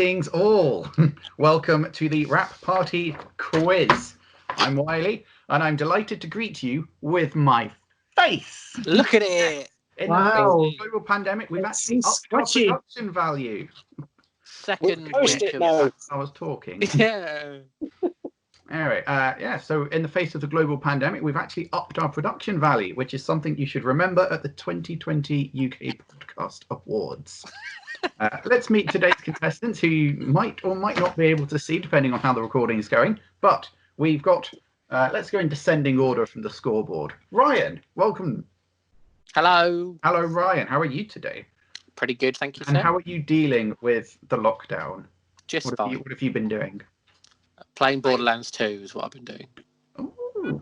Greetings all. Welcome to the Rap Party Quiz. I'm Wiley, and I'm delighted to greet you with my face. Look at it. In the face of the global pandemic, we've actually upped our production value. Second Post-it notes. I was talking. Yeah. Anyway, so in the face of the global pandemic, we've actually upped our production value, which is something you should remember at the 2020 UK Podcast Awards. Let's meet today's contestants, who you might or might not be able to see, depending on how the recording is going. But we've got, let's go in descending order from the scoreboard. Ryan, welcome. Hello. Hello, Ryan. How are you today? Pretty good, thank you, And sir. how are you dealing with the lockdown? Just What fine. have you been doing? Playing Borderlands 2 is what I've been doing, Ooh.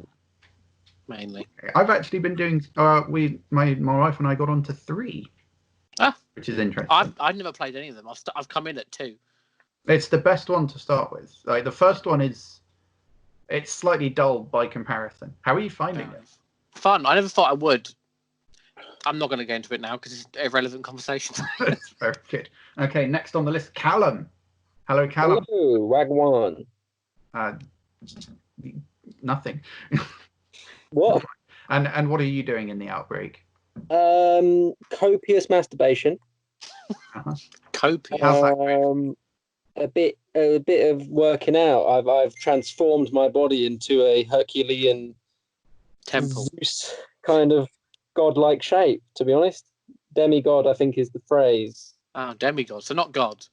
mainly. I've actually been doing, my wife and I got on to 3. Which is interesting. I've never played any of them. I've come in at 2. It's the best one to start with. Like the first one it's slightly dull by comparison. How are you finding it? Fun. I never thought I would. I'm not going to go into it now because it's irrelevant conversation. That's very good. Okay, next on the list, Callum. Hello, Callum. Hello, Wagwan. Nothing. What? And what are you doing in the outbreak? Copious masturbation. Copious. How's that going? A bit of working out. I've transformed my body into a Herculean Temple. Zeus kind of godlike shape. To be honest, demigod I think is the phrase. Oh, demigod. So not God.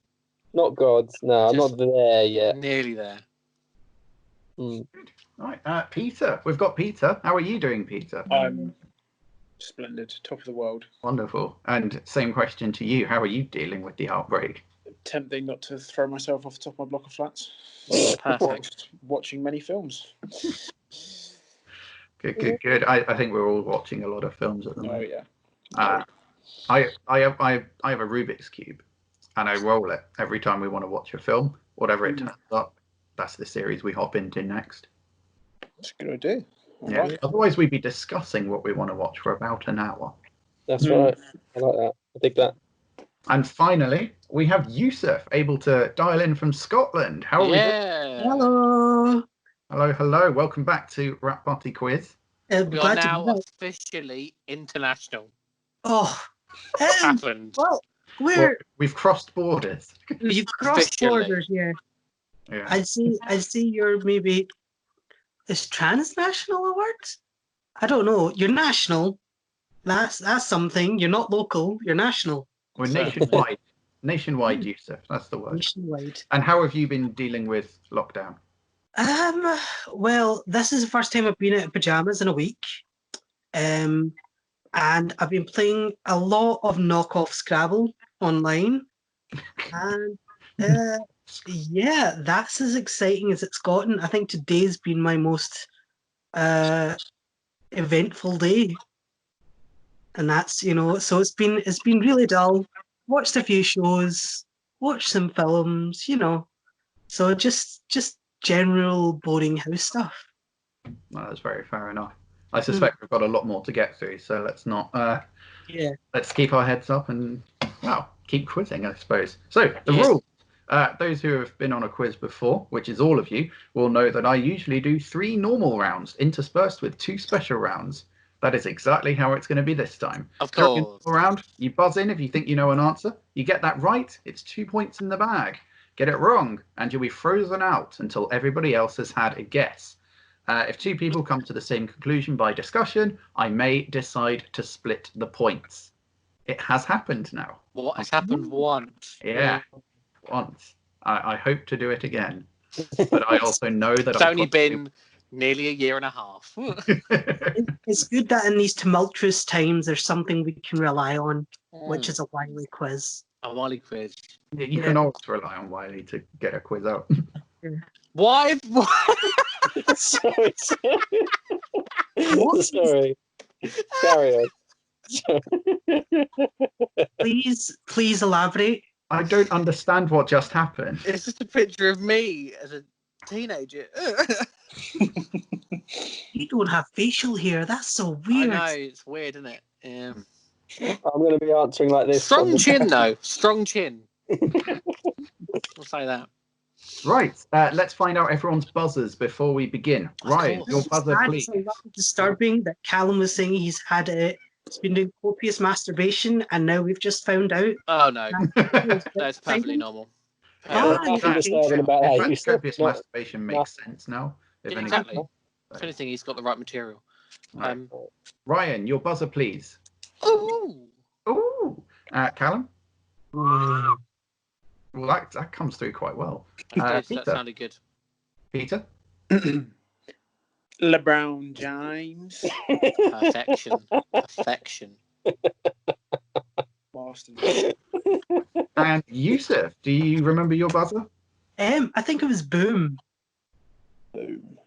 Not gods. No, I'm Just not there yet. Nearly there. Right, Peter. We've got Peter. How are you doing, Peter? I'm splendid. Top of the world. Wonderful. And same question to you. How are you dealing with the outbreak? Tempting not to throw myself off the top of my block of flats. Perfect. Watching many films. Good. I think we're all watching a lot of films at the Oh moment. yeah. I have a Rubik's Cube, and I roll it every time we want to watch a film. Whatever it turns up, that's the series we hop into next. That's a good idea. Yeah. Right. Otherwise, we'd be discussing what we want to watch for about an hour. That's right. I like that. I dig that. And finally, we have Yusuf able to dial in from Scotland. How are we doing? Hello. Hello. Welcome back to Rap Party Quiz. We are Glad to now be back. officially international. Oh, What's happened? well, Well, we've crossed borders. you've crossed Officially. borders here. Yeah. I'd say you're maybe is transnational a word? I don't know. You're national. That's something. You're not local. You're national. We're Certainly. nationwide, Yusuf. That's the word. Nationwide. And how have you been dealing with lockdown? Well, this is the first time I've been out of pajamas in a week. And I've been playing a lot of knockoff Scrabble online. And yeah, that's as exciting as it's gotten. I think today's been my most eventful day. And that's, so it's been really dull. Watched a few shows, watched some films, So just general boring house stuff. Well, that's very fair enough. I suspect we've got a lot more to get through, so let's not. Let's keep our heads up and keep quizzing, I suppose. So the rules. Those who have been on a quiz before, which is all of you, will know that I usually do 3 normal rounds interspersed with 2 special rounds. That is exactly how it's going to be this time. Of During course. the round, you buzz in if you think you know an answer. You get that right, it's 2 points in the bag. Get it wrong, and you'll be frozen out until everybody else has had a guess. If 2 people come to the same conclusion by discussion, I may decide to split the points. It has happened now. What has happened once? Yeah, once. I hope to do it again. But I also know that It's only been nearly a year and a half. It's good that in these tumultuous times there's something we can rely on, which is a Wiley quiz. A Wiley quiz. You can always rely on Wiley to get a quiz out. Why? Sorry. What? Sorry. Carry on. Please elaborate. I don't understand what just happened. It's just a picture of me as a teenager. You don't have facial hair. That's so I weird. know, it's weird, isn't it? I'm going to be answering like this. Strong chin, though. Strong chin. I'll say that. Right. Let's find out everyone's buzzers before we begin. Of Ryan, course. your buzzer, That's please. a lot disturbing that Callum was saying he's been doing copious masturbation, and now we've just found out. Oh no, that's perfectly normal. Yeah, Ah, there's nothing okay. disturbing about In that. fact, You said copious not. masturbation makes sense now. If Yeah, anything. exactly. If anything, he's got the right material. Right. Ryan, your buzzer, please. Ooh. Ooh. Callum? Mm. Well, that comes through quite well. That Peter? sounded good. Peter? LeBron James. Perfection. Boston. And Yusuf, do you remember your buzzer? I think it was Boom. Boom.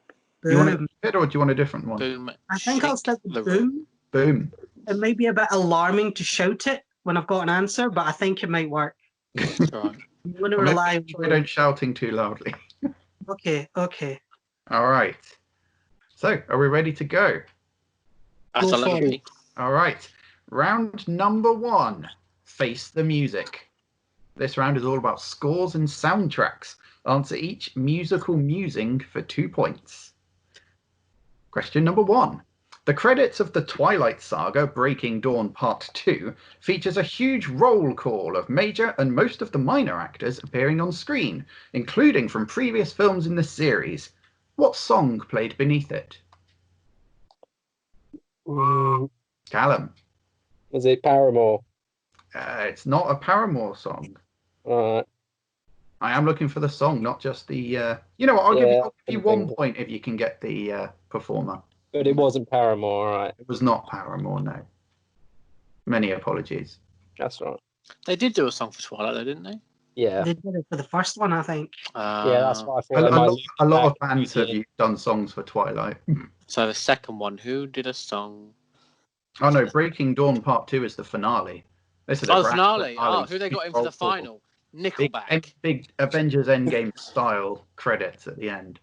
You want Boom. it or do you want a different one? Boom. I think I'll shake stick with the room. Boom. Boom. It may be a bit alarming to shout it when I've got an answer, but I think it might work. It's all right. You want to Well, rely maybe try don't shouting too loudly. Okay. All right. So, are we ready to go? Absolutely. All right. Round number 1. Face the music. This round is all about scores and soundtracks. Answer each musical musing for 2 points. Question number 1. The credits of the Twilight Saga Breaking Dawn Part 2 features a huge roll call of major and most of the minor actors appearing on screen, including from previous films in the series. What song played beneath it? Callum. Was it Paramore? It's not a Paramore song. Alright. I am looking for the song, not just the... You know what, I'll give you 1 something. point if you can get the performer. But it wasn't Paramore, alright. It was not Paramore, no. Many apologies. That's right. They did do a song for Twilight, though, didn't they? Yeah. They did it for the first one, I think. Yeah, that's why I A, thought they might a lot back of bands have done songs for Twilight. So the second one, who did a song? Oh no, Breaking Dawn Part 2 is the finale. This is a Oh, grand finale. Oh, who they got in for the final? Nickelback. Big Avengers Endgame style credits at the end.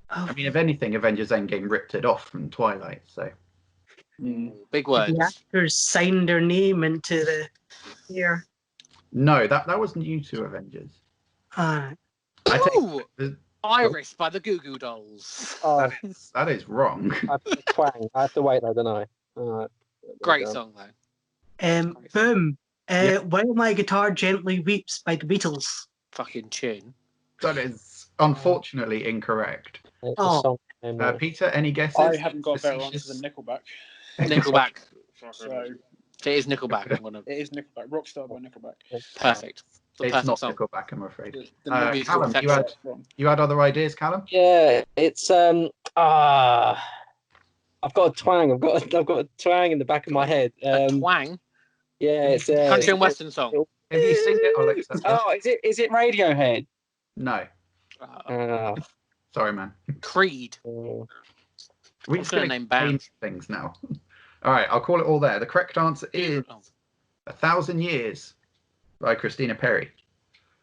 I mean, if anything, Avengers Endgame ripped it off from Twilight, so... Big The words. actors signed their name into the here. No, that was new to Avengers. Alright. I Ooh, take Iris by the Goo Goo Dolls. Oh, that is wrong. I have to twang. I have to wait though, don't I? Alright. Great song, though. Boom. Yeah. While My Guitar Gently Weeps by the Beatles. Fucking tune. That is unfortunately incorrect. It's Oh. a song name, Peter, any guesses? I haven't got a better answer than Nickelback. Nickelback. So It is Nickelback. I'm gonna... it is Nickelback. Rockstar by Nickelback. Perfect. The It's perfect not song. Nickelback, I'm afraid. The Callum, perfection. you had other ideas, Callum? Yeah, it's I've got a twang. I've got a twang in the back of my head. A twang. Yeah, it's Country and Western song. If you sing it, I'll accept that. Oh, is it Radiohead? No. Sorry, man. Creed. Oh. We're I'm just gonna going to name name bands. things now. All right, I'll call it all there. The correct answer is 1,000 Years by Christina Perri.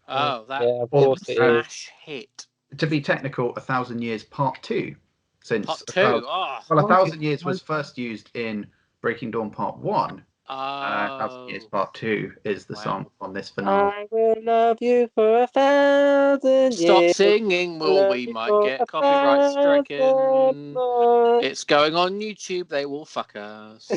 Oh, that Yeah, of course it is. smash hit. To be technical, 1,000 Years Part 2. Since Part 2. Oh. 1,000 Years was first used in Breaking Dawn Part 1. Oh. 1,000 Years Part 2 is the Wow. song on this finale. I will love you for 1,000 Stop years. singing, well, we might get copyright stricken. It's going on YouTube, they will fuck us.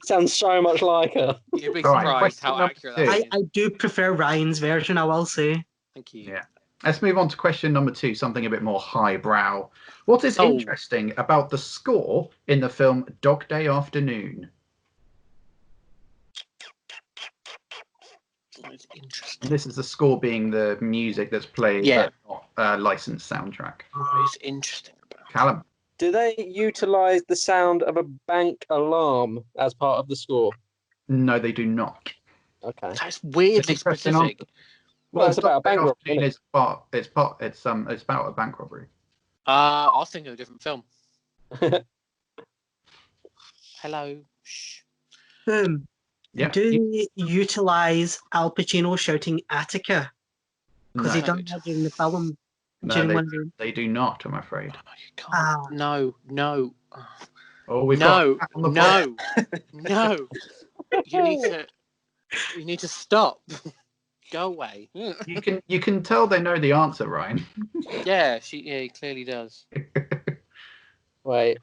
Sounds so much like her. You'd be All right, surprised how question accurate number that is. I do prefer Ryan's version, I will say. Thank you. Yeah. Let's move on to question number 2, something a bit more highbrow. What is interesting about the score in the film Dog Day Afternoon? It's interesting. This is the score being the music that's played, Yeah. but not licensed soundtrack. It's interesting about Callum? Do they utilise the sound of a bank alarm as part of the score? No, they do not. Okay. That's weirdly It's a question specific. Well, it's about a bank robbery, Afternoon isn't it's about a bank robbery. I was thinking of a different film. Hello. Shh. Boom. Yeah. Do they utilise Al Pacino shouting Attica? Because he No, done that during the film. no, During one of the... they do not, I'm afraid. No, you can't. Ah. No. Oh, we've No. got on the board. No. You need to stop. Go away. You can tell they know the answer, Ryan. Yeah, he clearly does. Wait,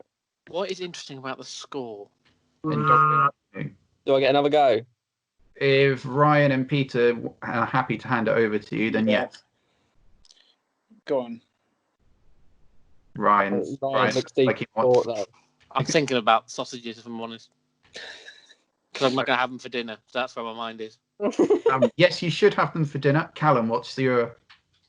What is interesting about the score? do I get another go? If Ryan and Peter are happy to hand it over to you, then Yeah. yes. Go on. Ryan looks deep like he thought, wants. though. I'm thinking about sausages, if I'm honest. Because I'm not going to have them for dinner. So that's where my mind is. Yes, you should have them for dinner. Callum, what's your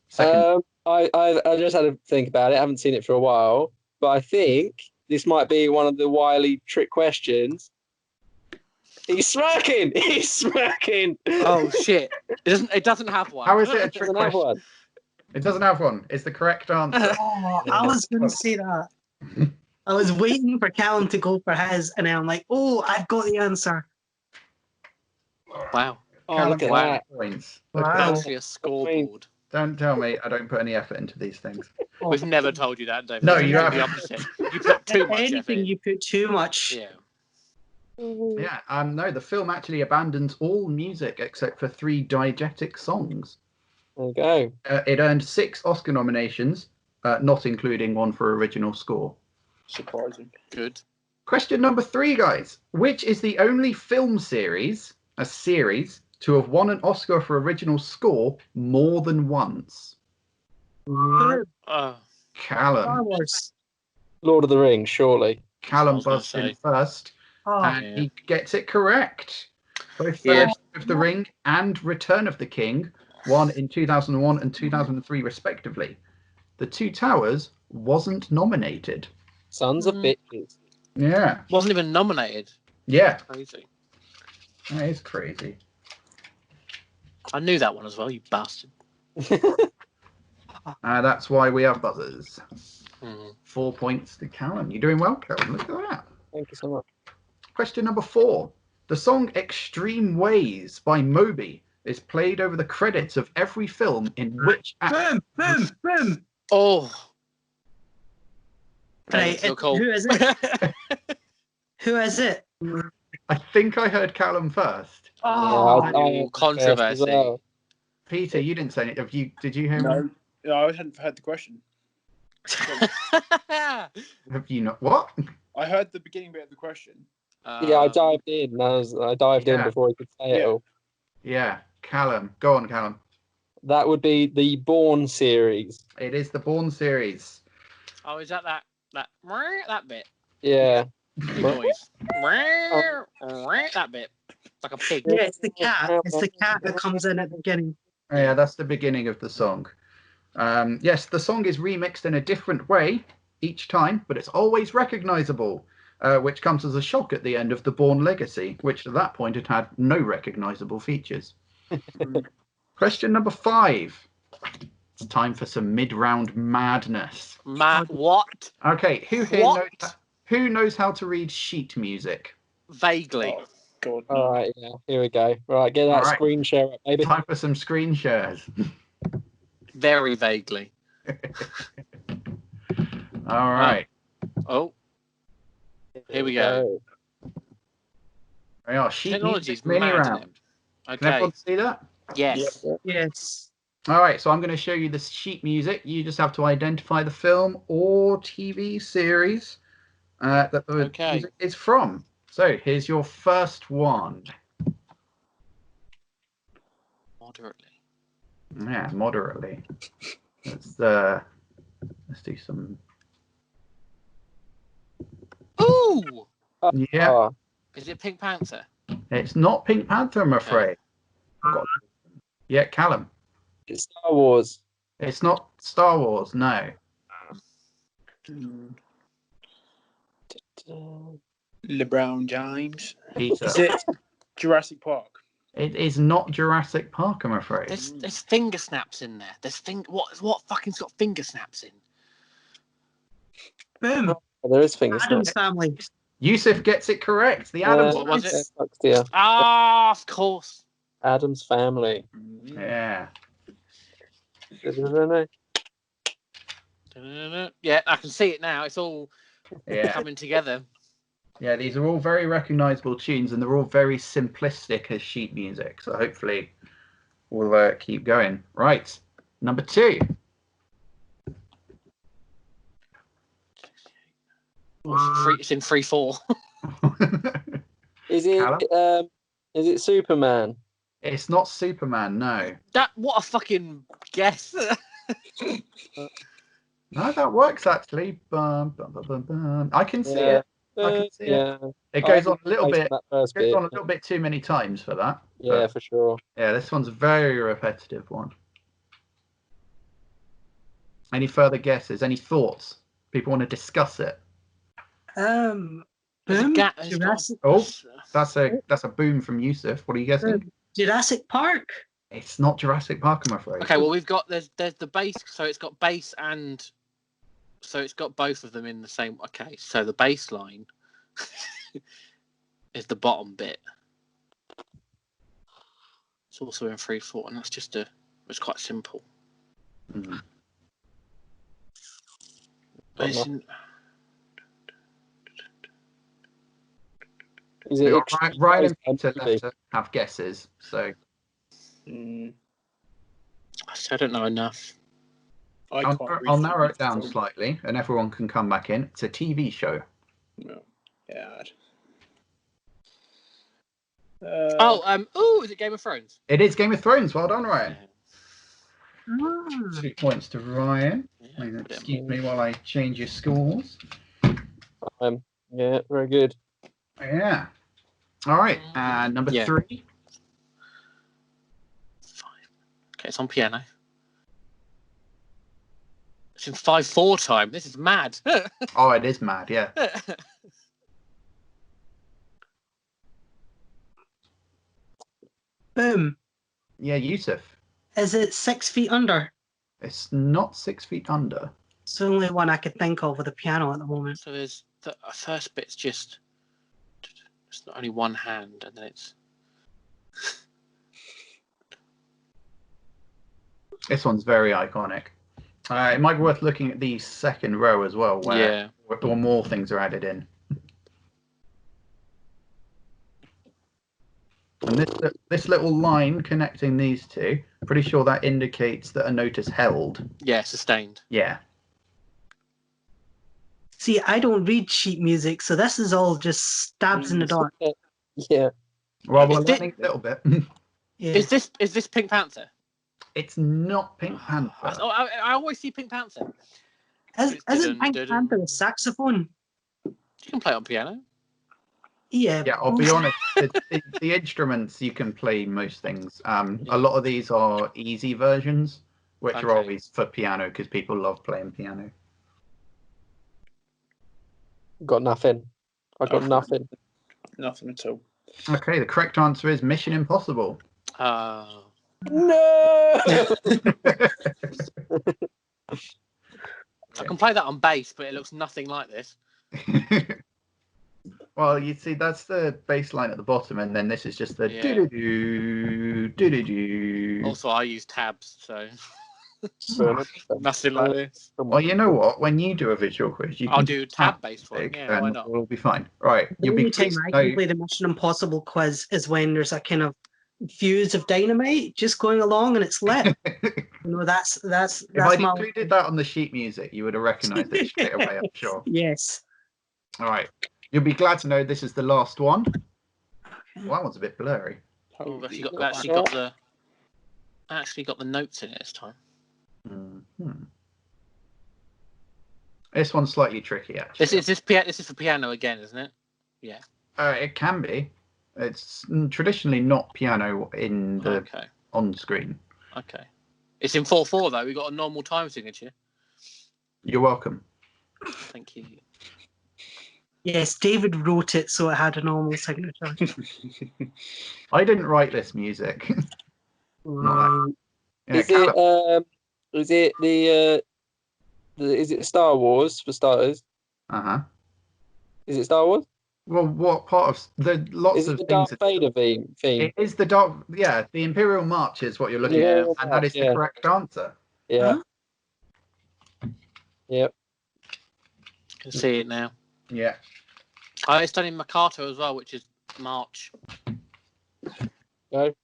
second? I just had to think about it. I haven't seen it for a while, but I think this might be one of the wily trick questions. He's smirking. He's smirking. Oh shit! It doesn't have one. How is it a trick Doesn't have question? one. It doesn't have one. It's the correct answer. Oh, I was going to say that. I was waiting for Callum to go for his, and then I'm like, oh, I've got the answer. Wow. Oh, Callum look at gets that. points. Wow. Look at that. Actually, a scoreboard. Don't tell me I don't put any effort into these things. We've never told you that, David. No, It's you actually haven't. the opposite. You put too much effort Anything in. you put too much. Yeah. Yeah, no, the film actually abandons all music except for 3 diegetic songs. There you go. It earned 6 Oscar nominations, not including one for original score. Surprising. Good. Question number 3, guys. Which is the only film series, to have won an Oscar for original score more than once? Oh, Star Callum. Wars. Lord of the Rings, surely. Callum I was gonna buzzed in say. first, Oh, and Yeah. he gets it correct. Both Yeah. Fellowship of the Ring and Return of the King won in 2001 and 2003 respectively. The Two Towers wasn't nominated. Sons of bitches. Yeah, wasn't even nominated. yeah, Crazy. that is crazy. I knew that one as well, you bastard. That's why we have buzzers. Mhm. 4 points to Callum. You're doing well, Callum. Look at that. Thank you so much. Question number 4. The song Extreme Ways by Moby is played over the credits of every film in which act? boom, boom. Oh. Right, David, your call. who is it? Who is it? I think I heard Callum first. Oh, I Ooh, controversy. as well. Peter, you didn't say it. Did you hear me? No, I hadn't heard the question. Have you not? What? I heard the beginning bit of the question. Yeah, I dived in. I dived in Yeah. before he could say it Yeah. all. Yeah, Callum. Go on, Callum. That would be the Bourne series. It is the Bourne series. Oh, is that bit? Yeah. The noise. That bit. Like a pig. yeah, it's the cat. It's the cat that comes in at the beginning. Oh, yeah, that's the beginning of the song. Yes, the song is remixed in a different way each time, but it's always recognizable, which comes as a shock at the end of the Bourne Legacy, which at that point had no recognizable features. Question number 5. It's time for some mid-round madness. What? Okay, What? who knows how to read sheet music? Vaguely. Oh, God. All right. Yeah. Here we go. Right. Get that All right. screen share up, baby. Time for some screen shares. Very vaguely. All right. Oh. Here we go. They are sheet Technology's music mini mad, isn't round. it? Can Okay. everyone see that? Yes. Yes. All right, so I'm going to show you the sheet music. You just have to identify the film or TV series that the music is from. So here's your first one. Moderately. Yeah, moderately. Let's do some. Ooh! Yeah, Oh, Is it Pink Panther? it's not Pink Panther, I'm afraid. Yeah, Callum. it's Star Wars. It's not Star Wars, no. LeBron James. Peter. Is it Jurassic Park? It is not Jurassic Park, I'm afraid. There's finger snaps in there. What fucking's got finger snaps in? Boom. Oh, there is fingers. Adam's Family. Yusuf gets it correct. The Addams. What was it? Yeah. Ah, of course. Adam's Family. Yeah. Yeah, I can see it now. It's all Yeah. coming together. Yeah, these are all very recognizable tunes and they're all very simplistic as sheet music. So hopefully we'll keep going. Right, number 2. It's in 3-4. Is it Superman? It's not Superman, no. What a fucking guess. No, that works actually. Bum, bum, bum, bum, bum. I can see it. I can see it. It goes on a little bit. Goes on a little bit too many times for that. Yeah, for sure. Yeah, this one's a very repetitive one. Any further guesses? Any thoughts? People want to discuss it? Boom. Jurassic, Oh, that's a boom from Yusuf. What are you guessing? Jurassic Park. It's not Jurassic Park, I'm afraid. Okay, well we've got there's the base, so it's got base and so it's got both of them in the same. Okay, so the baseline is the bottom bit. It's also in 3-4, and that's just it's quite simple. Mm. Ryan and Peter left to have guesses, so I don't know enough. I'll narrow it down slightly, and everyone can come back in. It's a TV show. No. Yeah. Is it Game of Thrones? It is Game of Thrones. Well done, Ryan. Yeah. 2 points to Ryan. Excuse me while I change your scores. Yeah, very good. Yeah. All right. Number 3. 5. Okay, it's on piano. It's in 5-4 time. This is mad. Oh, it is mad. Yeah. Boom. Yeah, Yusuf. Is it 6 Feet Under? It's not 6 Feet Under. It's the only one I could think of with a piano at the moment. So there's the first bit's just it's not only one hand, and then it's. This one's very iconic. It might be worth looking at the second row as well, where more things are added in. And this little line connecting these two, pretty sure that indicates that a note is held. Yeah, sustained. Yeah. See, I don't read sheet music, so this is all just stabs in the dark. Yeah. Well, we're learning a little bit. Yeah. Is this Pink Panther? It's not Pink Panther. I always see Pink Panther. Isn't Pink Panther a saxophone? You can play it on piano. Yeah. Yeah, I'll be honest. The instruments, you can play most things. A lot of these are easy versions, which are always for piano because people love playing piano. Got nothing. I got nothing. Nothing at all. Okay, the correct answer is Mission Impossible. Oh. No! I can play that on bass, but it looks nothing like this. Well, you see, that's the bass line at the bottom, and then this is just the do-do-do, do-do-do. Also, I use tabs, so nothing like this. Well, you know what? When you do a visual quiz, I'll do tab-based one. Yeah, why and not? we'll be fine. Right, you'll be The only time I can play the Mission Impossible quiz is when there's a kind of fuse of dynamite just going along and it's lit. That's if I'd included that on the sheet music, you would have recognised it straight away, I'm sure. Yes. All right. You'll be glad to know this is the last one. Well, that one's a bit blurry. Actually got the notes in it this time. Mm-hmm. This one's slightly tricky, actually. This is for piano again, isn't it? Yeah. It can be. It's traditionally not piano in the on screen. Okay. It's in 4/4 though. We've got a normal time signature. You're welcome. Thank you. Yes, David wrote it so it had a normal signature. I didn't write this music. Is it Star Wars for starters? Is it Star Wars? Well, what part of the lots of the things? Darth Vader theme? It is the the Imperial March is what you're looking at, and that is the correct answer. Yeah. Huh? Yep. Can see it now. Yeah. It's done in Makato as well, which is March. No.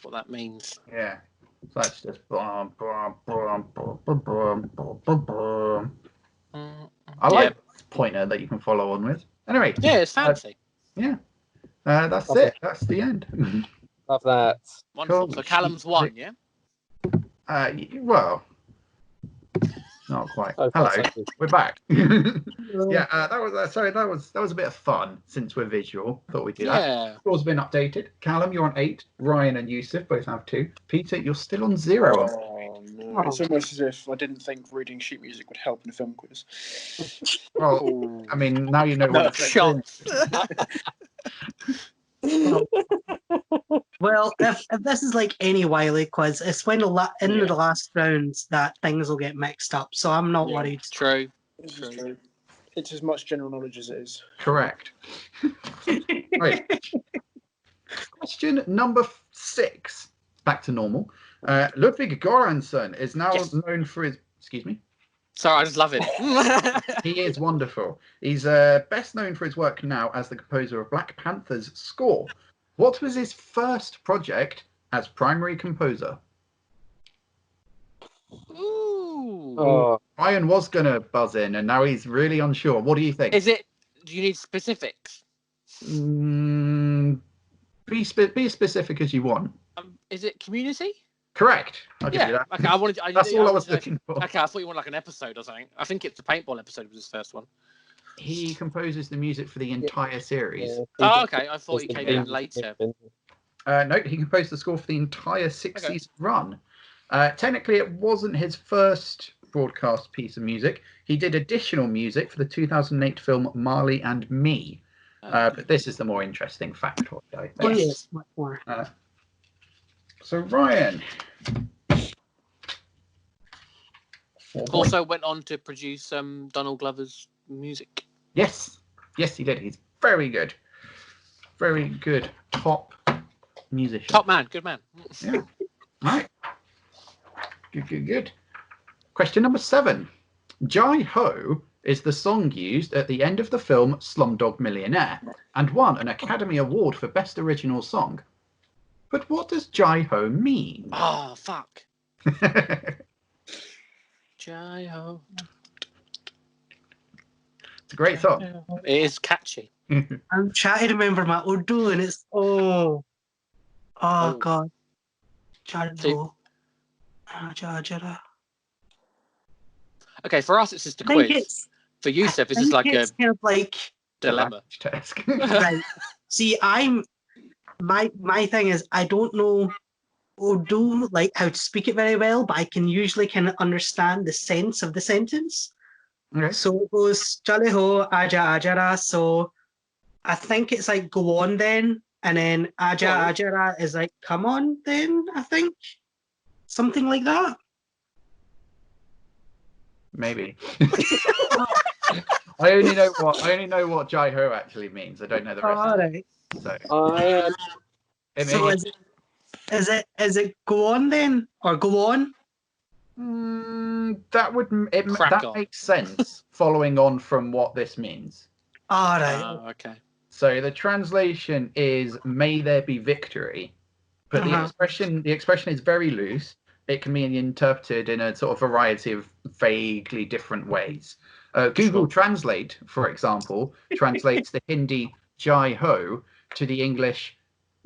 what that means. Yeah. So that's just bum, bum, bum, bum, bum, bum, bum, bum, bum. I like this pointer that you can follow on with. Anyway. Yeah, it's fancy. That's Okay. it. That's the end. Love that. Wonderful. Cool. So Callum's won, yeah? Well, not quite. Oh, Hello, fantastic. we're back. Yeah, that was sorry. That was a bit of fun since we're visual. Thought we'd do that. Yeah. Scores have been updated. Callum, you're on 8. Ryan and Yusuf both have 2. Peter, you're still on 0. Oh, no. It's almost as if I didn't think reading sheet music would help in a film quiz. Well, I mean, now you know No, what. Shot. Well, if this is like any Wiley quiz, it's when the last rounds that things will get mixed up. So I'm not Yeah. worried. True. This is true. It's as much general knowledge as it is. Correct. Right. Question number 6. Back to normal. Ludwig Göransson is now known for his. Excuse me. Sorry, I just love it. He is wonderful. He's best known for his work now as the composer of Black Panther's score. What was his first project as primary composer? Ooh. Oh, Ryan was going to buzz in, and now he's really unsure. What do you think? Is it? Do you need specifics? Be as specific as you want. Is it Community? Correct. I'll give you that. Okay, I wanted. That's all I was looking for. Okay, I thought you wanted like an episode or something. I think it's the paintball episode was his first one. He composes the music for the entire series. yeah. Oh, okay. I thought he came in later. No, he composed the score for the entire 6-season run. Technically, it wasn't his first broadcast piece of music. He did additional music for the 2008 film Marley and Me. But this is the more interesting factoid, I think. Oh yes, much more. So, Ryan. Also went on to produce Donald Glover's music. Yes, he did. He's very good. Very good. Top musician. Top man, good man. Yeah. Right. Good. Question number 7. Jai Ho is the song used at the end of the film Slumdog Millionaire and won an Academy Award for Best Original Song. But what does Jai Ho mean? Oh, fuck. Jai Ho. It's a great song. It is catchy. I'm trying to remember my Urdu, and it's oh god, Jadbo. Jara. Okay, for us it's just a I think quiz. it's For Yusuf, it's just like a kind of like dilemma. Test. right. See, my thing is I don't know Urdu like how to speak it very well, but I can usually kind of understand the sense of the sentence. Okay. So it goes Jale ho aja ajara. So I think it's like go on then, and then aja ajara is like come on then. I think something like that. Maybe. I only know what Jai Ho actually means. I don't know the rest. All right. So, So is it go on then or go on? that makes sense following on from what this means. All right. Okay. So the translation is "May there be victory," but the expression is very loose. It can be interpreted in a sort of variety of vaguely different ways. Google Translate, for example, translates the Hindi "Jai Ho" to the English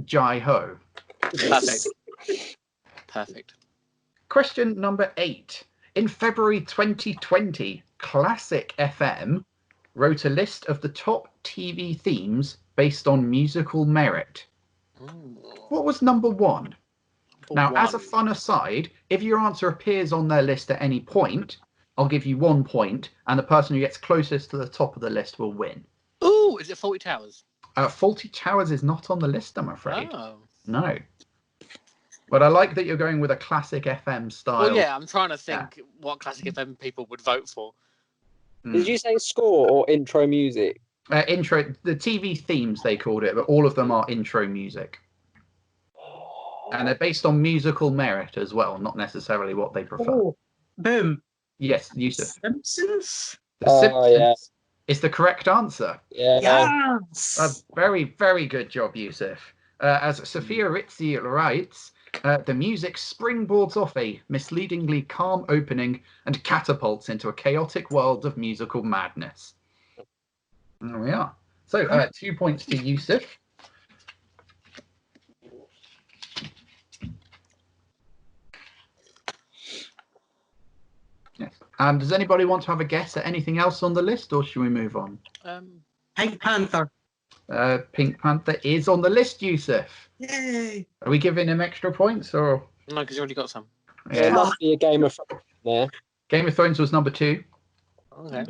"Jai Ho." Perfect. Question number 8. In February 2020, Classic FM wrote a list of the top TV themes based on musical merit. What was number 1? Now, as a fun aside, if your answer appears on their list at any point, I'll give you 1 point, and the person who gets closest to the top of the list will win. Ooh, is it Fawlty Towers? Fawlty Towers is not on the list, I'm afraid. Oh. No. But I like that you're going with a Classic FM style. Well, yeah, I'm trying to think what Classic FM people would vote for. Did you say score or intro music? Intro, the TV themes they called it, but all of them are intro music. And they're based on musical merit as well, not necessarily what they prefer. Oh, boom. Yes, Yusuf. Simpsons. The Simpsons yeah. is the correct answer. Yes. A very, very good job, Yusuf. As Sophia Ritzi writes, The music springboards off a misleadingly calm opening and catapults into a chaotic world of musical madness. There we are. So 2 points to Yusuf. Yes. Does anybody want to have a guess at anything else on the list, or should we move on? Pink Panther. Pink Panther is on the list, Yusuf. Yay! Are we giving him extra points, or? No, because you already got some. There Yeah. must be a Game of Thrones there. Game of Thrones was number 2. Okay.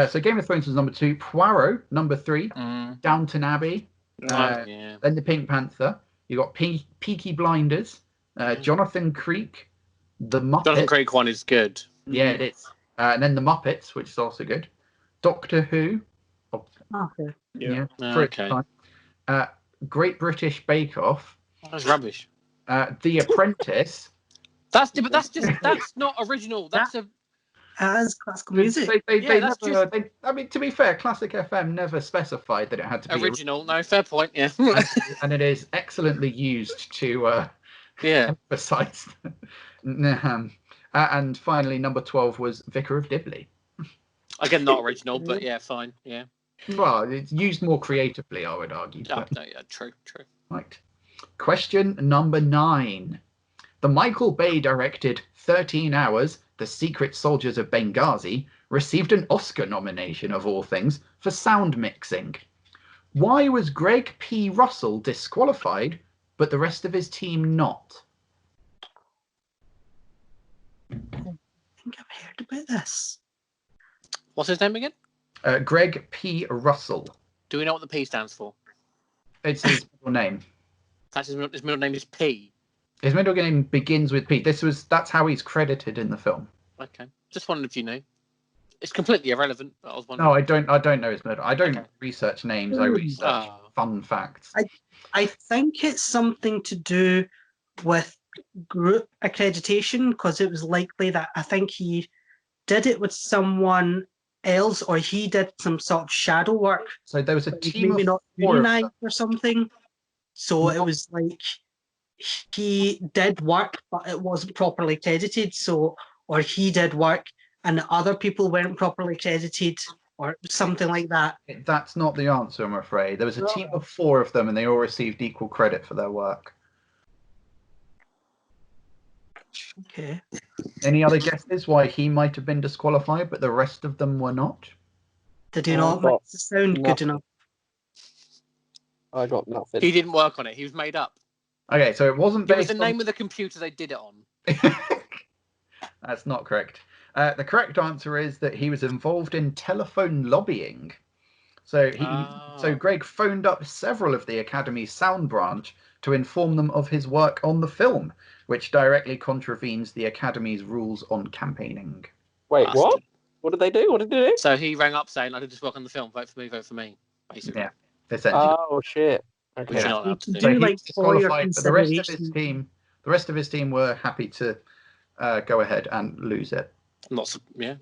So Game of Thrones was number 2. Poirot, number 3. Downton Abbey. Yeah. Then the Pink Panther. You got Peaky Blinders. Jonathan Creek. The Muppets. Jonathan Creek one is good. Yeah, it is. And then the Muppets, which is also good. Doctor Who. Okay. Yeah. Okay. Great British Bake Off. That's rubbish. The Apprentice. That's not original. That's a As classical music. I mean, to be fair, Classic FM never specified that it had to be original. No, fair point. Yeah. and it is excellently used to emphasize. And finally, number 12 was Vicar of Dibley. Again, not original, but yeah, fine. Yeah. Well, it's used more creatively, I would argue. Oh, But... no, yeah, true. Right. Question number 9. The Michael Bay directed 13 Hours, The Secret Soldiers of Benghazi received an Oscar nomination, of all things, for sound mixing. Why was Greg P. Russell disqualified, but the rest of his team not? I think I've heard about this. What's his name again? Greg P. Russell. Do we know what the P stands for? It's his middle name. That's his middle name is P. His middle name begins with P. That's how he's credited in the film. Okay. Just wondered if you knew. It's completely irrelevant, but I was wondering. No, I don't know his middle. I don't research names. I research fun facts. I think it's something to do with group accreditation, because it was likely that I think he did it with someone else, or he did some sort of shadow work. So there was a team maybe of not 4 of them. unionized or something. So it was like he did work, but it wasn't properly credited. So, or he did work and the other people weren't properly credited, or something like that. That's not the answer, I'm afraid. There was a team of 4 of them, and they all received equal credit for their work. Okay. Any other guesses why he might have been disqualified, but the rest of them were not? Did he not make the sound good enough? I got nothing. He didn't work on it. He was made up. Okay, so it wasn't It was based the name of the computer they did it on. That's not correct. The correct answer is that he was involved in telephone lobbying. So so Greg phoned up several of the Academy's sound branch to inform them of his work on the film, which directly contravenes the Academy's rules on campaigning. Wait, Bastard. what? What did they do? What did they do? So he rang up saying, I did this work on the film. Vote for me, basically. Yeah, essentially. Oh shit. Which Okay. you're not allowed to do. So Do, like, he's for your disqualified, but the rest of his consideration. team were happy to go ahead and lose it. Yeah.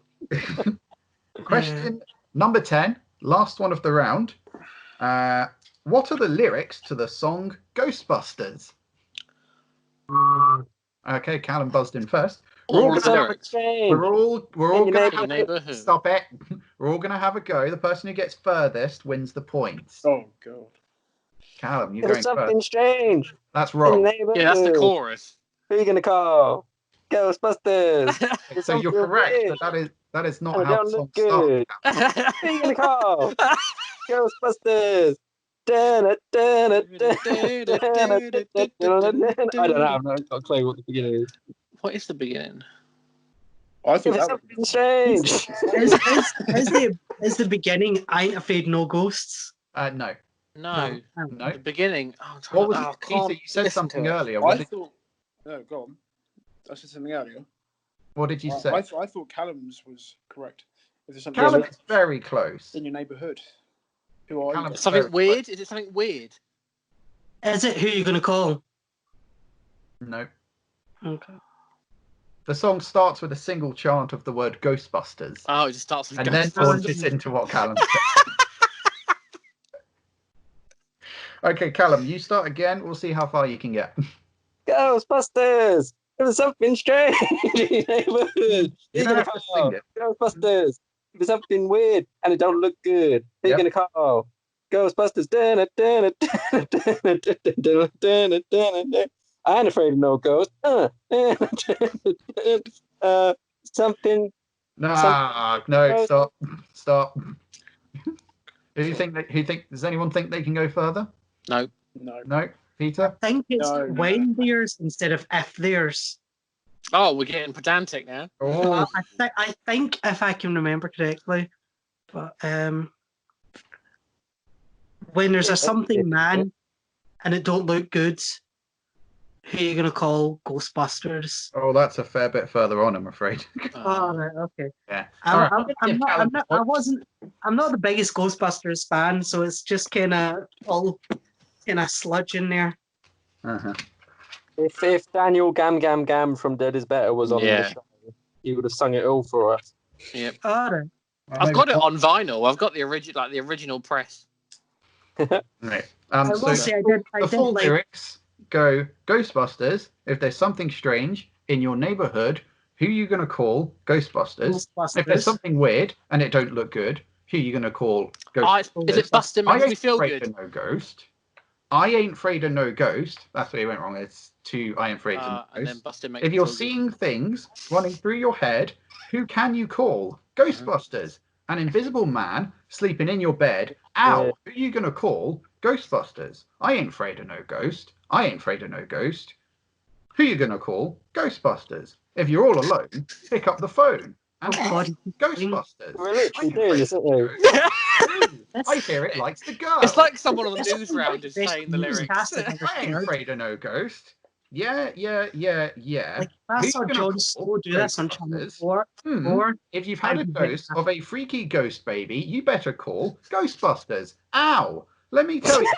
Question number 10, last one of the round. What are the lyrics to the song Ghostbusters? Okay, Callum buzzed in first. All of the lyrics. We're all your gonna have neighborhood. stop it. We're all gonna have a go. The person who gets furthest wins the points. Oh god. Callum, you're There's going something first. strange. That's in wrong. the Yeah, that's the neighborhood. chorus. Who are you gonna call? Ghostbusters. So you're correct, but that is not Oh, how don't the song look good. starts. Who are you gonna call? Ghostbusters. I don't know. I've not got a clue what the beginning is. What is the beginning? I thought There's that something was strange. Is the beginning I Ain't Afraid No Ghosts? No. No. No. The beginning. Oh, I'm trying What was to, it? I can't Peter, you said listen something to it. earlier. I What did, thought. No, go on. I said something earlier. what did you I, say? I thought Callum's was correct. Is there something Callum is very close. in your neighbourhood? Who are Callum- you? Something weird? Is it something weird? Is it Who You Gonna Call? No. Okay. The song starts with a single chant of the word Ghostbusters, Oh, it just starts with and then Ghostbusters. launches into what Callum said. Okay, Callum, you start again. We'll see how far you can get. Ghostbusters! There was something strange in your neighborhood. You don't have to sing it. Ghostbusters! There's something weird and it don't look good. Who you Yep. gonna call? Ghostbusters! I ain't afraid of no ghost. Something. No, stop. Does anyone think they can go further? No. No, Peter. I think it's No. when theirs instead of if theirs. Oh, we're getting pedantic now. Oh, I think if I can remember correctly, but when there's a something man and it don't look good, who are you gonna call Ghostbusters? oh, that's a fair bit further on, I'm afraid. Oh, right, okay. Yeah. All right. I'm not the biggest Ghostbusters fan, so it's just kind of all kind of sludge in there. Uh-huh. If Daniel Gam from Dead Is Better was on the show, he would have sung it all for us. Yep. All right. I've got it on vinyl. I've got the original press. Right. I will So say I the did full like lyrics go: Ghostbusters. If there's something strange in your neighborhood, who you gonna call? Ghostbusters. If there's Ghostbusters. something weird and it don't look good, who you gonna call? Ghostbusters. Is it Bustin' Makes Me Feel Afraid Good? of no ghost. I ain't afraid of no ghost. That's where you went wrong. It's two. I ain't afraid of no And then ghost. Bustin' Makes If Me you're Feel Good. seeing things running through your head, who can you call? Ghostbusters. An invisible man sleeping in your bed. Ow! Yeah. Who are you gonna call? Ghostbusters. I ain't afraid of no ghost. I ain't afraid of no ghost. Who you gonna call? Ghostbusters. If you're all alone, pick up the phone and Oh, God. Ghostbusters. We're I literally ain't doing afraid this, of aren't we? ghosts. I hear it likes to go. It's like someone on the It's news round is best saying the news lyrics. cast I've ever I ain't heard. afraid of no ghost. Yeah. Like I Who saw you gonna Jon call? Snow do this on Channel Ghostbusters. 4. Hmm. If you've had a I'd be dose of a freaky ghost baby, you better call Ghostbusters. Ow! Let me tell you,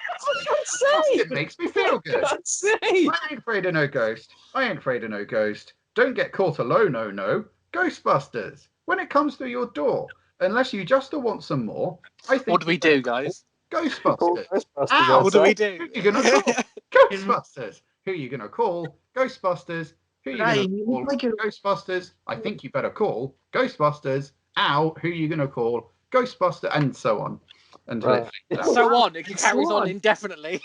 it makes me feel good. I ain't afraid of no ghost. I ain't afraid of no ghost. Don't get caught alone, oh no. Ghostbusters. When it comes through your door, unless you just want some more, I think. What do we do, guys? Ghostbusters. Ghostbusters, Ow! What do we I'd do? Who you gonna call? Ghostbusters. Who you gonna call? Ghostbusters. Who you gonna Ryan, you call? look like you're Ghostbusters. I think you better call Ghostbusters. Ow! Who you gonna call? Ghostbuster, and so on until Right. it fades out. So on. It carries So on on. indefinitely.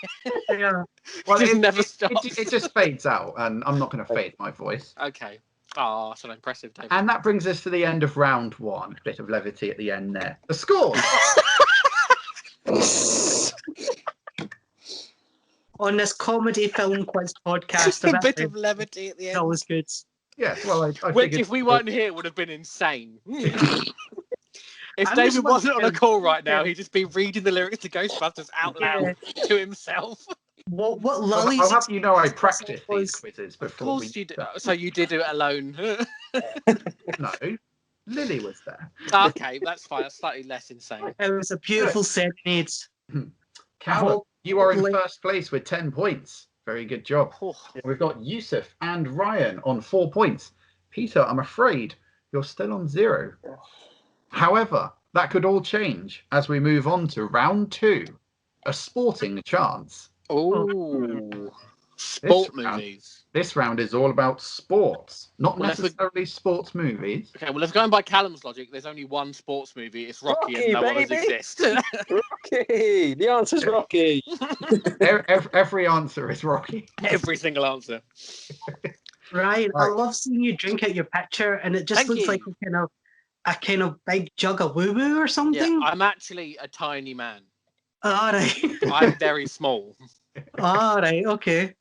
yeah. Well, just it never stops. It just fades out, and I'm not going to fade my voice. Okay. Oh, that's an impressive, David. And that brings us to the end of round one. Bit of levity at the end there. The score. On this comedy film quiz podcast, A bit of levity at the that end. was good. Yes, well, I Which, figured if we weren't here, would have been insane. If I'm David just wasn't on a wondering- call right now, he'd just be reading the lyrics to Ghostbusters out loud to himself. What Lily's I'll have you know I practiced these was- quizzes Of before. course you did. So you did do it alone. No, Lily was there. Okay, that's fine. That's slightly less insane. It was a beautiful serenade. Callum, you are in Hopefully- first place with 10 points. Very good job. Oh, We've got Yusuf and Ryan on 4 points. Peter, I'm afraid you're still on 0. However, that could all change as we move on to round 2, a sporting chance. Ooh. Sport round- movies. This round is all about sports, not Well, if we- necessarily sports movies. Okay, well, if going by Callum's logic, there's only one sports movie. It's Rocky, Rocky, and no others baby! exist. Rocky! The answer's Rocky! Every answer is Rocky. Every single answer. Ryan, I Right. love seeing you drink out your picture, and it just Thank looks you. like a kind of big jug of woo woo or Yeah, something. I'm actually a tiny man. All right. I'm very small. All right. Okay.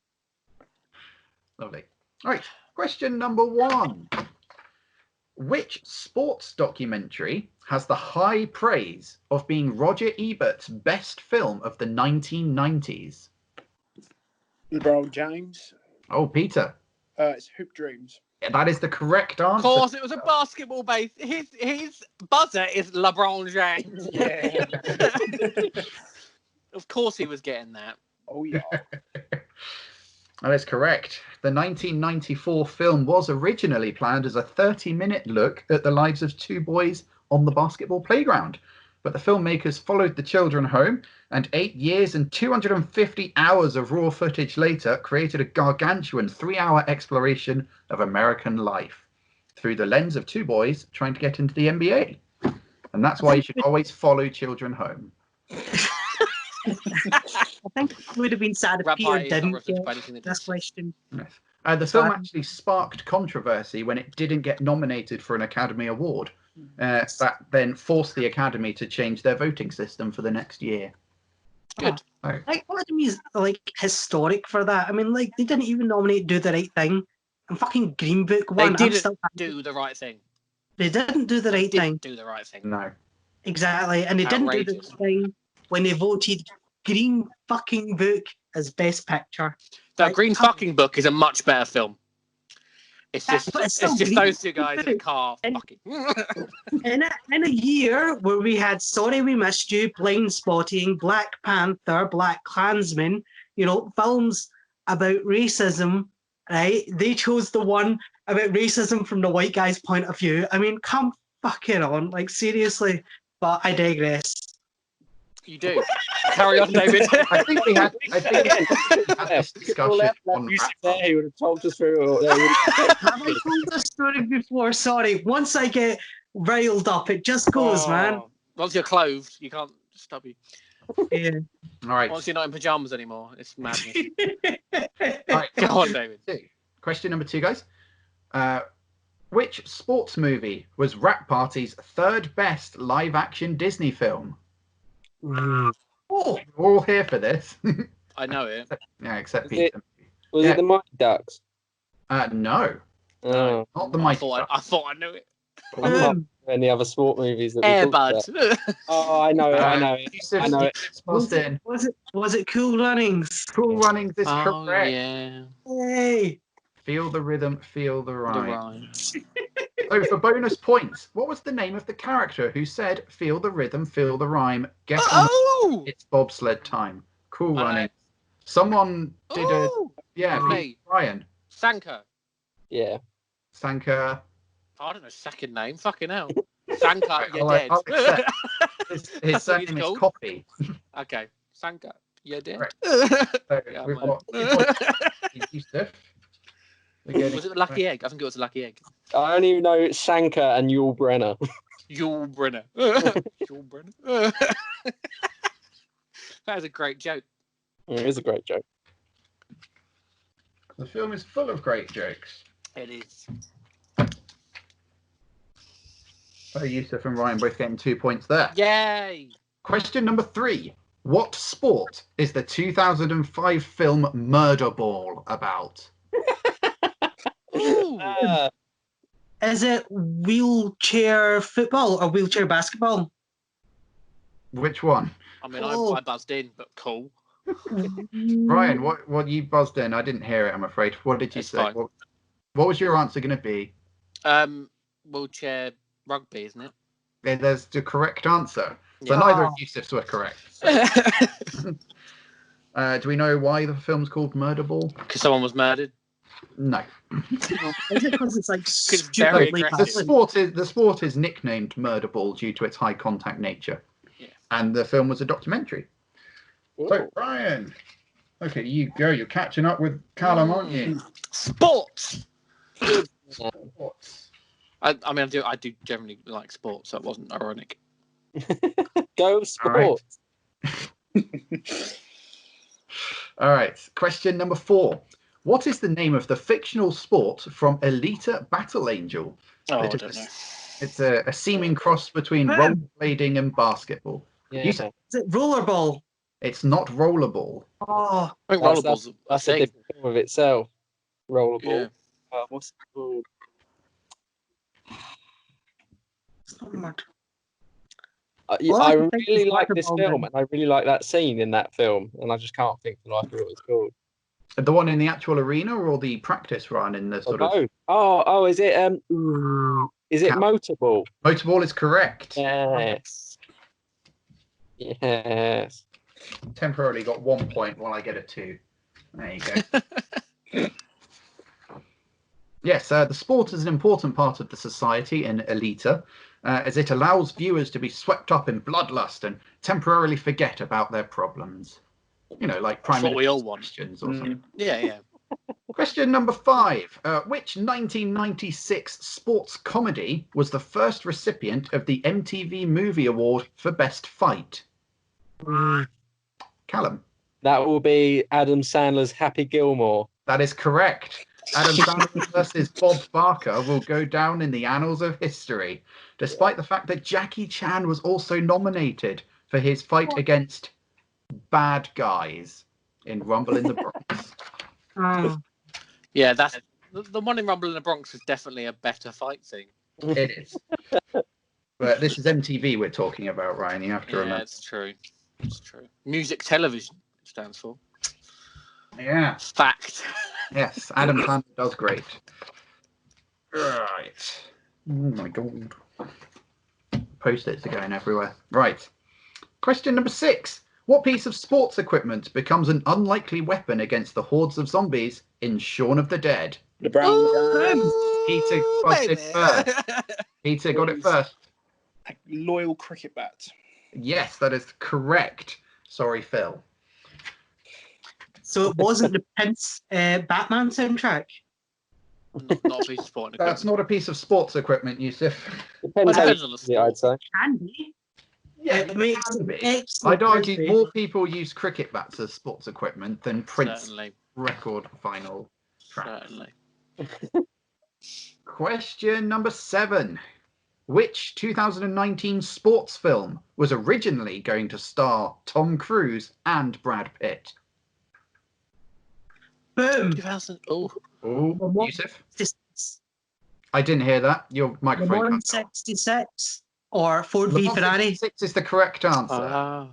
Lovely. All right, question number 1. Which sports documentary has the high praise of being Roger Ebert's best film of the 1990s? LeBron James. Oh, Peter. It's Hoop Dreams. Yeah, that is the correct answer. Of course, it was a basketball base. His buzzer is LeBron James. Yeah. Of course, he was getting that. Oh yeah. That is correct. The 1994 film was originally planned as a 30-minute look at the lives of 2 boys on the basketball playground. but the filmmakers followed the children home, and 8 years and 250 hours of raw footage later created a gargantuan 3-hour exploration of American life through the lens of two boys trying to get into the NBA. And that's why you should always follow children home. I think it would have been sad if Rabbi Peter is not didn't referenced get by anything that this does. question. Yes. The film actually sparked controversy when it didn't get nominated for an Academy Award. That then forced the Academy to change their voting system for the next year. Good. Like, what to me is like historic for that. I mean, like they didn't even nominate Do the Right Thing, and fucking Green Book They won. didn't do the right thing. They didn't do the They right thing. didn't do the right thing. No. Exactly, and they didn't do the Outrageous. right thing when they voted Green fucking Book as Best Picture. The Like, Green fucking Book is a much better film. It's Yeah, just but it's still just Green those two guys in a car And- fucking. In a year where we had Sorry We Missed You, Blind Spotting, Black Panther, Black Klansman, you know, films about racism, right? They chose the one about racism from the white guy's point of view. I mean, come fucking on, like seriously. But I digress. You do. Carry on, David. I think we had this discussion on Yusuf Wrap there, he would have talked us through it. Have I told this story before? Sorry. Once I get riled up, it just goes, man. Once you're clothed, you can't stop you. Yeah. All right. Once you're not in pajamas anymore, it's madness. All right. Go on, David. Question number 2, guys. Which sports movie was Rap Party's third best live-action Disney film? Oh, we're all here for this. I know it. Yeah, except Was it- Peter. Was it the Mighty Ducks? No, Oh, not the I Mighty thought Ducks. I knew it. I can't remember any other sport movies that we Air talked about. Bud. Oh, I know it. I know it. Yusuf, I know it. buzzed in. Was it Cool Runnings? Cool Runnings is Oh correct. yeah. Hey. Feel the rhythm, feel the The rhyme. rhyme. So for bonus points, what was the name of the character who said, "Feel the rhythm, feel the rhyme"? Get on. Oh! It's bobsled time. Cool I know. Running. Someone did a Oh! me, Ryan Sanka. Yeah. Sanka. I don't know second name. Fucking hell. Sanka, you're I'll dead. accept. His That's what surname he's is called? Coffee. Okay. Sanka, you're dead. Correct. Was So Yeah, we've man. got 2 points. Yusuf. We're getting- it the lucky egg? I think it was the lucky egg. I only know Sanka and Yul Brenner. Yul Brenner. Yul Brenner. That was a great joke. It is a great joke. The film is full of great jokes. It is. So Yusuf and Ryan both getting 2 points there. Yay! Question number 3. What sport is the 2005 film Murder Ball about? Ooh. Is it wheelchair football or wheelchair basketball? Which one? I mean, Oh. I buzzed in, but cool. Ryan, what you buzzed in? I didn't hear it, I'm afraid. What did you It's say? fine. What was your answer going to be? Wheelchair rugby, isn't it? Yeah, there's the correct answer. So Yeah. neither of Yusuf's were correct. Do we know why the film's called Murder Ball? Because someone was murdered. No. Is it because it's like it's very stupidly aggressive. The sport is nicknamed Murder Ball due to its high contact nature. Yeah. And the film was a documentary. So, Ryan, okay, you go. You're catching up with Callum, aren't you? Sports. Sports. I mean, I do generally like sports, so it wasn't ironic. Go sport. All right. Question number 4. What is the name of the fictional sport from Alita Battle Angel? Oh, I It don't is- know. It's a seeming cross between rollerblading and basketball. Yeah. You said- Is it rollerball? It's not rollerball. Oh, I think That's- rollerball's a That's a thing. different film of itself. Rollerball. Yeah. What's it called? it's not much. Yeah, Well, I I think really it's like like this a film, moment. and I really like that scene in that film, and I just can't think for life of what it's called. The one in the actual arena or the practice run in the sort of... Is it is it Cap- Motorball? Motorball is correct. Yes. Yes. Temporarily got 1 point while I get a 2. There you go. Yes, the sport is an important part of the society in Alita. as it allows viewers to be swept up in bloodlust and temporarily forget about their problems. You know, like Prime That's what we all Minister's want. questions or something. Yeah. Question number 5. Which 1996 sports comedy was the first recipient of the MTV Movie Award for Best Fight? Callum. That will be Adam Sandler's Happy Gilmore. That is correct. Adam Sandler versus Bob Barker will go down in the annals of history, despite the fact that Jackie Chan was also nominated for his fight against bad guys in Rumble in the Bronx. Yeah, that's the one in Rumble in the Bronx is definitely a better fight scene. It is. But this is MTV we're talking about, Ryan. You have to remember. Yeah, it's true. It's true. Music television, it stands for. Yeah. Fact. Yes, Adam Sandler does great. Right. Oh my god. Post-its are going everywhere. Right. Question number 6. What piece of sports equipment becomes an unlikely weapon against the hordes of zombies in Shaun of the Dead? The brown gun. Peter got it first. Peter got it first. A loyal cricket bat. Yes, that is correct. Sorry, Phil. So it wasn't the Prince Batman soundtrack? Not a piece of sport. That's not a piece of sports equipment, Yusuf. Depends how Depends you on the use it, I'd say. Can be. Yeah, It makes can be. excellent I'd argue movie. more people use cricket bats as sports equipment than Prince Certainly. record vinyl tracks. Certainly. Question number 7. Which 2019 sports film was originally going to star Tom Cruise and Brad Pitt? Boom. 2000. Oh, Oh, Yusuf? 66. I didn't hear that. Your Le microphone Mans cut out. 66 or Ford Le v Mans Ferrari? 66 is the correct answer. of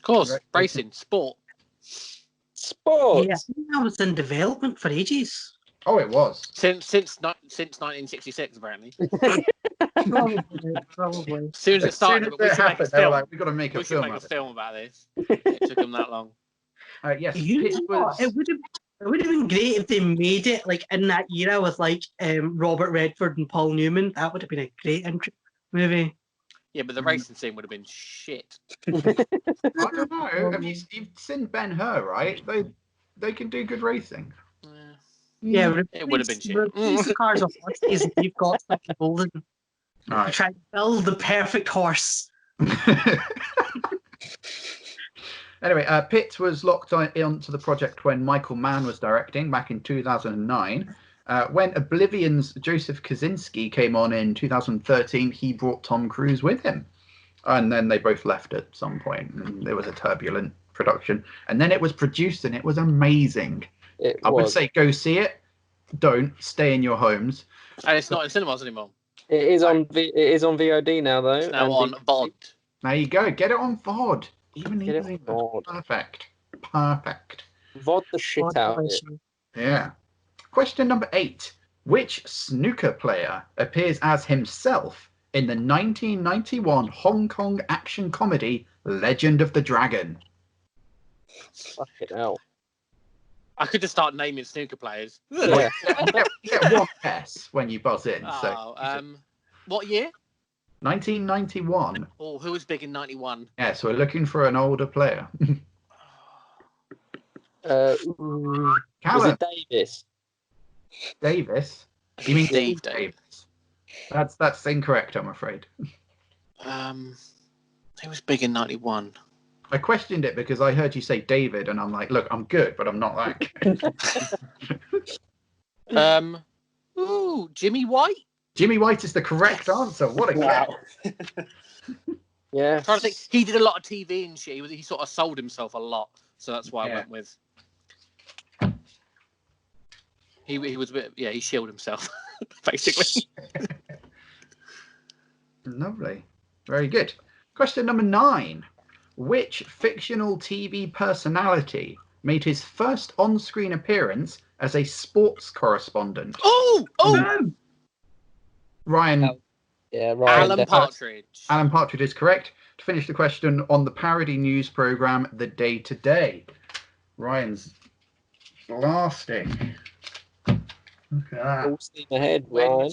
course, Correct. racing, sport. Sports. Yeah, I think that was in development for ages. Oh, it was. Since 1966, apparently. Probably. As soon as it started, we should make a happened, they were film. like, we've got to make a We should film make a out of it. film about this. It took them that long. Yes, You Pitt know what? was... It would have been great if they made it like in that era with like Robert Redford and Paul Newman. That would have been a great movie. Yeah, but the racing scene would have been shit. I don't know. You've seen Ben-Hur, right? They can do good racing. Yeah, It would have been shit. replace the cars with horses if you've got something golden. All right. Try to build the perfect horse. Anyway, Pitt was locked onto the project when Michael Mann was directing back in 2009. When Oblivion's Joseph Kosinski came on in 2013, he brought Tom Cruise with him. And then they both left at some point, and there was a turbulent production. And then it was produced, and it was amazing. I would say go see it. Don't stay in your homes. And it's not in cinemas anymore. It is on VOD now, though. It's now and on VOD. There you go. Get it on VOD. Even Get it easier. on VOD. Perfect. VOD the shit out of it. Yeah. Question number 8. Which snooker player appears as himself in the 1991 Hong Kong action comedy Legend of the Dragon? Fucking hell. I could just start naming snooker players. Yeah. You get one S when you buzz in. So What year? 1991. Oh, who was big in 91? Yeah, so we're looking for an older player. Was Callum it Davis? Davis. You mean Steve Davis? That's incorrect, I'm afraid. Who was big in 91? I questioned it because I heard you say David, and I'm like, look, I'm good, but I'm not that good. Jimmy White? Jimmy White is the correct answer. What a Wow. Yeah. I'm trying to think. He did a lot of TV and shit. He sort of sold himself a lot, so that's why I went with. He was a bit. Yeah, he shielded himself, basically. Lovely. Very good. Question number 9. Which fictional TV personality made his first on-screen appearance as a sports correspondent? Oh! Ryan. Yeah, right. Alan Partridge. Alan Partridge is correct. To finish the question, on the parody news program The Day Today. Ryan's blasting. Look at that. Full steam ahead, Ryan.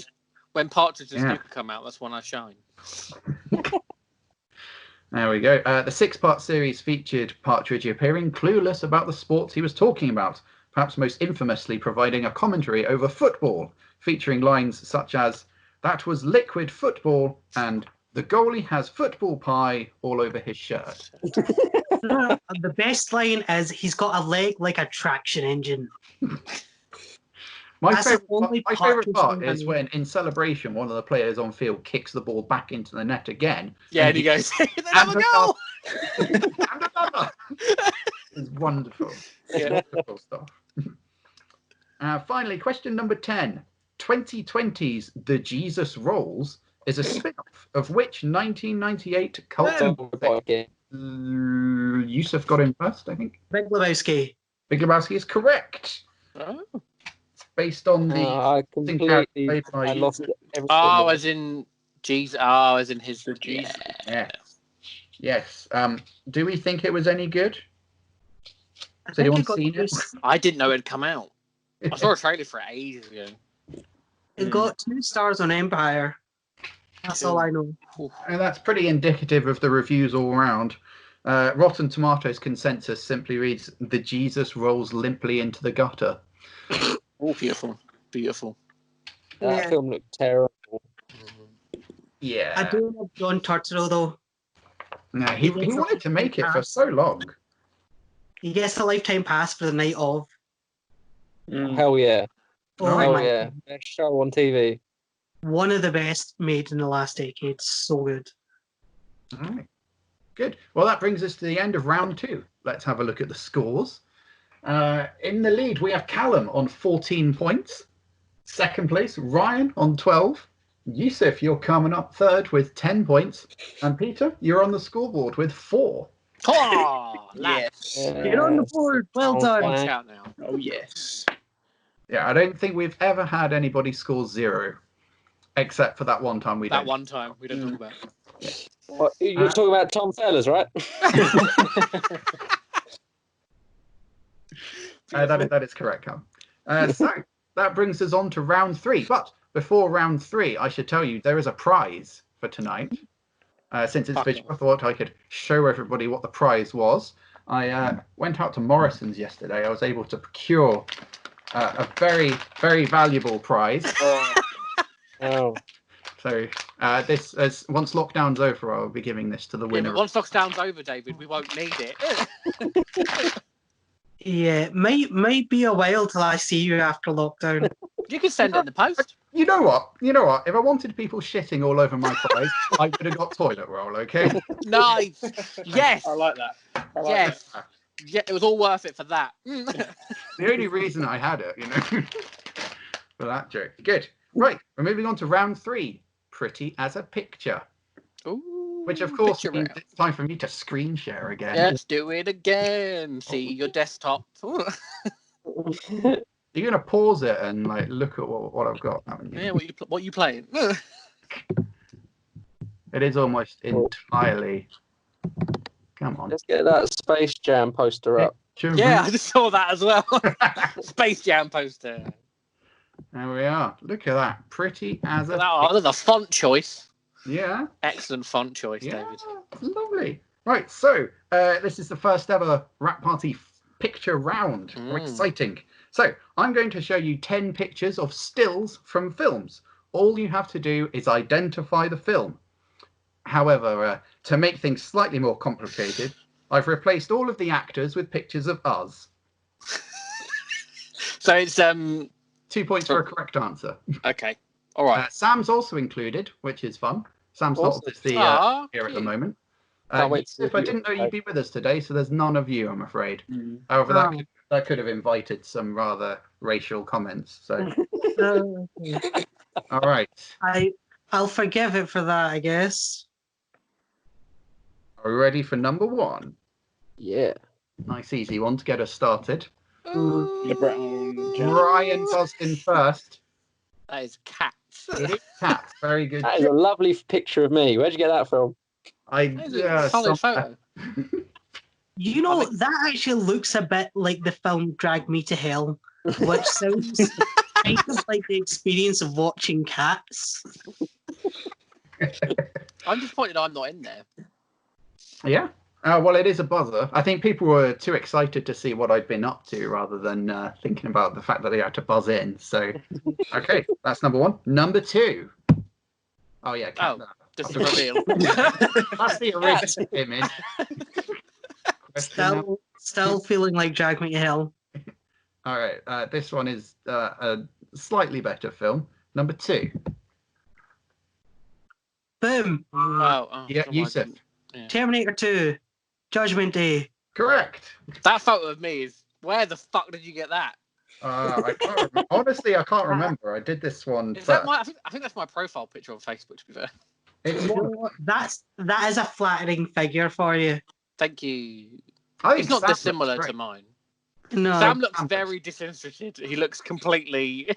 When Partridge and Snooker come out, that's when I shine. There we go. The 6-part series featured Partridge appearing clueless about the sports he was talking about, perhaps most infamously providing a commentary over football, featuring lines such as, "That was liquid football," and "The goalie has football pie all over his shirt." The best line is, "He's got a leg like a traction engine." My That's the favourite only part Partridge is line. when, in celebration, one of the players on field kicks the ball back into the net again. Yeah, and he goes, "Another goal!" And another. It's wonderful. Yeah. Wonderful stuff. Finally, question number 10. 2020's The Jesus Rolls is a spin-off of which 1998 cult Okay. Yusuf got in first, I think. Big Lebowski. Big Lebowski is correct. Oh, Based on the I completely played by I lost Yusuf. everything. oh, as in Jesus. Oh, as in his. The Jesus. Yeah. Yes. Do we think it was any good? I Has think anyone it got seen it? I didn't know it had come out. I saw a trailer for it ages ago. It got 2 stars on Empire. That's all I know. And that's pretty indicative of the reviews all around. Rotten Tomatoes consensus simply reads, "The Jesus rolls limply into the gutter." Oh, beautiful, beautiful. That Yeah. film looked terrible. Yeah. I do love John Turturro, though. No, he wanted to make it for so long. He gets a lifetime pass for the night of. Hell yeah. Oh, Right. Hell my yeah. God. Best show on TV. One of the best made in the last decade. So good. All right. Good. Well, that brings us to the end of round 2. Let's have a look at the scores. In the lead, we have Callum on 14 points. Second place, Ryan on 12. Yusuf, you're coming up third with 10 points. And Peter, you're on the scoreboard with 4. Oh, Yes. Get on the board. Well done. Watch out now. Oh, yes. Yeah, I don't think we've ever had anybody score 0, except for that one time we That did. one time we don't talk about. What, you're talking about Tom Fellers, right? That is correct, Cam. So that brings us on to round 3. But before round 3, I should tell you there is a prize for tonight. Since it's visual, I thought I could show everybody what the prize was. I went out to Morrison's yesterday. I was able to procure a very, very valuable prize. Oh. So this, as once lockdown's over, I'll be giving this to the Yeah, winner. but once lockdown's over, David, we won't need it. Yeah, might be a while till I see you after lockdown. You can send it in the post. You know what? If I wanted people shitting all over my prize, I would have got toilet roll, okay? Nice. Yes. I like that. I like Yes. that. Yeah, it was all worth it for that. The only reason I had it, for that joke. Good. Right, we're moving on to round 3. Pretty as a picture. Ooh, Which, of course, picture means round. it's time for me to screen share again. Let's do it again. See your desktop. You're going to pause it and look at what I've got, haven't you? Yeah, what you playing? It is almost entirely... Come on. Let's get that Space Jam poster up. Yeah, I just saw that as well. Space Jam poster. There we are. Look at that. Pretty as a... Oh, the font choice. Yeah. Excellent font choice, Yeah, David. lovely. Right, so this is the first ever Rap Party picture round. How exciting. So I'm going to show you 10 pictures of stills from films. All you have to do is identify the film. However, to make things slightly more complicated, I've replaced all of the actors with pictures of us. So it's 2 points for a correct answer. okay. All right. Sam's also included, which is fun. Sam's not obviously here at the moment. Can't wait to see If I you. didn't know you'd be with us today, so there's none of you, I'm afraid. Mm. However, that could have invited some rather racial comments. So, all right. I'll forgive it for that, I guess. Are we ready for number 1? Yeah. Nice, easy one to get us started. The brown. Ryan buzzed in first. That is cats. It is cats. Very good. That is a lovely picture of me. Where'd you get that from? Solid photo. You know, that actually looks a bit like the film Drag Me to Hell, which sounds kind of like the experience of watching cats. I'm disappointed I'm not in there. Yeah. Well, it is a buzzer. I think people were too excited to see what I'd been up to rather than thinking about the fact that they had to buzz in. So, okay, that's number one. Number two. Oh, yeah. Just a reveal. That's the original image. Still feeling like Drag Me to Hell. All right. This one is a slightly better film. Number two. Boom. Yeah, Yusuf. Yeah. Terminator 2. Judgment Day. Correct. That photo of me is. Where the fuck did you get that? I can't remember. Honestly, I can't remember. I did this one. Is that my? I think that's my profile picture on Facebook. To be fair. It's You know one. what? That is a flattering figure for you. Thank you. I think It's not Sam looks dissimilar great. to mine. No, Sam looks Sam very disinterested. He looks completely.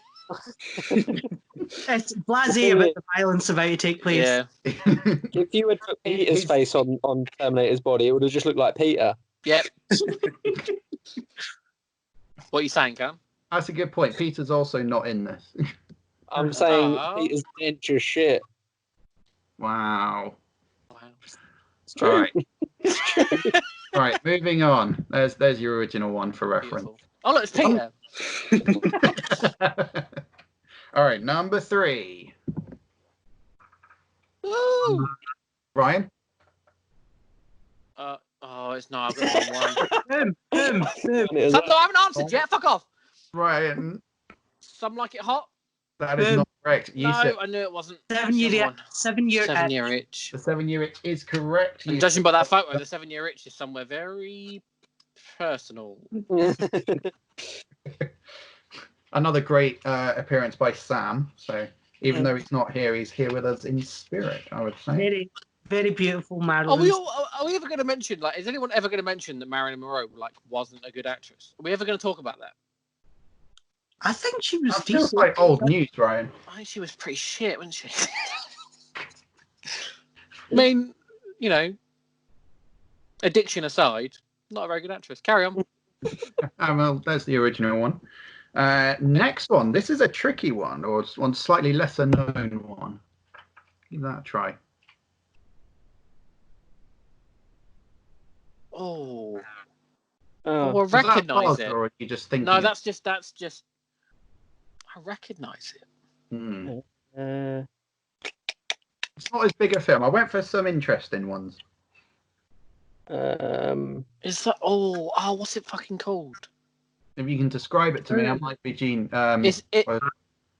it's blasé about the violence about to take place. Yeah. If you had put Peter's face on Terminator's body, it would have just looked like Peter. Yep. What are you saying, Cam? That's a good point. Peter's also not in this. I'm saying Oh. Peter's denture shit. Wow. Wow. It's true. All right. All right, moving on. There's your original one for reference. Beautiful. Oh look, it's Peter. All right, number three. Woo! Ryan? Oh, it's not. I've got one. Boom. Some, no, I haven't answered yet. Fuck off. Ryan, Some like it hot. that is not correct. You No, said I knew it wasn't. 7 year Someone. 7 year 7 year itch. the 7-year itch is correct. And You judging by that photo, the 7 year itch is somewhere very personal. Another great appearance by Sam. So even though he's not here, he's here with us in spirit, I would say. Very, very beautiful Are Marilyn. we ever going to mention, like, is anyone ever going to mention that Marilyn Monroe, like, wasn't a good actress? Are we ever going to talk about that? I think she was That feels decent. like old news, Ryan. I think she was pretty shit, wasn't she? I mean, you know, addiction aside, not a very good actress. Carry on. Well, there's the original one. Next one. This is a tricky one, or one slightly lesser known one. Give that a try. Oh, Oh. I Was that recognise buzz, it. or are you just thinking? No, that's just. I recognise it. Hmm. Uh, It's not as big a film. I went for some interesting ones. Is that? Oh, what's it fucking called? If you can describe it to me, I might be Gene. Is it?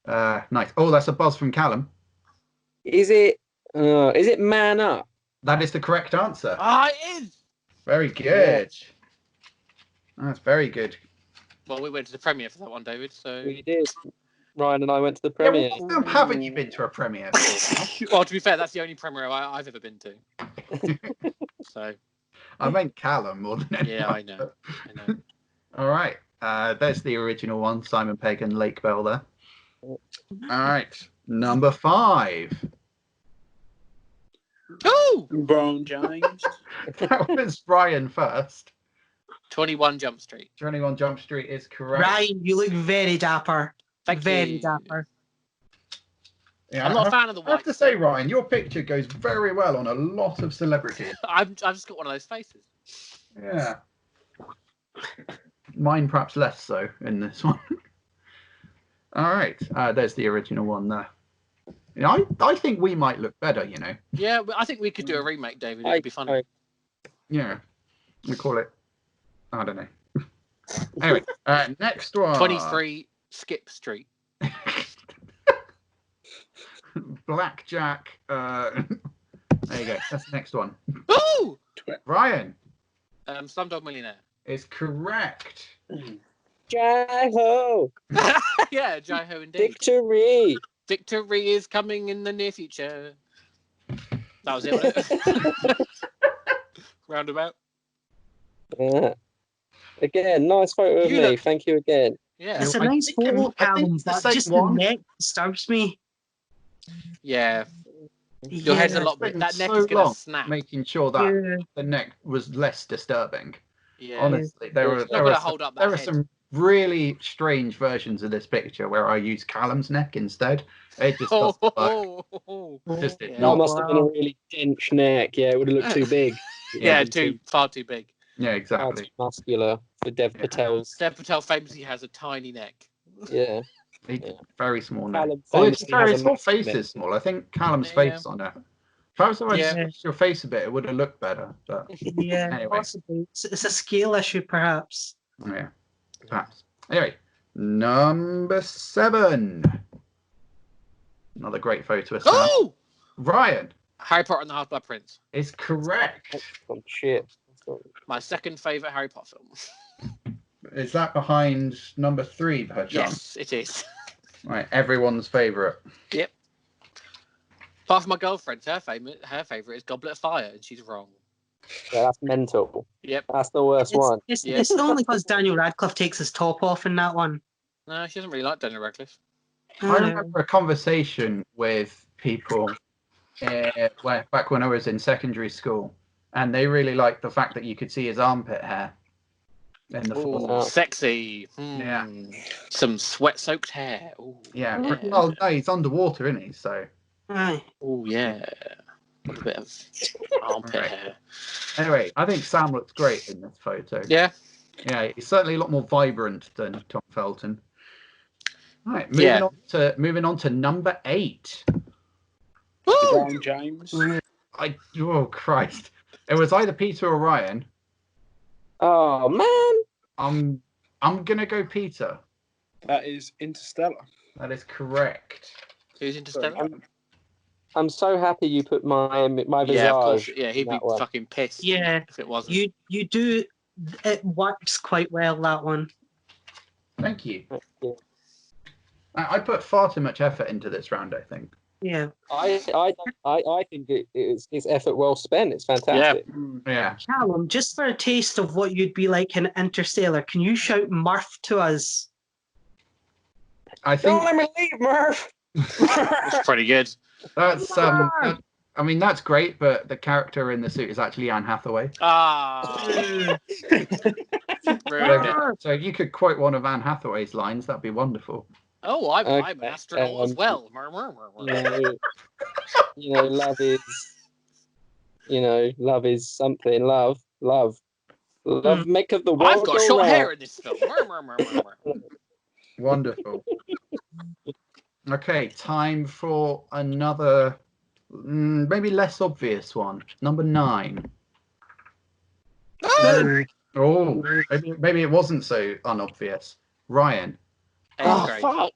Nice. Oh, that's a buzz from Callum. is it Man Up? That is the correct answer. Ah, it is. Very good. That's very good. Well, we went to the premiere for that one, David. So, We did. Ryan and I went to the Yeah, premiere. what film haven't you been to a premiere? well, to be fair, that's the only premiere I've ever been to. So, I meant Callum more than anyone. yeah, I know. All right. There's the original one, Simon Pegg and Lake Bell there. All right. Number 5. Oh, Brown James. That was Ryan first. 21 Jump Street. 21 Jump Street is correct. Ryan, you look very dapper. Thank very you. dapper. Yeah, I'm not a fan of the I have white. to say, Ryan, your picture goes very well on a lot of celebrities. I've just got one of those faces. Yeah. Mine perhaps less so in this one. All right. There's the original one there. You know, I think we might look better, you know. Yeah, I think we could do a remake, David. It'd be funny. Yeah. We call it, I don't know. Anyway, next one. 23 Skip Street. Blackjack. There you go. That's the next one. Ooh! Ryan Slumdog Millionaire. is correct. Jai-ho! Yeah, Jai-Ho indeed. Victory! Victory is coming in the near future. That was it, wasn't it? Roundabout. Again, nice photo of You me. look- Thank you again. Yeah. It's a I nice think photo, I think Callum, it's the but same just one. the neck disturbs me. Yeah. Your head's a Yeah. lot It's bit. That neck so is going long to snap. making sure that Yeah. the neck was less disturbing. Yeah. Honestly, there It's were not going to hold up there that are head. some really strange versions of this picture where I use Callum's neck instead. It just doesn't work. Just did Yeah. That not. must have been a really dense neck. Yeah, it would have looked too big. Yeah, Too far too big. Yeah, far exactly. too muscular for Dev Yeah. Patel's. Dev Patel famously has a tiny neck. Yeah. He- Yeah. Very small neck. Callum Well, it's famously fair, has his a whole massive face neck. is small. I think Callum's Yeah. face on it. Perhaps if I Yeah. stretched your face a bit, it would have looked better. But Yeah, Anyway. possibly. It's a scale issue, perhaps. yeah, perhaps. Anyway, number 7. Another great photo of Sam. Oh! Ryan Harry Potter and the Half-Blood Prince. is correct. Oh, shit. My second favourite Harry Potter film. Is that behind number 3, perchance? Yes, it is. Right, everyone's favourite. Apart from my girlfriend's, her favourite is Goblet of Fire, and she's wrong. Yeah, that's mental. Yep. That's the worst one. It's Yeah. it's only because Daniel Radcliffe takes his top off in that one. No, she doesn't really like Daniel Radcliffe. I remember a conversation with people back when I was in secondary school, and they really liked the fact that you could see his armpit hair in the Ooh, fall. sexy. Yeah. Some sweat-soaked hair. Ooh, Yeah. Yeah. Well, no, he's underwater, isn't he? So Aye. Ooh, yeah. A bit of armpit Right. hair. anyway, I think Sam looks great in this photo. Yeah. Yeah, he's certainly a lot more vibrant than Tom Felton. Right, Yeah. moving on to number 8. Woo! LeBron James. Oh Christ! It was either Peter or Ryan. Oh, man. I'm gonna go Peter. That is Interstellar. That is correct. Who's Sorry, Interstellar? I'm so happy you put my visage. Yeah, of course. Yeah, he'd in be that one. fucking pissed Yeah, if it wasn't. you do. It works quite well, that one. Thank you. Yeah. I put far too much effort into this round, I think. Yeah. I think it's effort well spent. It's fantastic. Yeah. Callum, just for a taste of what you'd be like in Interstellar, can you shout Murph to us? I think Don't let me leave, Murph. It's pretty good. that's I mean that's great, but the character in the suit is actually Anne Hathaway. Ah. Ruined it. So if you could quote one of Anne Hathaway's lines, that'd be wonderful. Oh, I'm an Okay, astronaut as well. Love is something. Love. Make of the world. I've got go short round. hair in this film. Wonderful. Okay, time for another, maybe less obvious one. Number 9. Oh, maybe it wasn't so unobvious. Ryan. Eighth grade. Fuck.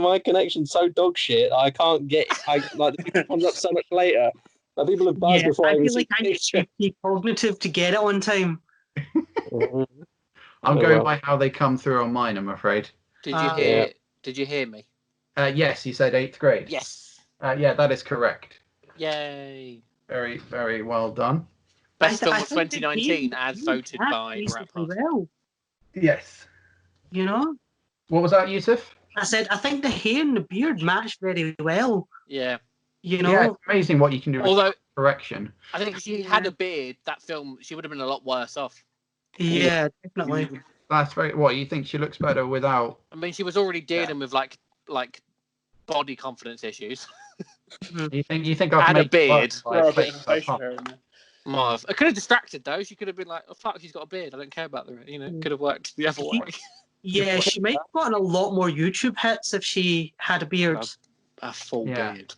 My connection's so dog shit. I can't get. The picture comes up so much later. Like, people have buzzed Yeah, before I I even feel see like the I need picture. to be cognitive to get it on time. I'm Oh, going well. by how they come through on mine, I'm afraid. Did you hear me? Yes, you said 8th grade. Yes. Yeah, that is correct. Yay. Very, very well done. Best film I of think the 2019 game as voted matched by reasonably Rapper. well, Yes. you know. What was that, Yusuf? I said I think the hair and the beard matched very well. Yeah. You know. Yeah, it's amazing what you can do with Although correction. I think if she had a beard, that film she would have been a lot worse off. Yeah, definitely. That's very. What you think she looks better without? I mean, she was already dealing with like body confidence issues. You think I've And a made it work beard. by Throw a bit playing of so facial hard? hair in there. Marv. I could have distracted though. She could have been like, "Oh fuck, she's got a beard. I don't care about the Could have worked the other way." Yeah, she might have gotten a lot more YouTube hits if she had a beard. A full Yeah. beard.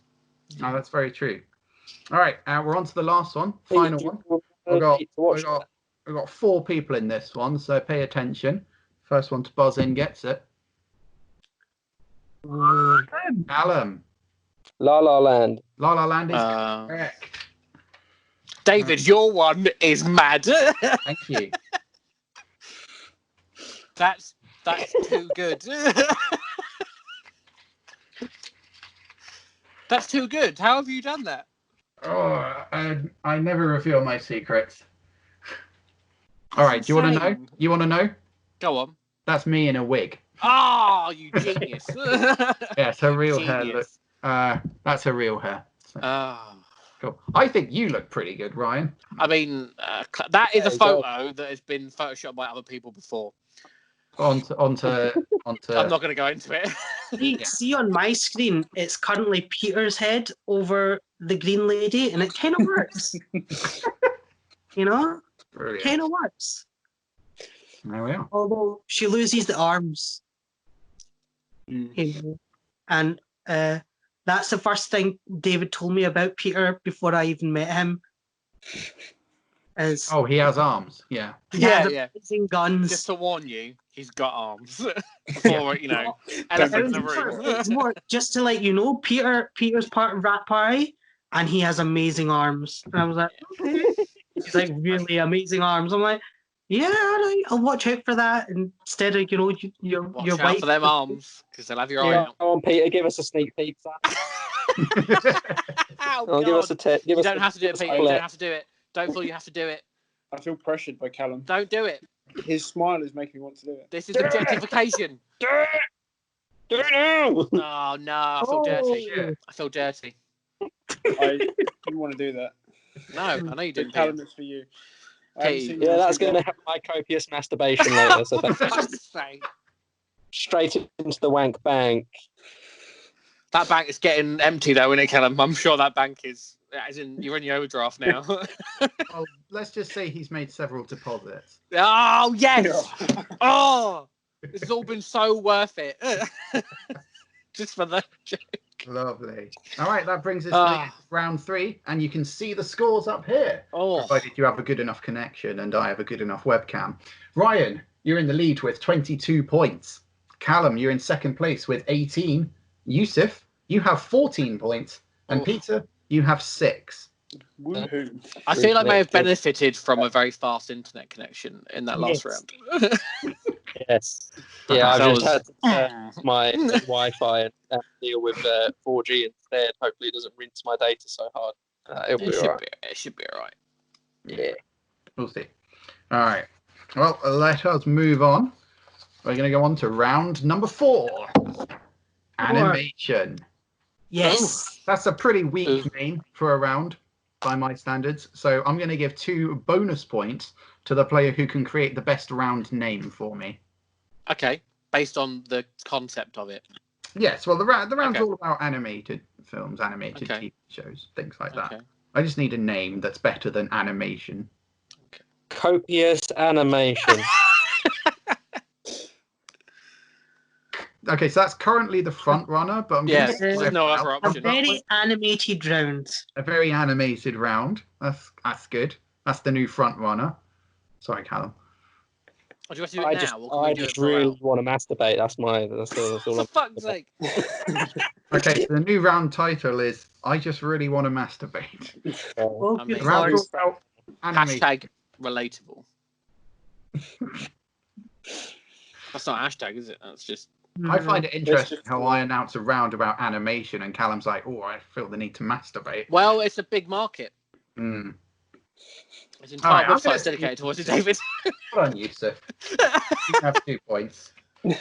No, that's very true. All right, we're on to the last one, final one. We've got 4 people in this one, so pay attention. First one to buzz in gets it. Callum. La La Land. La La Land is correct. David, your one is mad. Thank you. That's too good. That's too good. How have you done that? Oh, I never reveal my secrets. All right, do you want to know? Insane. You want to know? Go on. That's me in a wig. Oh, you genius. Yeah, it's her real hair. Look, Genius. that's her real hair. So, Oh. Cool. I think you look pretty good, Ryan. I mean, that is a he does. photo that has been photoshopped by other people before. Onto. I'm not going to go into it. See on my screen, it's currently Peter's head over the green lady, and it kind of works. You know, Brilliant. kind of works. There we are. Although she loses the arms, Mm. you know, and that's the first thing David told me about Peter before I even met him. Is Oh, he has arms. Yeah. he Yeah, has yeah. amazing guns. Just to warn you, he's got arms. Before, you know, elephant in the room. It's more just to let you know, Peter's part of Rat Party, and he has amazing arms. And I was like, okay. He's like really amazing arms. I'm like, yeah, all right, I'll watch out for that. Instead of your Watch your out wife for them arms, because they'll have your eye Go out. on, Peter, give us a sneak peek. Oh, Give us a God. give You us don't a- have to do it, Peter. You don't have to do it. Don't feel you have to do it. I feel pressured by Callum. Don't do it. His smile is making me want to do it. This is objectification. Do it now! Oh, no. I feel dirty. yeah. I feel dirty. I didn't want to do that. No, I know you But didn't. Callum, Peter. it's for you. I haven't Katie. seen Yeah, you that's for going to help my copious masturbation later. So For God's sake. straight into the wank bank. That bank is getting empty, though, isn't it, Callum? I'm sure that bank is. As in, you're in your overdraft now. Well, let's just say he's made several deposits. Oh, yes. Yeah. Oh, this has all been so worth it. Just for the joke. Lovely. All right, that brings us Ah. to round 3, and you can see the scores up here. Oh, Provided you have a good enough connection and I have a good enough webcam. Ryan, you're in the lead with 22 points. Callum, you're in second place with 18. Yusuf, you have 14 points. And Oh. Peter, you have 6. Woohoo. I feel I may have Reconnected. benefited from a very fast internet connection in that last Yes. round. Yes. Yeah, I've That just had to turn was- my Wi-Fi and deal with 4G instead. Hopefully, it doesn't rinse my data so hard. It'll be alright. It should be all right. Yeah. We'll see. All right. Well, let us move on. We're going to go on to round number 4. Animation. Yes. That's a pretty weak Ooh. name for a round by my standards. So I'm going to give 2 bonus points to the player who can create the best round name for me. Okay, based on the concept of it. Yes, well, the round's Okay. all about animated films, animated Okay. TV shows, things like that. Okay. I just need a name that's better than animation. Copious animation. Okay, so that's currently the front runner, but I'm Yeah, going there's to no other A option. very animated round. a very animated round. That's good. That's the new front runner. Sorry, Callum. Or do you want to do it now? Or can I we do just it for really want to masturbate. That's all. For fuck's sake. Okay, so the new round title is "I Just Really Want to Masturbate." Oh, Amazing. good The round lord. is about animation. Hashtag relatable. That's not a hashtag, is it? That's just. I find it interesting just how cool. I announce a round about animation and Callum's like, "Oh, I feel the need to masturbate." Well, it's a big market. Hmm. There's All right, entire I'm gonna websites dedicated towards it, David. Hold on, Yusuf. You have 2 points. There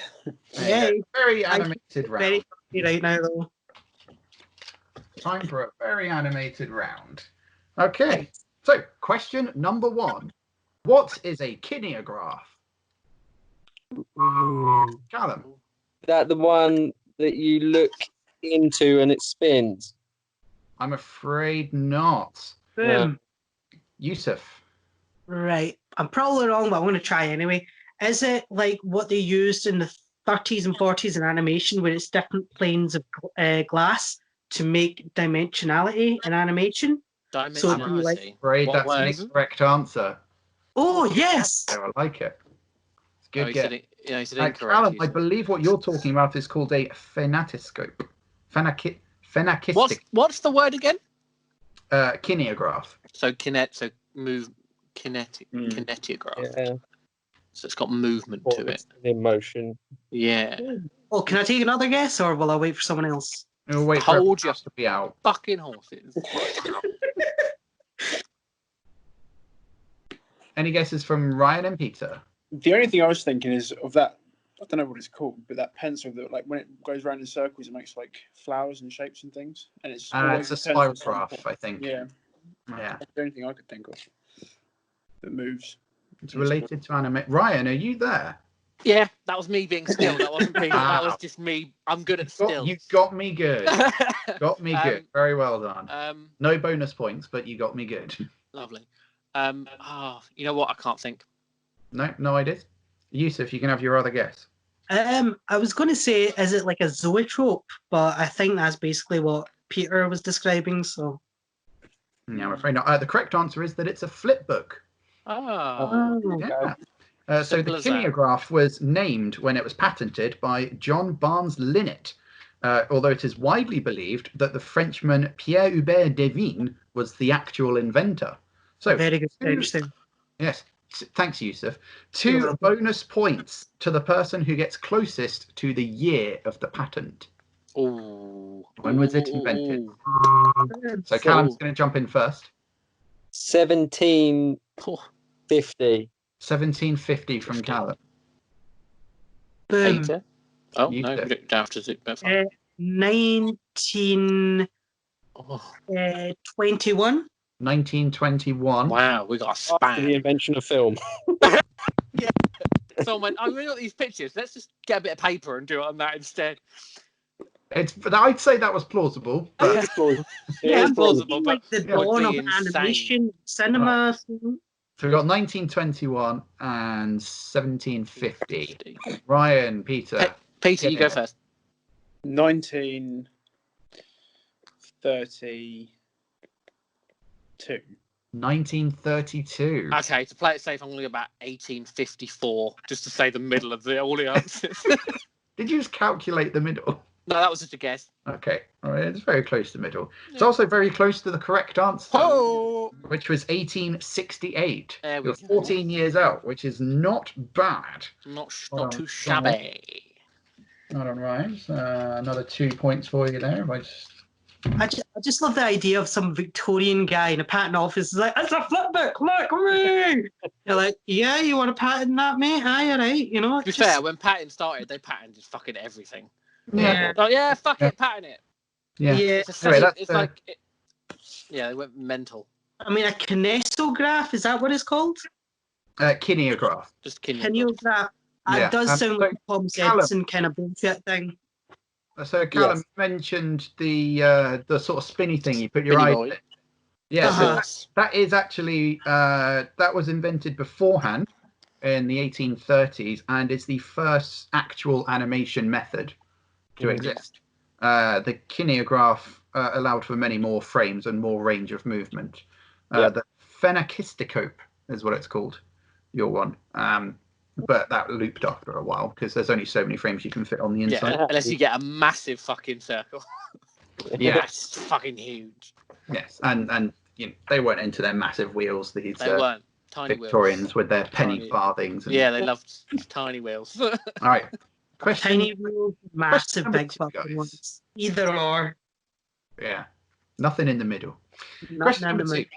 Yeah, you go. Very I- animated round. very happy right now though. Time for a very animated round. Okay, so question number 1. What is a kineograph? Callum. That the one that you look into and it spins. I'm afraid not. Boom. Yusuf. Right. I'm probably wrong, but I'm going to try anyway. Is it like what they used in the 30s and 40s in animation, where it's different planes of glass to make dimensionality in animation? So it'd be like- Dimensionality. Afraid What that's an words? incorrect answer. Oh, yes. I like it. It's No, good he guess. said it, yeah, he said Callum, incorrect. I believe what you're talking about is called a phenatoscope. Phenakistic. What's the word again? Kineograph. So kinetiograph. Yeah. So it's got movement Or to it. it's in motion. Yeah. Oh, can I take another guess, or will I wait for someone else? We'll wait for Hold everyone your else to be out. fucking horses. Any guesses from Ryan and Peter? The only thing I was thinking is of that I don't know what it's called, but that pencil that, like, when it goes around in circles, it makes like flowers and shapes and things, and it's always It's a returns to some spirograph, point. I think. Yeah, Yeah. that's the only thing I could think of that moves. It's related to anime. Ryan, are you there? Yeah, that was me being still. That wasn't Peter. That was just me. I'm good at still. You got me good. Got me good. Very well done. No bonus points, but you got me good. Lovely. You know what? I can't think. No ideas. Yusuf, you can have your other guess. I was going to say, is it like a zoetrope? But I think that's basically what Peter was describing. So, Yeah, I'm afraid not. The correct answer is that it's a flip book. Oh. Yeah. So the Simple as that. kineograph was named when it was patented by John Barnes Linnet, although it is widely believed that the Frenchman Pierre Hubert Devine was the actual inventor. So very good French thing. Yes. Thanks, Yusuf. 2 bonus points to the person who gets closest to the year of the patent. Ooh. When was it invented? So Callum's going to jump in first. 1750. 1750 from Callum. Boom. Peter? Oh, You no, do. we don't have to do that. 1921. 1921. Wow, we got a After the span. invention of film. Someone went, oh, we got these pictures. Let's just get a bit of paper and do it on that instead. I'd say that was plausible. But It's plausible. Yeah, It's plausible, like but the it would dawn be of insane. animation, cinema. so we've got 1921 and 1750. Ryan, Peter. Peter, you go first. 1932. 1932. Okay, to play it safe, I'm going to go about 1854, just to say the middle of all the answers. Did you just calculate the middle? No, that was just a guess. Okay, all right, it's very close to the middle. It's also very close to the correct answer, Oh! which was 1868. There we You're go. 14 years out, which is not bad. Not Hold too on. shabby. Not on Ryan. Another 2 points for you there. I just love the idea of some Victorian guy in a patent office is like, it's a flip book, look, me. You're like, yeah, you want to patent that, mate? Aye, all right, you know. To be fair, when patent started, they patented fucking everything. Yeah. Like, yeah, fuck it, patent it. Yeah. It's, Anyway, yeah, they went mental. I mean, a kinesiograph, is that what it's called? Kineograph. Just kidding. Kineograph. Yeah. It does sound like a Tom Callum. Edison kind of bullshit thing. So Callum mentioned the sort of spinny thing you put your eyes in. Yeah, so that is actually that was invented beforehand in the 1830s and is the first actual animation method to exist. The kineograph allowed for many more frames and more range of movement. The phenakistoscope is what it's called, your one. But that looped after a while because there's only so many frames you can fit on the inside. Yeah, unless you get a massive fucking circle. Yeah, That's fucking huge. yes, and you know, they weren't into their massive wheels. These They weren't. Tiny Victorians wheels. with their penny Tiny. farthings. And... Yeah, they loved tiny wheels. All right. Question. Tiny wheels, massive number big 2, fucking guys. ones. Either or. Yeah. Nothing in the middle. Nothing Question in the number 2. middle.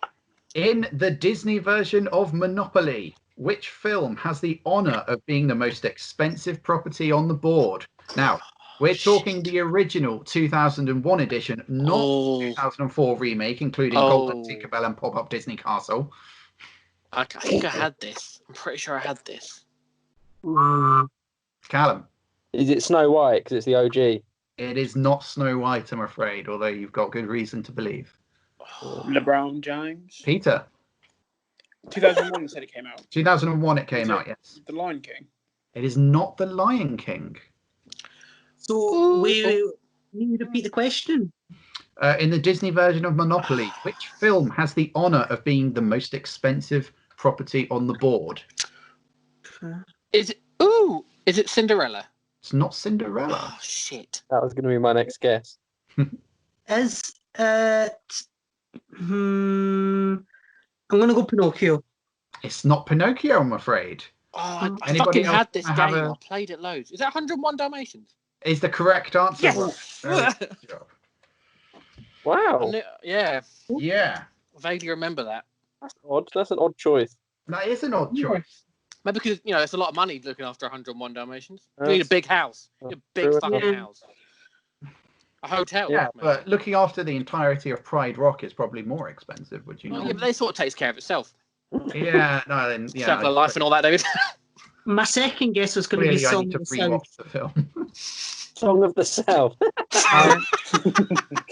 In the Disney version of Monopoly, which film has the honor of being the most expensive property on the board? Now, we're talking the original 2001 edition, not the 2004 remake, including Golden Tinkerbell and Pop-Up Disney Castle. I think I had this. I'm pretty sure I had this. Callum. Is it Snow White? Because it's the OG. It is not Snow White, I'm afraid, although you've got good reason to believe. LeBron James. Peter. 2001 said it came out. 2001 it came out, yes. The Lion King. It is not The Lion King. So, we repeat the question. In the Disney version of Monopoly, which film has the honor of being the most expensive property on the board? Is it Cinderella? It's not Cinderella. Oh shit. That was going to be my next guess. Is it... I'm going to go Pinocchio. It's not Pinocchio, I'm afraid. Oh, I Anybody fucking else had this game. have I played it loads. Is that 101 Dalmatians? Is the correct answer? Yes. Very good job. Wow. Yeah, Yeah. I vaguely remember that. That's odd. That's an odd choice. That is an odd choice. Maybe because it's a lot of money looking after 101 Dalmatians. You That's- need a big house. You need a big true. fucking Yeah. house. A hotel. Yeah, maybe. but looking after the entirety of Pride Rock is probably more expensive, would you Well, know? yeah, but they sort of takes care of itself. Yeah, no, then Circle yeah. of life and all that, David. My second guess was going to be Clearly, I Song need of to the South. rewatch the film. Song of the South.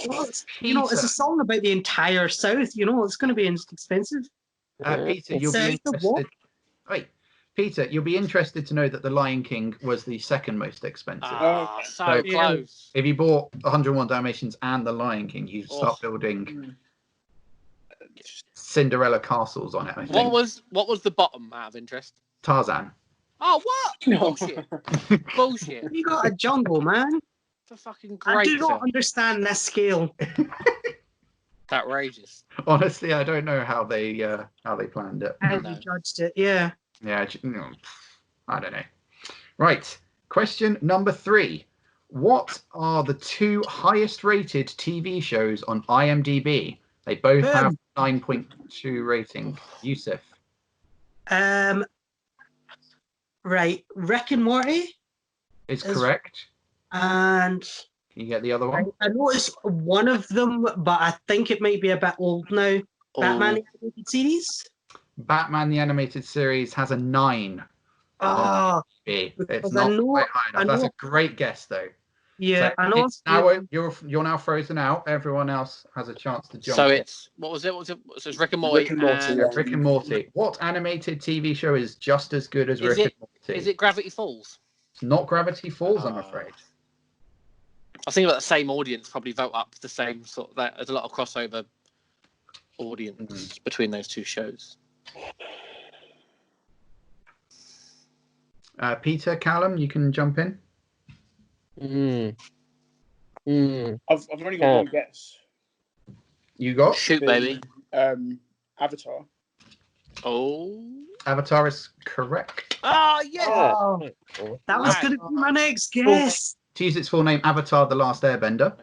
Well, it's a song about the entire South. It's going to be expensive. Peter, you'll So, be the what? interested. Wait, Peter, you'll be interested to know that The Lion King was the second most expensive. Ah, so So- close. If you bought 101 Dalmatians and The Lion King, you start Oh. building Cinderella castles on it. I think. What was the bottom out of interest? Tarzan. Oh, what? Bullshit. Bullshit. You got a jungle, man. It's a fucking I great do not film. understand this scale. Outrageous. Honestly, I don't know how they planned it. How No. you judged it, yeah. Yeah, I don't know. Right. Question number 3. What are the 2 highest rated TV shows on IMDb? They both have 9.2 rating. Yusuf. Right, Rick and Morty, Is Is- correct. and Can you get the other one? I noticed one of them, but I think it might be a bit old now. Batman the Animated Series. Batman the Animated Series has a 9. Oh, It's Because not I know- quite high enough. I That's know- a great guess, though. yeah, So I know. it's now you're now frozen out. Everyone else has a chance to jump. So in. it's what was it? So it's Rick and Morty. Rick and Morty, yeah. Rick and Morty. What animated TV show is just as good as Is Rick it- and Morty? Is it Gravity Falls? It's not Gravity Falls, I'm Oh. afraid. I was thinking about the same audience probably vote up the same sort of that. There's a lot of crossover audience between those two shows. Peter, Callum, you can jump in. I've only got Yeah. one guess. You got Shoot, baby. Avatar. Oh. Avatar is correct. Oh, yes. Oh, that was Right. going to be my next guess. To use its full name, Avatar: The Last Airbender.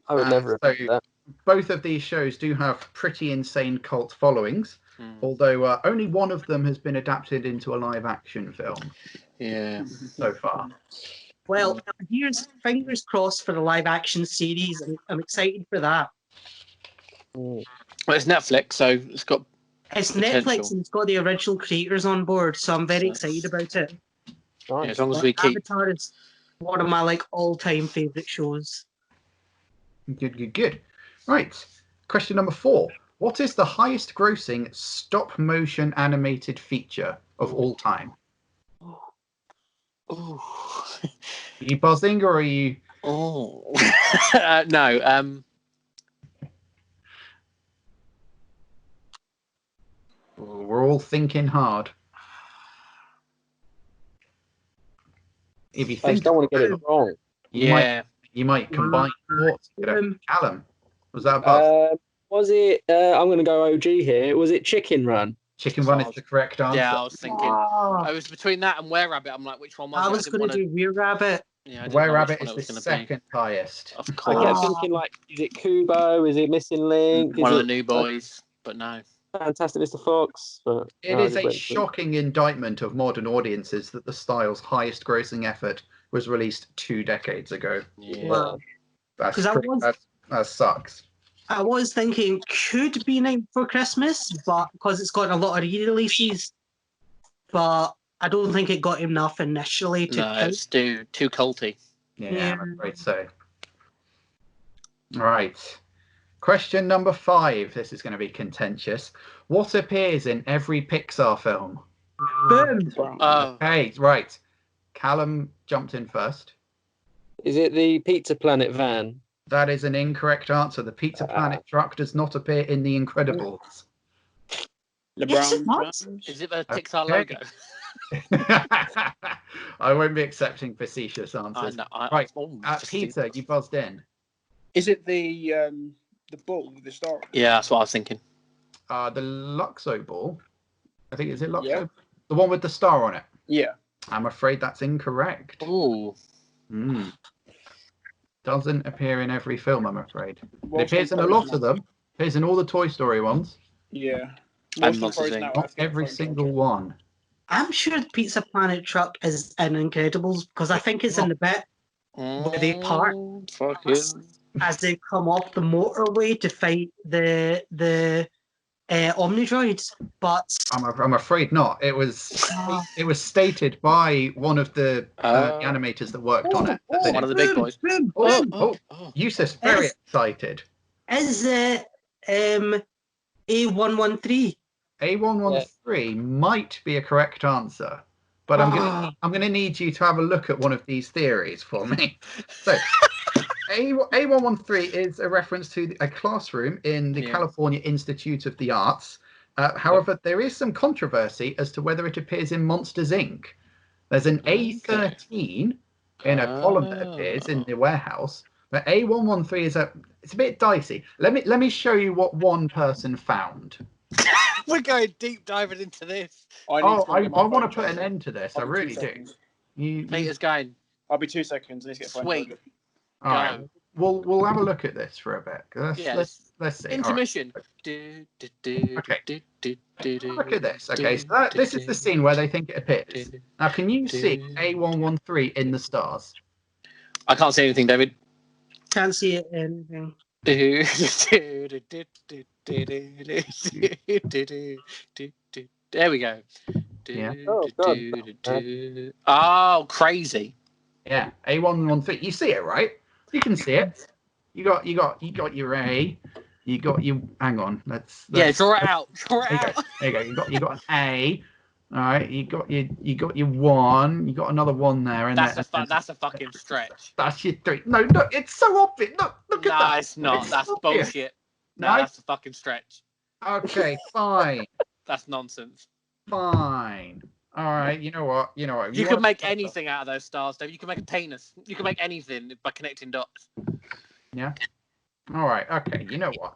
I would never have so- done that. Both of these shows do have pretty insane cult followings, although only one of them has been adapted into a live-action film Yeah. so far. Well, here's fingers crossed for the live action series. I'm excited for that. Well, it's Netflix, so it's got. It's Potential. Netflix and it's got the original creators on board, so I'm very That's- excited about it. Yeah, as long as we keep. Avatar is one of my all-time favorite shows. Good. Right. Question number 4. What is the highest grossing stop-motion animated feature of all time? Ooh. Are you buzzing or are you... Oh. No. We're all thinking hard. If you I think just don't want to get it wrong. Yeah. you might combine thoughts. Callum, was that a buzz? Was it? I'm going to go OG here. Was it Chicken Run? Chicken Run is the correct answer. Yeah, I was thinking. Oh, I was between that and Were Rabbit. I'm like, which one was I it? was didn't going to wanna- do Rear Rabbit. Yeah, I didn't Were know Rabbit which is one it the was gonna be. second highest. Of I course. kept thinking is it Kubo? Is it Missing Link? Is One of it the new boys, but no. Fantastic Mr. Fox? But It no, I is just a went for- shocking indictment of modern audiences that the style's highest grossing effort was released 2 decades ago. Yeah. Wow. That's 'Cause that sucks. I was thinking could be Night Before Christmas, but because it's gotten a lot of re-releases, but I don't think it got enough initially to No, count. it's too culty. Yeah, Yeah. I'm afraid so. Right. Question number 5. This is going to be contentious. What appears in every Pixar film? Boom. Oh, Okay, right. Callum jumped in first. Is it the Pizza Planet van? That is an incorrect answer. The Pizza Planet truck does not appear in The Incredibles. Yes, it LeBron. does. is it the Pixar Okay. logo? I won't be accepting facetious answers. No, Right. just Peter, you buzzed in. Is it the ball with the star? on it? Yeah, that's what I was thinking. The Luxo ball. I think, is it Luxo? Yeah. The one with the star on it. Yeah. I'm afraid that's incorrect. Ooh. Doesn't appear in every film, I'm afraid. It Whilst appears in I'm a lot frozen of them. Appears in all the Toy Story ones. Yeah. And Whilst I'm Monsters, frozen Inc. out, Not I've got a every phone single charger. one. I'm sure the Pizza Planet truck is in Incredibles because I think it's in the bit where they park Fucking. as they come off the motorway to fight the Omnidroids. But I'm afraid not. It was stated by one of the animators that worked on it. that they One of the did. big boys. Oh, Yusuf's very excited. Is it A113? A113 might be a correct answer, but I'm gonna need you to have a look at one of these theories for me. So A113 is a reference to a classroom in the California Institute of the Arts. However, there is some controversy as to whether it appears in Monsters, Inc. There's an A13 in a column that appears in the warehouse, but A113 it's a bit dicey. Let me show you what one person found. We're going deep diving into this. I want to put an end to this. I really do. Peter's going. I'll be 2 seconds. Let's get Sweet. All right. We'll have a look at this for a bit. Let's see. Intermission. Okay. Look at this. Okay, so this is the scene where they think it appears. Now, can you see A113 in the stars? I can't see anything, David. Can't see it anything. There we go. Yeah. Oh, crazy. Yeah, A113. You see it, right? You can see it. You got your A. You got your. Hang on. Let's draw it out. Draw it out. There you go. You got an A. All right. You got your 1. You got another 1 there. And that's a fucking stretch. That's your 3. No, it's so obvious. Look at that. No, it's not. That's bullshit. No, that's a fucking stretch. Okay, fine. That's nonsense. Fine. All right. You know what? You can make anything out of those stars, Dave. You can make a penis. You can make anything by connecting dots. Yeah. All right. Okay. You know what?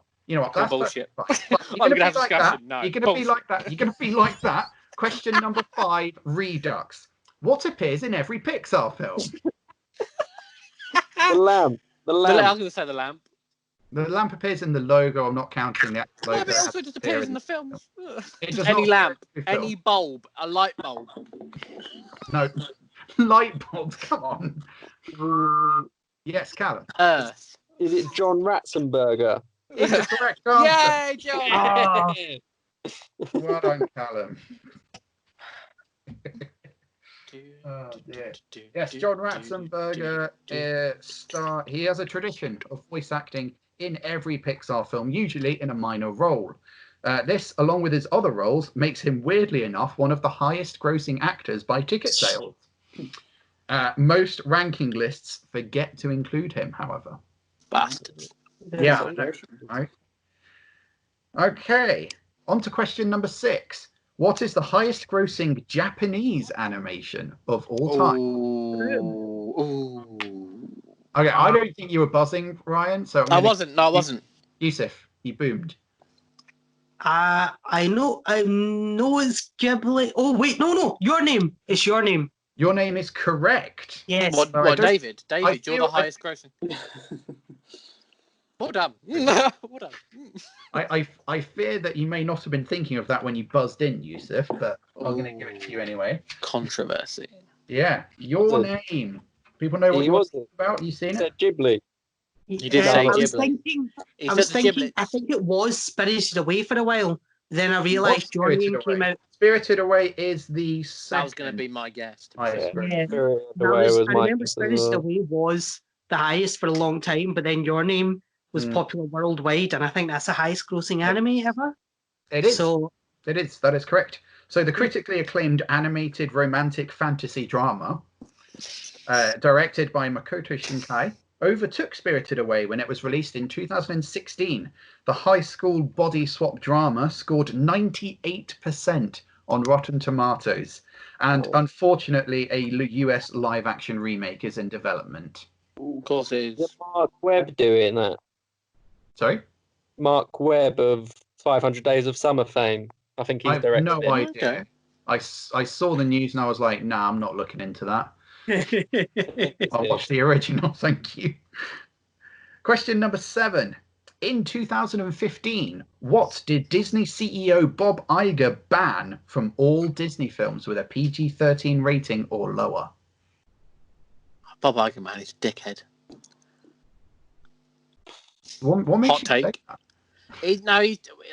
That's bullshit. You're gonna be like that. No, you're gonna be like that. You're gonna be like that. Question number 5: Redux. What appears in every Pixar film? The lamp. I was going to say the lamp. The lamp appears in the logo. I'm not counting the actual logo. No, but it also just appears in the film. Any lamp, any bulb, a light bulb. No, light bulbs. Come on. Yes, Callum. Earth. Is it John Ratzenberger? It's the correct answer. Yay, John! Well done, Callum. Oh, dear. Yes, John Ratzenberger. He has a tradition of voice acting in every Pixar film, usually in a minor role. This, along with his other roles, makes him, weirdly enough, one of the highest-grossing actors by ticket sales. Most ranking lists forget to include him, however. Bastards. Yeah. Right. Okay. On to question number 6. What is the highest grossing Japanese animation of all time? Ooh. Okay, I don't think you were buzzing, Ryan. So I wasn't. No, I wasn't. Yusuf, you boomed. I know it's Ghibli. Oh wait, no. Your name. It's your name. Your name is correct. Yes. What, David? David, you're the highest grossing. Well done. Well done. I fear that you may not have been thinking of that when you buzzed in, Yusuf, but I'm going to give it to you anyway. Controversy. Yeah, your name. People know what you're talking about. You seen it? Ghibli. You did say Ghibli. I was thinking. I think it was Spirited Away for a while. Then I realised your name came out. Spirited Away is the second. That was going to be my guess. I remember Spirited Away was the highest for a long time, but then your name was popular worldwide, and I think that's the highest grossing anime ever. It is. It is. That is correct. So the critically acclaimed animated romantic fantasy drama, directed by Makoto Shinkai, overtook Spirited Away when it was released in 2016. The high school body swap drama scored 98% on Rotten Tomatoes, and unfortunately a US live action remake is in development. Of course it is. Mark Webb doing that? Sorry? Mark Webb of 500 Days of Summer fame. I think he's directed no it. idea. Okay. I saw the news and I was like, nah, I'm not looking into that. I'll watch the original, thank you. Question number 7. In 2015, what did Disney CEO Bob Iger ban from all Disney films with a PG-13 rating or lower? Bob Iger, man, he's a dickhead. What makes Hot you say take. that? He's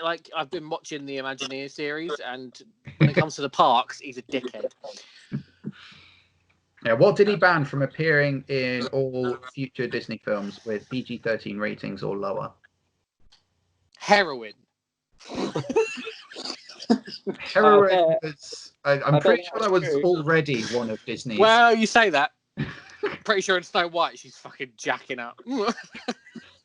like, I've been watching the Imagineer series, and when it comes to the parks, he's a dickhead. Yeah, what did he ban from appearing in all future Disney films with PG-13 ratings or lower? Heroin. Heroin was... I'm I pretty bet sure that's that was true. already one of Disney's... Well, you say that. Pretty sure in Snow White, she's fucking jacking up.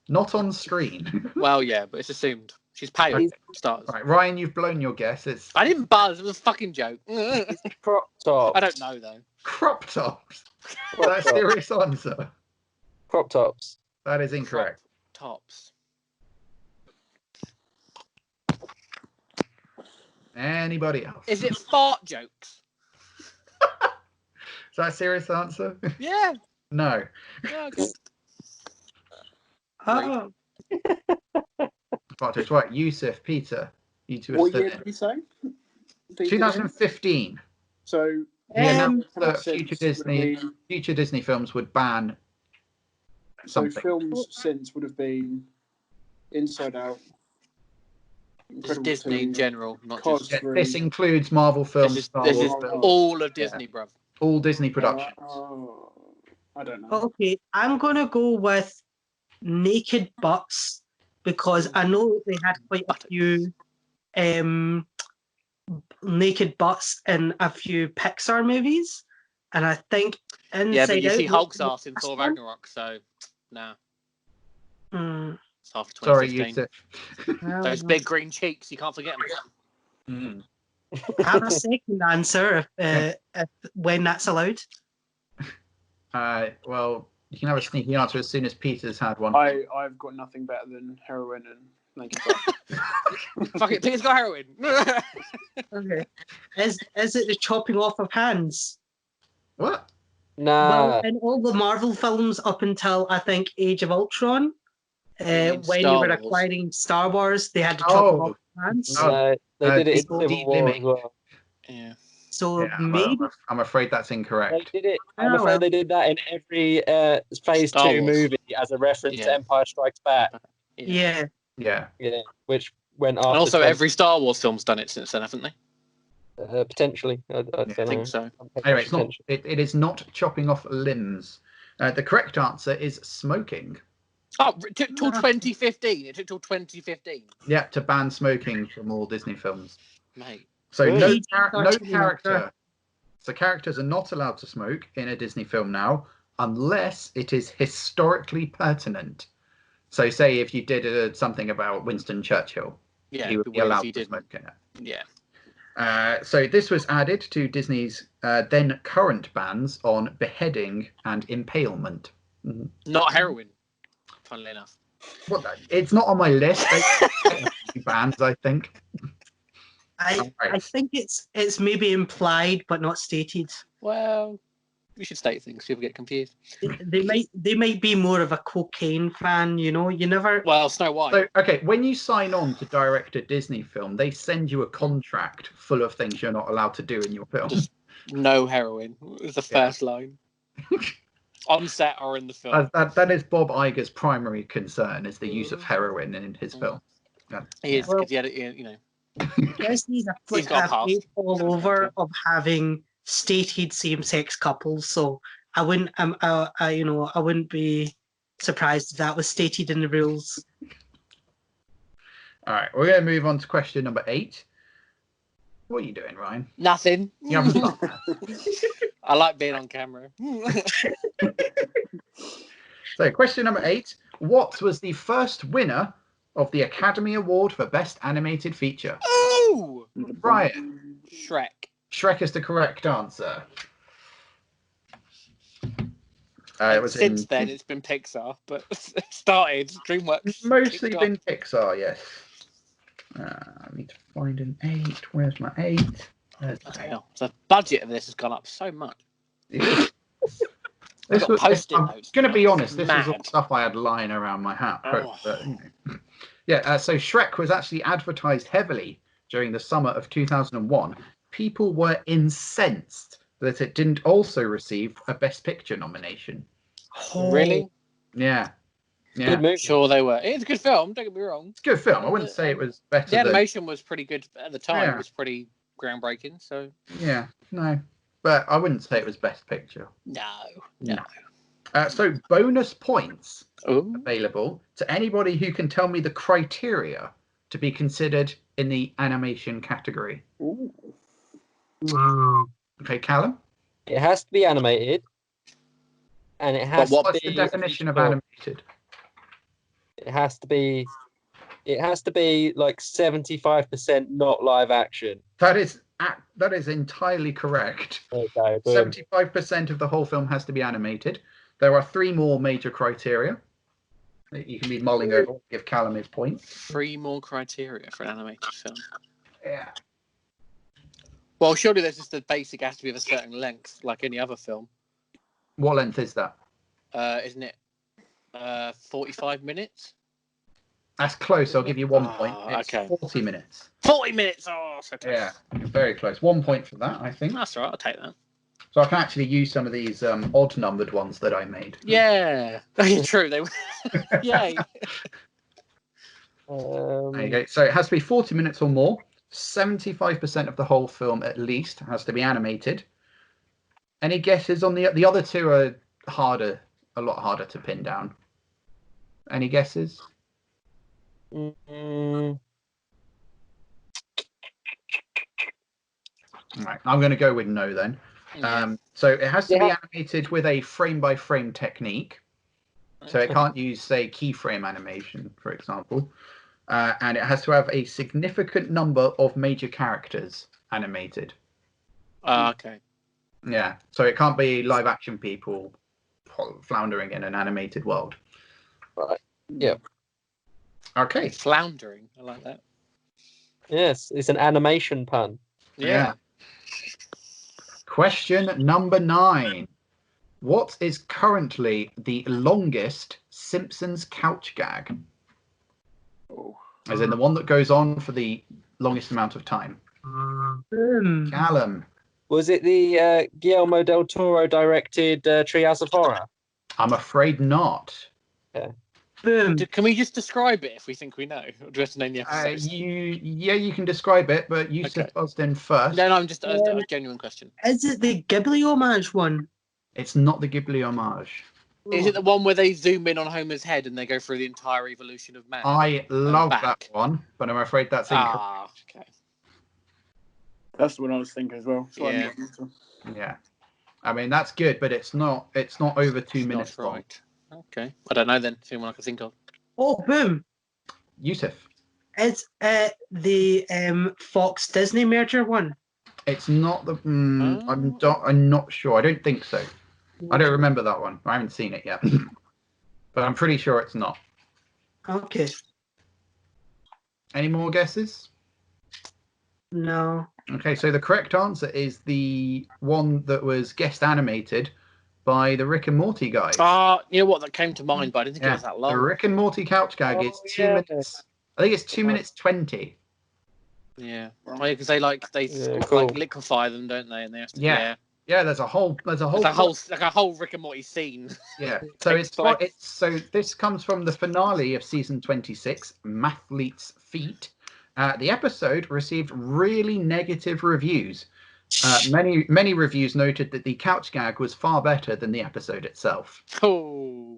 Not on screen. Well, yeah, but it's assumed. She's pale. Stars. Right, Ryan, you've blown your guess. It's I didn't buzz. It was a fucking joke. Crop top. I don't know, though. crop tops. Crop That's a top. serious answer. Crop tops. That is incorrect. Tops. Anybody else? Is it fart jokes? Is that a serious answer? Yeah. No. Yeah, okay. Oh, Fart jokes. Right, Yusuf, Peter, you two are What still year in. did you say? 2015. So He announced that since would have been- future Disney films would ban so something. films since would have been Inside Out. It's Incredibles Disney 2, in general, not Cars just. Yeah, 3. this includes Marvel films, This is, Star this Wars is films, all of Disney, bruv. all Disney productions. I don't know. okay. I'm gonna go with Naked Butts because I know they had quite a few naked butts in a few Pixar movies, and I think Inside Yeah, but you Out see was Hulk's the ass in first Thor one. Ragnarok, so nah. Mm, It's after Sorry, 2015. well, Those big green cheeks, you can't forget them. have a second answer if when that's allowed. Well, you can have a sneaky answer as soon as Peter's had one. I've got nothing better than heroin and naked butt. Fuck it, Peter's got heroin. Okay, is it the chopping off of hands? What? Nah. Well, in all the Marvel films up until I think Age of Ultron, mean when Star you were Wars? acquiring Star Wars, they had to chop them Oh. off hands. Oh. They did it in D- Civil War as well. Yeah. So Yeah, maybe I'm afraid that's They incorrect. did it. I'm Oh, afraid well. they did that in every Phase Star 2 Wars. movie as a reference to Yeah. Empire Strikes Back. yeah. Yeah. Yeah, which went after. And also, 20 every Star Wars film's done it since then, haven't they? potentially. I don't I know. I think so. Anyway, it's not. Potentially. It is not chopping off limbs. The correct answer is smoking. Oh, it took till 2015. It took till 2015. Yeah, to ban smoking from all Disney films. Mate. So Really? no character. So characters are not allowed to smoke in a Disney film now, unless it is historically pertinent. So, say if you did something about Winston Churchill, Yeah, he would it'd be weird if allowed you to didn't. smoke in it. Yeah. So this was added to Disney's then current bans on beheading and impalement. Not heroin, funnily enough. Well, it's not on my list. Bans, I think. I Right. think it's maybe implied but not stated. Well, we should state things. People get confused. They might be more of a cocaine fan, you know. You never. Well, Snow White. So, okay, when you sign on to direct a Disney film, they send you a contract full of things you're not allowed to do in your film. Just no heroin is the first line. On set or in the film. That is Bob Iger's primary concern, is the use of heroin in his film. He is, Well- because he had it, you know. Disney's He's got a past. all over of having stated same-sex couples, so I wouldn't I wouldn't be surprised if that was stated in the rules. All right, we're going to move on to question number 8. What are you doing, Ryan? Nothing. You haven't done that. I like being on camera. So, question number 8. What was the first winner of the Academy Award for Best Animated Feature? Ooh! Brian. Shrek. Shrek is the correct answer. It was Since then, it's been Pixar, but it started DreamWorks. mostly kicked been Pixar, yes. I need to find an 8. Where's my 8? There's off. Bloody hell. The budget of this has gone up so much. I've got Post-it I'm notes. going to be honest, this is all Mad. stuff I had lying around my house. Oh. But, yeah, so Shrek was actually advertised heavily during the summer of 2001. People were incensed that it didn't also receive a Best Picture nomination. Really? Yeah. Yeah. Good movie. Sure they were. It's a good film, don't get me wrong. It's a good film. I wouldn't say it was better The than... animation was pretty good at the time. Yeah. It was pretty groundbreaking, so... Yeah, no. But I wouldn't say it was Best Picture. No. So bonus points Ooh. available to anybody who can tell me the criteria to be considered in the animation category. Ooh. Okay, Callum? It has to be animated, and it has. What's to be the definition of animated? It has to be. It has to be like 75% not live action. That is entirely correct. Okay, 75% of the whole film has to be animated. There are 3 more major criteria that you can be mulling over. Give Callum his point. 3 more criteria for an animated film. Yeah. Well, surely there's just the basic has to be of a certain length, like any other film. What length is that? Isn't it 45 minutes? That's close. I'll give you 1 point. It's okay. 40 minutes. 40 minutes! Oh, so close. Yeah, very close. 1 point for that, I think. That's all right, I'll take that. So I can actually use some of these odd-numbered ones that I made. Yeah, true. They were. Yay. There you go. So it has to be 40 minutes or more. 75% of the whole film, at least, has to be animated. Any guesses on the other 2 are harder, a lot harder to pin down. Any guesses? Mm, All right, I'm going to go with no then. So it has to be animated with a frame-by-frame technique. So it can't use, say, keyframe animation, for example. And it has to have a significant number of major characters animated. Okay. Yeah, so it can't be live-action people floundering in an animated world. Right. Yeah. Okay. Floundering. I like that. Yes, it's an animation pun. Yeah. Question number 9. What is currently the longest Simpsons couch gag? As in the one that goes on for the longest amount of time. Callum. Was it the Guillermo del Toro directed Treehouse of Horror? I'm afraid not. Yeah. Boom. Can we just describe it if we think we know? Or do we have to name the episodes? You can describe it, but you said buzzed in first. No, I'm just a genuine question. Is it the Ghibli homage one? It's not the Ghibli homage. Is it the one where they zoom in on Homer's head and they go through the entire evolution of man? I love that one, but I'm afraid that's incorrect. Okay. That's the one I was thinking as well. So Yeah. Yeah. I mean, that's good, but it's not over 2 minutes Not long. right. Okay. I don't know then. It's the only one I can think of. Oh, boom. Yusuf. It's the Fox Disney merger one. It's not the. I'm not sure. I don't think so. I don't remember that one. I haven't seen it yet, but I'm pretty sure it's not. Okay. Any more guesses? No. Okay, so the correct answer is the one that was guest animated by the Rick and Morty guys. You know what? That came to mind, but I didn't think it was that long. The Rick and Morty couch gag is 2 minutes. I think it's 2 minutes 20. Yeah, because they cool. liquefy them, don't they? And they have to, Yeah, there's a whole It's a whole Rick and Morty scene. Yeah, so so this comes from the finale of season 26, Mathlete's Feet. The episode received really negative reviews. Many reviews noted that the couch gag was far better than the episode itself. Oh.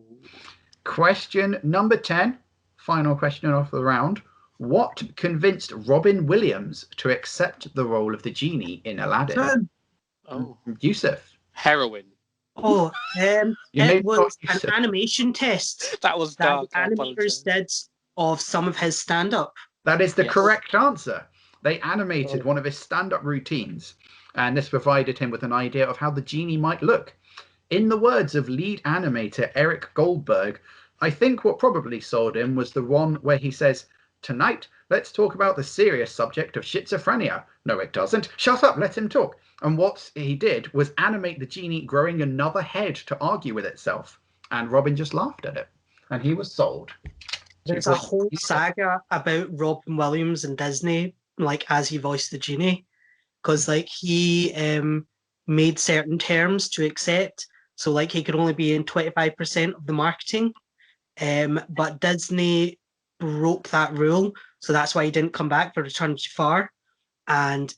Question number 10, final question of the round. What convinced Robin Williams to accept the role of the genie in Aladdin? Yusuf. Heroin. Oh, it was an Yusuf. animation test That was that dark. the animators did of some of his stand-up. That is the correct answer. They animated one of his stand-up routines, and this provided him with an idea of how the genie might look. In the words of lead animator Eric Goldberg, I think what probably sold him was the one where he says, "Tonight, let's talk about the serious subject of schizophrenia." "No, it doesn't. Shut up, let him talk." And what he did was animate the genie growing another head to argue with itself. And Robin just laughed at it. And he was sold. There's a whole saga about Robin Williams and Disney, like as he voiced the genie, because like he made certain terms to accept. So like he could only be in 25% of the marketing, but Disney broke that rule, so that's why he didn't come back for Return to Jafar. And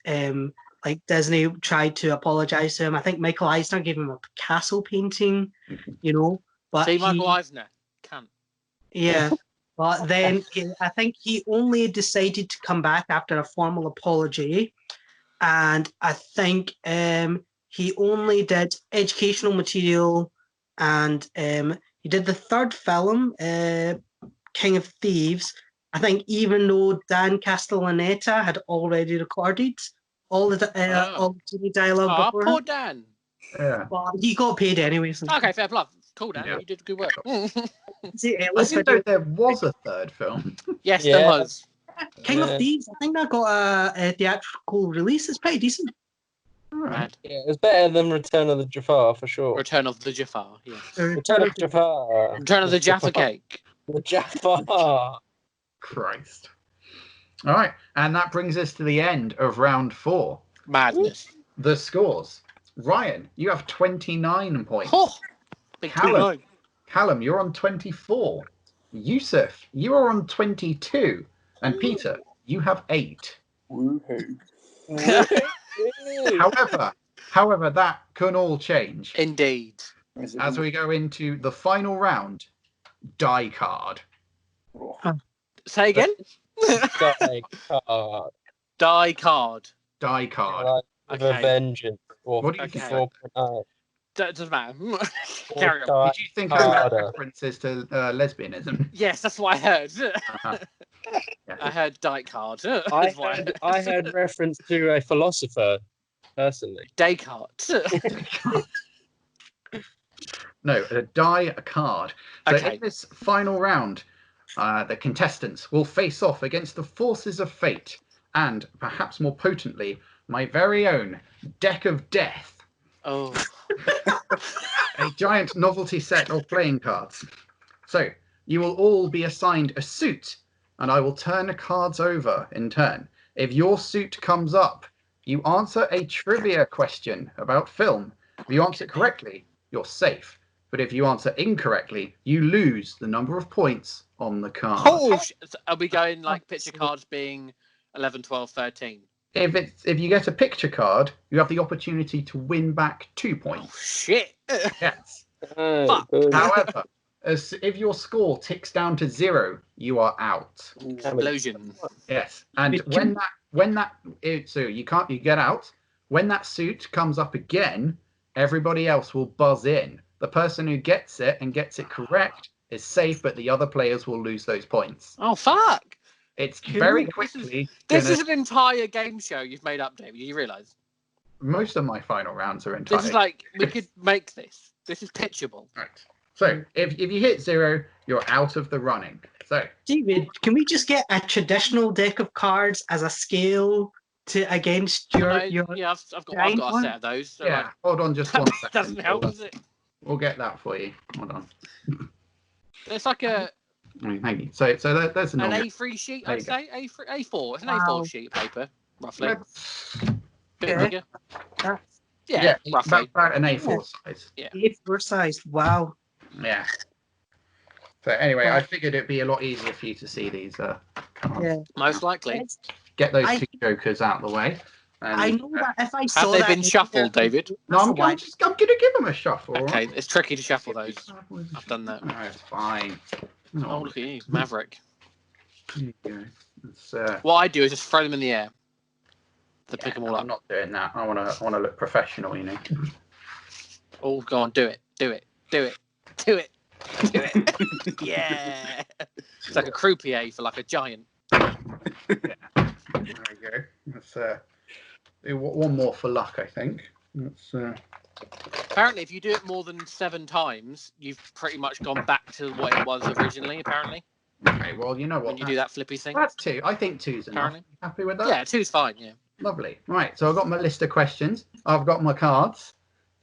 like Disney tried to apologize to him. I think Michael Eisner gave him a Picasso painting, you know. But See, Michael Eisner can't. Yeah. But then I think he only decided to come back after a formal apology. And I think he only did educational material, and he did the third film, King of Thieves. I think even though Dan Castellaneta had already recorded all the genie dialogue before poor him, Dan. Yeah. but he got paid anyway. So. Okay, fair play. Cool, Dan. Yeah. You did good work. I didn't know there was a third film. Yes, there was. King of Thieves, I think that got a theatrical release. It's pretty decent. Right. Yeah, it's better than Return of the Jafar for sure. Return of the Jafar, yes. Return of Jafar. Return of the Jaffa Cake. The Jafar. Christ. All right, and that brings us to the end of round 4. Madness. The scores. Ryan, you have 29 points. Oh, big Callum, you're on 24. Yusuf, you are on 22. And Peter, you have 8. Woohoo. However, that can all change. Indeed. As we go into the final round, die card. Say again? Die card. Die card. Die card. Like with a vengeance. Or What do you think? 4.0. Doesn't matter. Carry on. Die Did you think of that harder. references to lesbianism? Yes, that's what I heard. Uh-huh. Yeah. I heard die card. I heard reference to a philosopher, personally. Descartes. No, a die card. So Okay. in this final round, the contestants will face off against the forces of fate and, perhaps more potently, my very own Deck of Death. Oh. A giant novelty set of playing cards. So you will all be assigned a suit, and I will turn the cards over in turn. If your suit comes up, you answer a trivia question about film. If you answer correctly, you're safe. But if you answer incorrectly, you lose the number of points on the card. Oh, are we going like picture cards being 11, 12, 13? If you get a picture card, you have the opportunity to win back 2 Oh, points. shit. Yes. Fuck. However, if your score ticks down to 0, you are out. Explosion. Yes. And so you get out. When that suit comes up again, everybody else will buzz in. The person who gets it and gets it correct is safe, but the other players will lose those points. Oh, fuck. It's very quickly. This is an entire game show you've made up, David. You realise? Most of my final rounds are entire. This is like, we could make this. This is pitchable. Right. So if you hit 0, you're out of the running. So David, can we just get a traditional deck of cards as a scale to against your Yeah, I've got a set of those. So yeah, hold on just one second. doesn't help, does it? We'll get that for you. Hold on. It's like a Thank you. So there's an normal. A3 sheet, There I'd you go. say. A4. It's an Wow. A4 sheet of paper, roughly. Bit Yeah. bigger. That's Yeah, roughly. about an A4 size. A4 size. Wow. Yeah. So anyway, I figured it'd be a lot easier for you to see these cards. Yeah. Most likely. Get those 2 jokers out of the way. And, I know that if I saw Have they that been shuffled, David? No, I'm going to give them a shuffle. all Okay, right? it's tricky to shuffle those. I've done that. No, it's fine. Oh, look at you, Maverick. There you go. It's, What I do is just throw them in the air to pick them all I'm up. not doing that. I want to look professional, you know. Oh, go on, do it. Do it. Do it. Do it. Do it. Yeah. It's like a croupier for like a giant. There we go. Let's do one more for luck, I think. Let's, Apparently, if you do it more than 7 times, you've pretty much gone back to what it was originally, apparently. okay, well, you know what? When you do that flippy thing. That's 2. I think 2's enough. Apparently. You happy with that? Yeah, 2's fine, yeah. Lovely. Right, so I've got my list of questions. I've got my cards.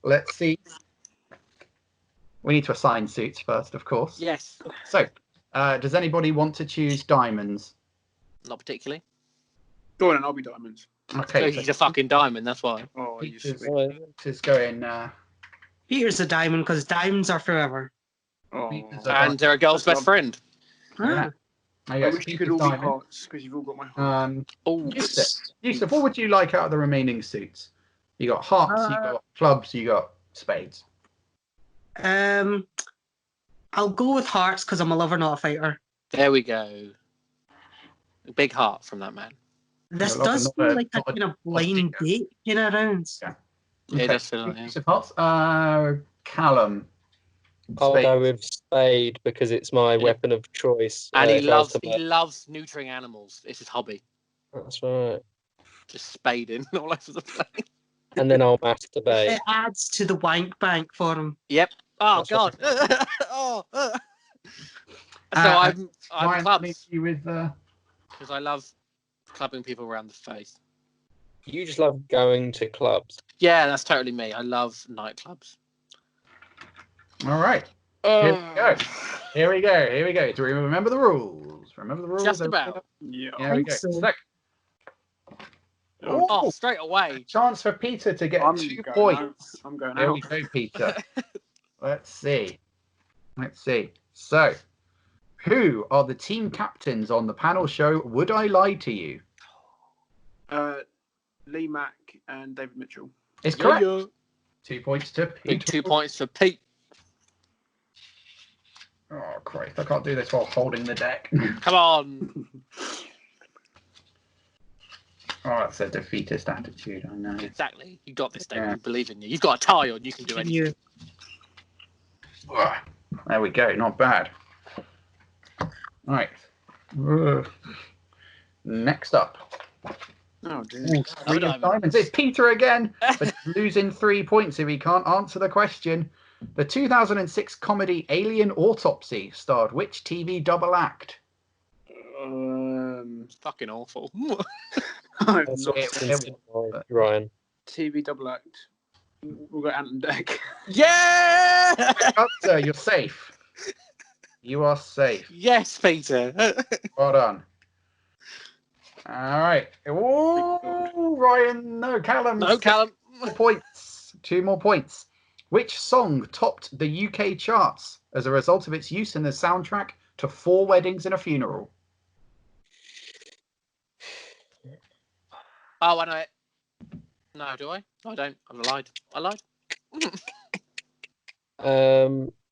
Let's see. We need to assign suits first, of course. Yes. So, does anybody want to choose diamonds? Not particularly. Go on, and I'll be diamonds. Okay. He's a fucking diamond, that's why. Oh, you Peter's, sweet. Peter's going. Peter's a diamond because diamonds are forever. Oh. Peter's a And they're a girl's That's best friend. Yeah. Ah. I I wish you could all be hearts because you've all got my heart. Oh, Yusuf, what would you like out of the remaining suits? You got hearts, you got clubs, you got spades. I'll go with hearts because I'm a lover, not a fighter. there we go. A big heart from that man. This You're a lover, does not feel a- like a not a kind of blind sticker. date, around. Yeah. Yeah, it does feel like, yeah. Yusuf hearts. Callum. I'll Spades. go with spade because it's my weapon of choice. And he if I was loves to murder. neutering animals. It's his hobby. That's right. Just spading all over the place. And then I'll masturbate. It adds to the wank bank for him. Yep. Oh That's God. So I'm Ryan, clubs leave you with. because I love clubbing people around the face. You just love going to clubs. Yeah, that's totally me. I love nightclubs. All right. Here we go. Here we go. Here we go. Do we remember the rules? Remember the rules? Just about. Yeah. Here we think go. so. So, Oh, straight away. chance for Peter to get I'm 2 going points. out. I'm going Here out. we go, Peter. Let's see. Let's see. So, who are the team captains on the panel show Would I Lie to You? Lee Mack and David Mitchell. It's correct. Yeah. 2 points to Big Peter. 2 points for Pete. Oh, Christ. I can't do this while holding the deck. Come on. Oh, that's a defeatist attitude. I know. Exactly. You got this, David. Yeah. We believe in you. You've got a tie on. You can do anything. You. There we go. Not bad. Right. Next up. Oh, dear. Ooh, three of diamond. diamonds. It's Peter again, but he's losing 3 points if he can't answer the question. The 2006 comedy Alien Autopsy starred which TV double act? It's fucking awful. I'm That's not what's it- inside Ryan. TV double act. We'll go Ant and Deck. Yeah. Answer, you're safe. You are safe. Yes, Peter. Well done. All right. Ooh, Ryan. No, Callum. No, Callum. 2 points. 2 more points. Which song topped the UK charts as a result of its use in the soundtrack to 4 Weddings and a Funeral? Oh, I know it. No, do I? I don't. I lied. I lied.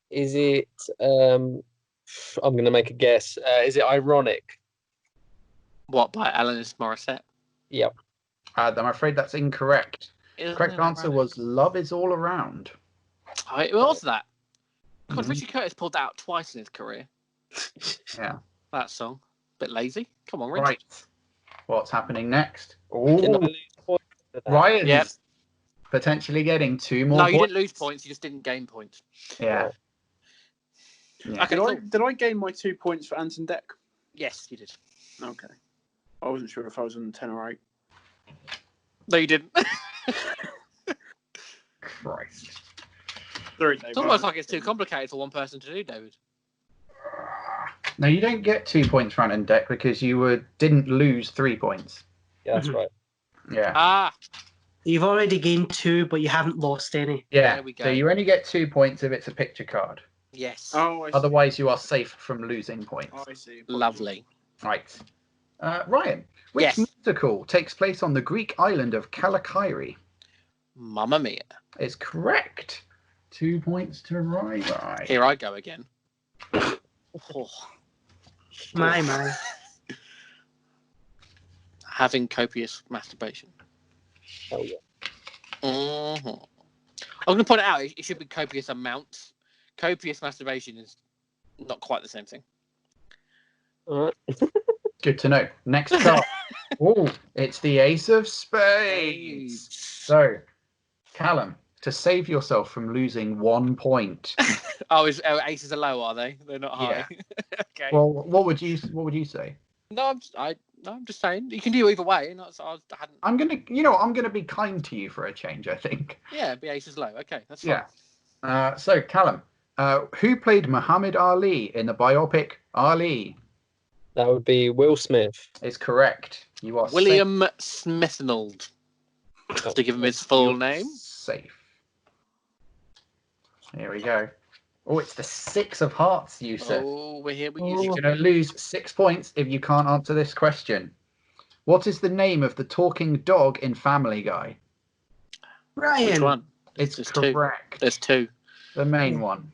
Is it? I'm going to make a guess. Is it ironic? What, by Alanis Morissette? Yep. I'm afraid that's incorrect. Isn't Correct it answer ironic? was Love Is All Around. Oh, it was that. God, Mhm. Richard Curtis pulled that out twice in his career. Yeah. That song. Bit lazy. Come on, Richard. Right. What's happening next? Didn't I Ooh, lose points for that? Ryan's Yep. potentially getting 2 more No, points. you didn't lose points. You just didn't gain points. Yeah. Yeah. Okay, Did I, cool. did I gain my 2 points for Ant and Deck? Yes, you did. Okay. I wasn't sure if I was on 10 or 8. No, you didn't. Christ. Sorry, Dave. It's almost like it's too complicated for one person to do, David. No, you don't get 2 points front and deck because you didn't lose 3 points. Yeah, that's right. Yeah. Ah, You've already gained 2, but you haven't lost any. Yeah. there we go. So you only get 2 points if it's a picture card. yes. Oh, I see. Otherwise, you are safe from losing points. Oh, I see. Lovely. Right. Ryan, which Yes. musical takes place on the Greek island of Kalakairi? Mamma mia. Is correct. 2 points to Ryan. Here I go again. Oh, My. having copious masturbation. Oh, yeah. Mhm. I'm going to point it out. It should be copious amounts. Copious masturbation is not quite the same thing. All right. Good to know. Next card. Oh, it's the Ace of Spades. So, Callum, to save yourself from losing 1 point. Aces are low, are they? They're not high. Okay. Well, what would you say? No, No, I'm just saying you can do either way. Not, so I hadn't. I'm gonna be kind to you for a change. I think. Yeah, be aces low. Okay, that's fine. Yeah. So Callum, who played Muhammad Ali in the biopic Ali? That would be Will Smith. Is correct. You are William Smithnald. Have to give him his full name. Safe. Here we go. Oh, it's the 6 of hearts, Yusuf. Oh, we're here. You're going to lose 6 points if you can't answer this question. What is the name of the talking dog in Family Guy? Ryan. Which one? It's There's correct. Two. There's 2. The main one.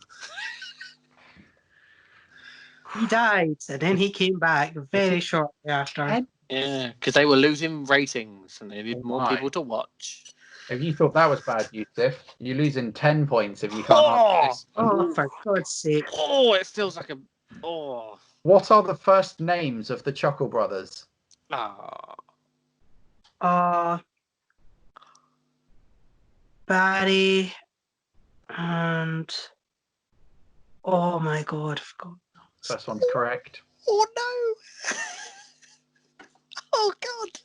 He died, and then he came back very shortly after. Yeah, because they were losing ratings, and they needed more people to watch. If you thought that was bad, Yusuf, you're losing 10 points if you can't answer this. Oh, for God's sake. Oh, it feels like a... Oh. What are the first names of the Chuckle Brothers? Barry and... Oh, my God. I forgot. First one's correct. Oh, no. Oh, God.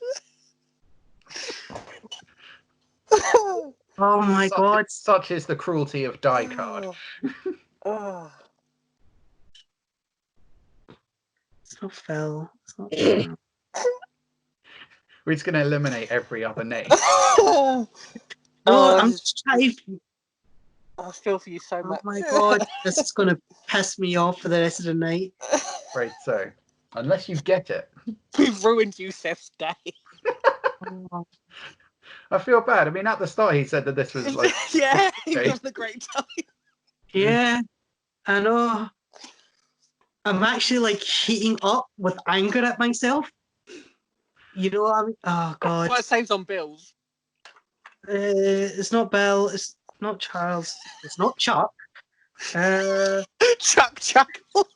Oh, my God. Such is the cruelty of die card. Oh. It's not Phil. It's not Phil. We're just going to eliminate every other name. No, I'm just trying. I feel for you so Oh much. my God, this is going to piss me off for the rest of the night. Right, so unless you get it, We've ruined Yusuf's day. I feel bad. I mean, at the start he said that this was like, Yeah, he okay. was having a great time. Yeah, I know. I'm actually like heating up with anger at myself. You know what I mean? Oh God. Well, it saves on bills. It's not Belle. It's not Charles. It's not Chuck. Chuck Chuckle.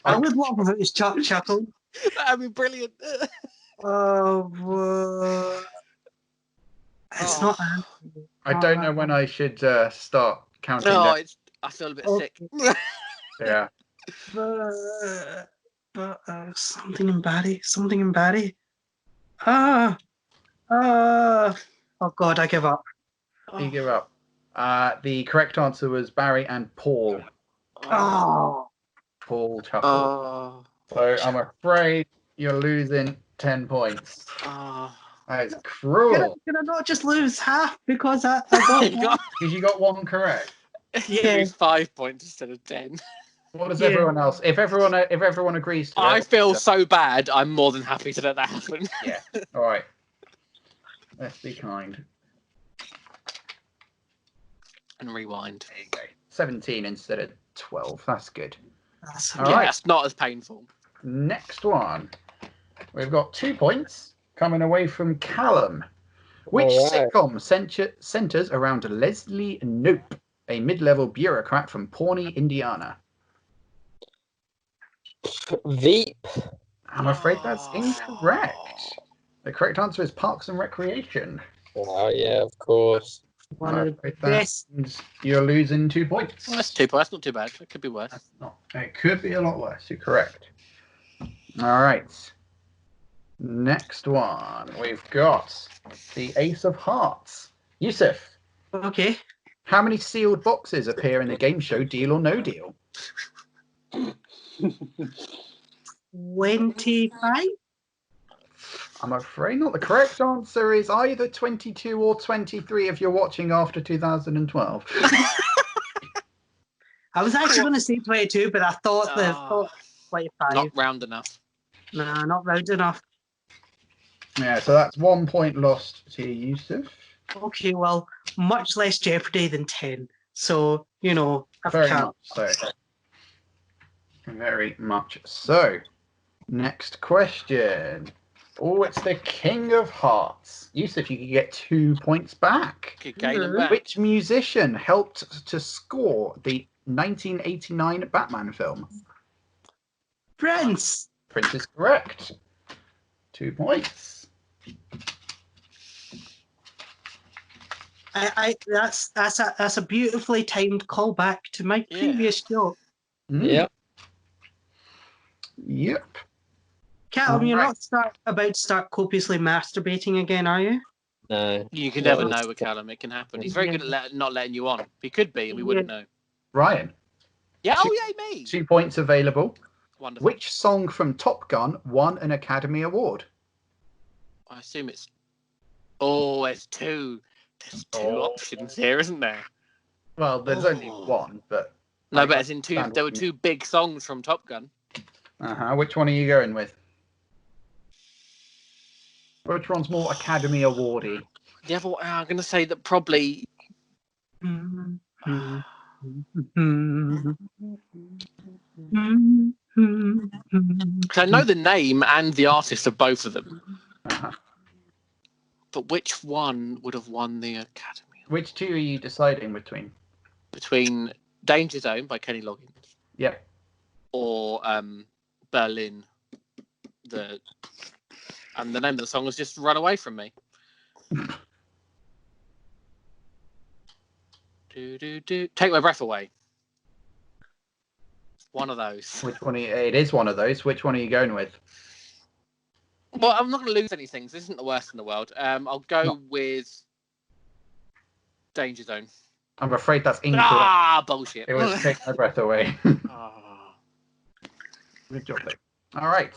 I would love if it was Chuck Chuckle. That'd be brilliant. It's not Anthony. I don't know when I should start counting No, down. I feel a bit Okay. sick. Yeah. But something in Barry. Something in Barry. Oh God, I give up. You give up. The correct answer was Barry and Paul. Oh. Paul Chuckle. Oh. So I'm afraid you're losing 10 points. Oh. That is cruel. Can I not just lose half because I got one? Because you got one correct. Yeah. Lose 5 points instead of 10. What does everyone else? If everyone agrees to it, I feel so bad. I'm more than happy to let that happen. Yeah. All right. Let's be kind. And rewind. There you go. 17 instead of 12. That's good. All Yeah, right. that's not as painful. Next one. We've got 2 points coming away from Callum. Which sitcom centers around Leslie Knope, a mid-level bureaucrat from Pawnee, Indiana? Veep. I'm afraid that's incorrect. The correct answer is Parks and Recreation. Oh yeah, of course. One of the That best. means you're losing 2 points. Well, that's 2 points. That's not too bad. It could be worse. It could be a lot worse. You're correct. All right. Next one. We've got the Ace of Hearts. Yusuf, Okay. how many sealed boxes appear in the game show Deal or No Deal? 25? I'm afraid not. The correct answer is either 22 or 23 if you're watching after 2012. I was actually going to say 22, but I thought 25. Not round enough. Nah, not round enough. Yeah, so that's 1 point lost to Yusuf. Okay, well, much less jeopardy than 10. So, you know, I've Very count. much so. Very much so. Next question. Oh, it's the King of Hearts. Yusuf, you could get 2 points back. Could gain them back. Which musician helped to score the 1989 Batman film? Prince. Prince is correct. 2 points. That's a beautifully timed callback to my previous joke. Yep. Yep. Callum, you're not about to start copiously masturbating again, are you? No. You can never know with Callum. It can happen. He's very good at not letting you on. He could be, and we wouldn't know. Ryan. Yeah. Oh, yeah, me. 2 points available. Wonderful. Which song from Top Gun won an Academy Award? I assume it's. Oh, it's two. There's two options here, isn't there? Well, there's only one, but. No, but as in two. There were two big songs from Top Gun. Which one are you going with? Which one's more Academy Awardy? The other one, I'm going to say that probably. Because I know the name and the artist of both of them. But which one would have won the Academy? Which two are you deciding between? Between Danger Zone by Kenny Loggins. Yep. Or Berlin. And the name of the song has just run away from me. Take My Breath Away. One of those. Which one? It is one of those. Which one are you going with? Well, I'm not going to lose anything. So this isn't the worst in the world. I'll go with Danger Zone. I'm afraid that's incorrect. Bullshit. It was Take My Breath Away. Good job, mate. All right.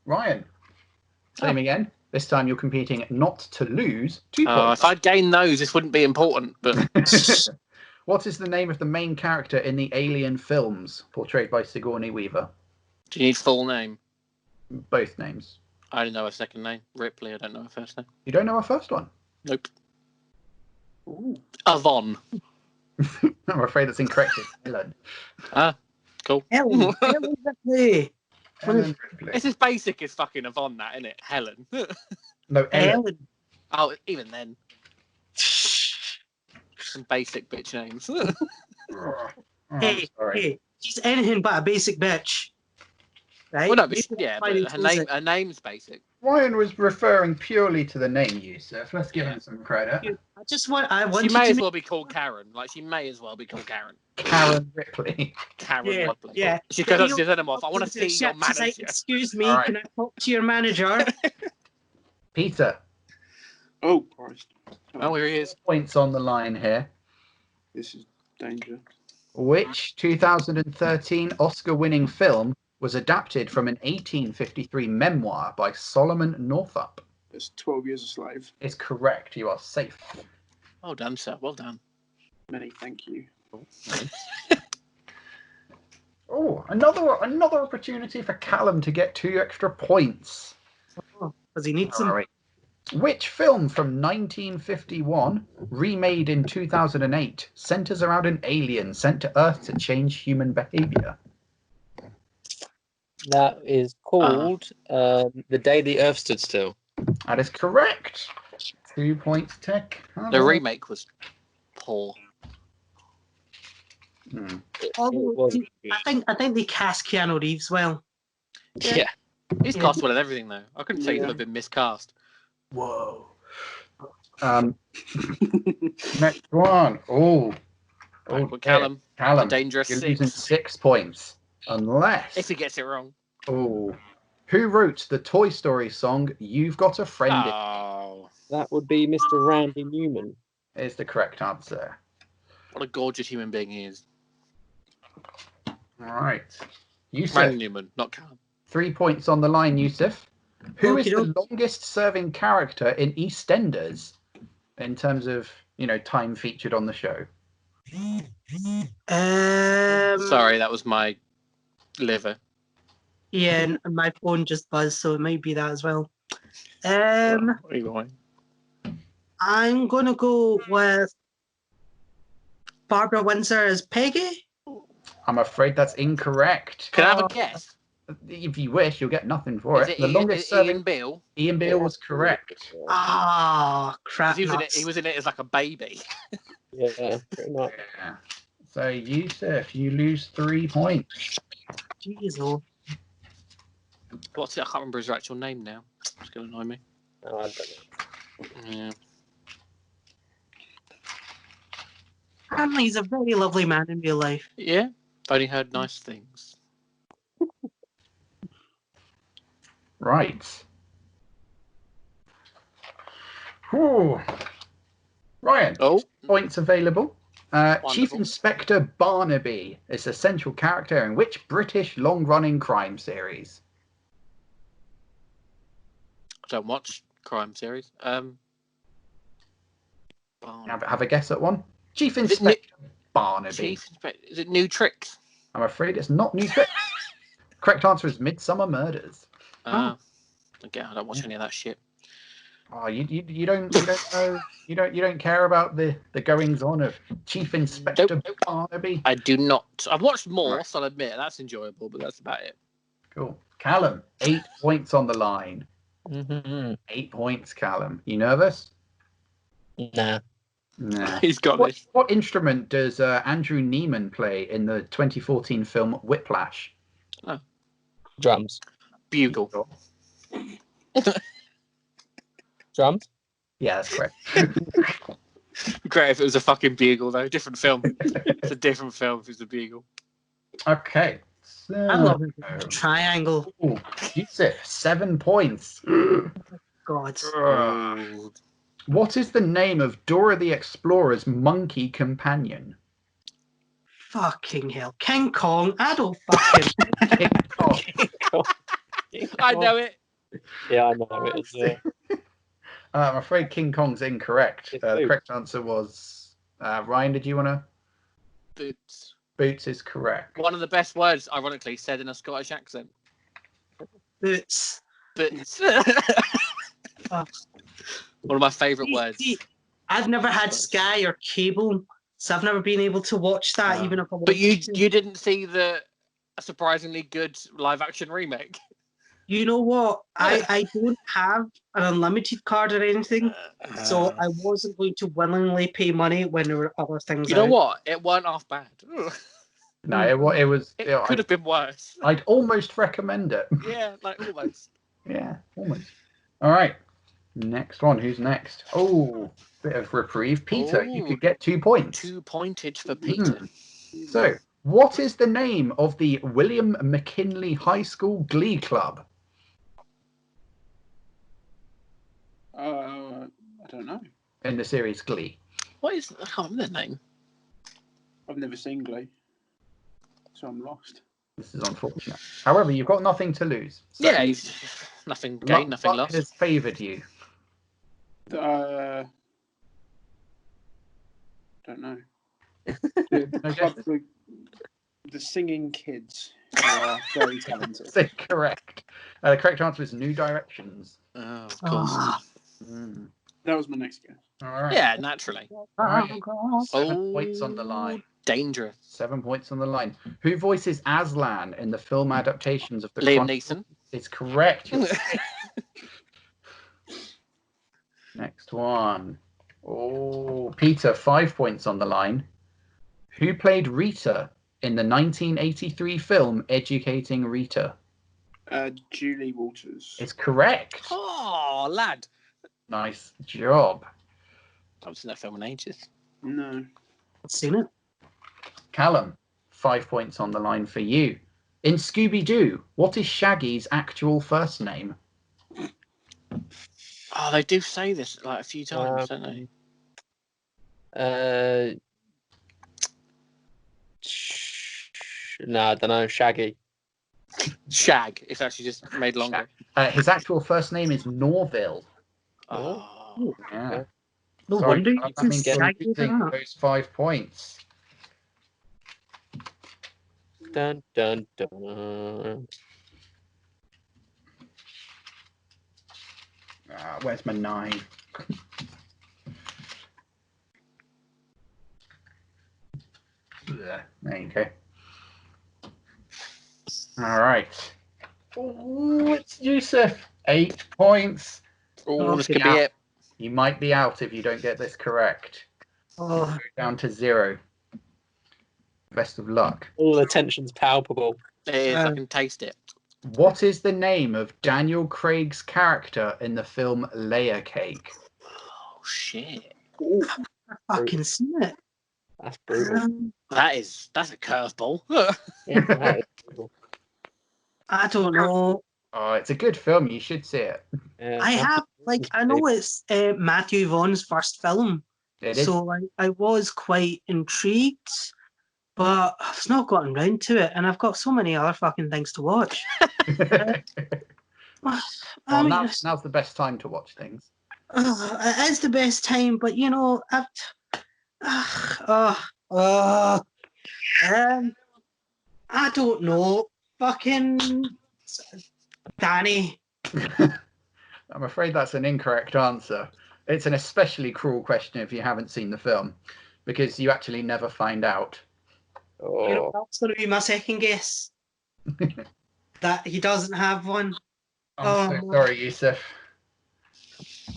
Ryan. Same again. This time you're competing not to lose 2 points. If I'd gained those, this wouldn't be important. But what is the name of the main character in the Alien films portrayed by Sigourney Weaver? Do you need full name? Both names. I only know her second name. Ripley, I don't know her first name. You don't know her first one? Nope. Avon. I'm afraid that's incorrect. Helen. Cool. Helen Ripley. Helen Ripley. It's as basic as fucking Avon, that, isn't it? Helen. No, Ellen. Oh, even then. Some basic bitch names. Hey, she's anything but a basic bitch. Right? Well, no, but her name's basic. Ryan was referring purely to the name, Yusuf. Let's give him some credit. She may as well be called Karen. Like, she may as well be called Karen. Karen Ripley. Karen Ripley. Yeah. She could have sent him off. I want to see your manager. Like, excuse me, can I talk to your manager? Peter. Oh, Christ. Oh, here he is. Points on the line here. This is danger. Which 2013 Oscar-winning film was adapted from an 1853 memoir by Solomon Northup? It's 12 Years a Slave. Is correct. You are safe. Well done, sir. Well done. Many thank you. Another opportunity for Callum to get 2 extra points. Does he need some? Right. Which film from 1951, remade in 2008, centers around an alien sent to Earth to change human behavior? That is called The Day the Earth Stood Still. That is correct. 2 points, Tech. The remake was poor. I think they cast Keanu Reeves well. Yeah. He's cast well in everything, though. I couldn't say he would have been miscast. Whoa. Next one. Callum. Dangerous You're 6. losing 6 points. Unless. If he gets it wrong. Who wrote the Toy Story song "You've Got a Friend"? Oh. That would be Mr. Randy Newman. Is the correct answer. What a gorgeous human being he is. All right. Yusuf. Randy Newman, not Callum. 3 points on the line, Yusuf. Who is the longest serving character in EastEnders in terms of, time featured on the show? Sorry, that was my liver. Yeah, and my phone just buzzed, so it might be that as well. Either way. I'm going to go with Barbara Windsor as Peggy. I'm afraid that's incorrect. Can I have a guess? If you wish, you'll get nothing for it. The longest serving Ian Beale? Ian Beale was correct. Crap. He was in it as like a baby. Yeah, pretty much. Yeah. So, Yusuf, you lose 3 points. Jeez, oh. What's it? I can't remember his actual name now. It's going to annoy me. No, I don't know. Yeah. Apparently, he's a very lovely man in real life. Yeah, I've only heard nice things. Right. Whew. Ryan, Oh, points available. Chief Wonderful. Inspector Barnaby is a central character in which British long-running crime series? I don't watch crime series. Have a guess at one. Chief Is it Inspector Barnaby. Chief Inspector. Is it New Tricks? I'm afraid it's not New Tricks. Correct answer is Midsummer Murders. Again, I don't watch any of that shit. Oh, you don't know, you don't care about the goings on of Chief Inspector Barnaby. I do not. I've watched more, Right. so I'll admit that's enjoyable, but that's about it. Cool. Callum, 8 points on the line. Mm-hmm. 8 points, Callum. You nervous? Nah. Nah. He's got this. What instrument does Andrew Neiman play in the 2014 film Whiplash? Drums. Bugle. Drums? Yeah, that's correct. Great if it was a fucking bugle, though. Different film. It's a different film if it's a bugle. Okay. So, I love it. Triangle. Ooh, Yusuf, 7 points. God. Ooh. What is the name of Dora the Explorer's monkey companion? Fucking hell. King Kong. I don't fucking. I know it. Yeah, I know it is. Yeah. I'm afraid King Kong's incorrect. It's The Boots. correct answer was Ryan. Did you want to? Boots. Boots is correct. One of the best words, ironically, said in a Scottish accent. Boots. Boots. Oh. One of my favourite words. See, I've never had Sky or cable, so I've never been able to watch that, even if I wanted But you to. didn't see the surprisingly good live action remake. You know what? I don't have an unlimited card or anything, so I wasn't going to willingly pay money when there were other things You know out. what? It weren't half bad. No, it was. It could have been worse. I'd almost recommend it. Yeah, like almost. Yeah, almost. All right. Next one. Who's next? Oh, bit of reprieve. Peter, you Oh, could get 2 points. 2 pointage for Peter. So, what is the name of the William McKinley High School Glee Club? I don't know. In the series Glee. What is? I can't remember their name. I've never seen Glee, so I'm lost. This is unfortunate. However, you've got nothing to lose. So Yeah, he's nothing gained, nothing luck lost. has favoured you. Don't know. No guess? The singing kids are very talented. That's incorrect. The correct answer is New Directions. Oh, of course. Ah. That was my next guess. All right. Yeah, naturally. All right. 7 points on the line. Dangerous. 7 points on the line. Who voices Aslan in the film adaptations of the Liam Chronicles? Neeson. It's correct. Next one. Oh, Peter, 5 points on the line. Who played Rita in the 1983 film Educating Rita? Julie Walters. It's correct. Oh, lad. Nice job. I haven't seen that film in ages. No. I've seen it. Callum, 5 points on the line for you. In Scooby-Doo, what is Shaggy's actual first name? Oh, they do say this like a few times, don't they? No, I don't know. Shaggy. Shag. It's actually just made longer. His actual first name is Norville. Oh. Yeah. No Sorry, wonder you Callum, can that means you're Shaggy losing that. those 5 points. Dun dun dun. Where's my 9? There you go. All right. Ooh, it's Yusuf. 8 points. Oh, this could Yeah. be it. You might be out if you don't get this correct. Oh, Go down to 0. Best of luck. All the tension's palpable. It is. I can taste it. What is the name of Daniel Craig's character in the film Layer Cake? Oh, shit. I fucking seen it. That's brutal. That's a curveball. Yeah, that is brutal. I don't know. Oh, it's a good film. You should see it. Yeah, I have, like, I know it's Matthew Vaughn's first film, It is. so I was quite intrigued, but I've not gotten round to it, and I've got so many other fucking things to watch. I Well, mean, now's the best time to watch things. it is the best time, but you know, I don't know. Fucking Danny. I'm afraid that's an incorrect answer. It's an especially cruel question if you haven't seen the film, because you actually never find out. You know, that's going to be my second guess. That he doesn't have one. I'm so sorry, Yusuf.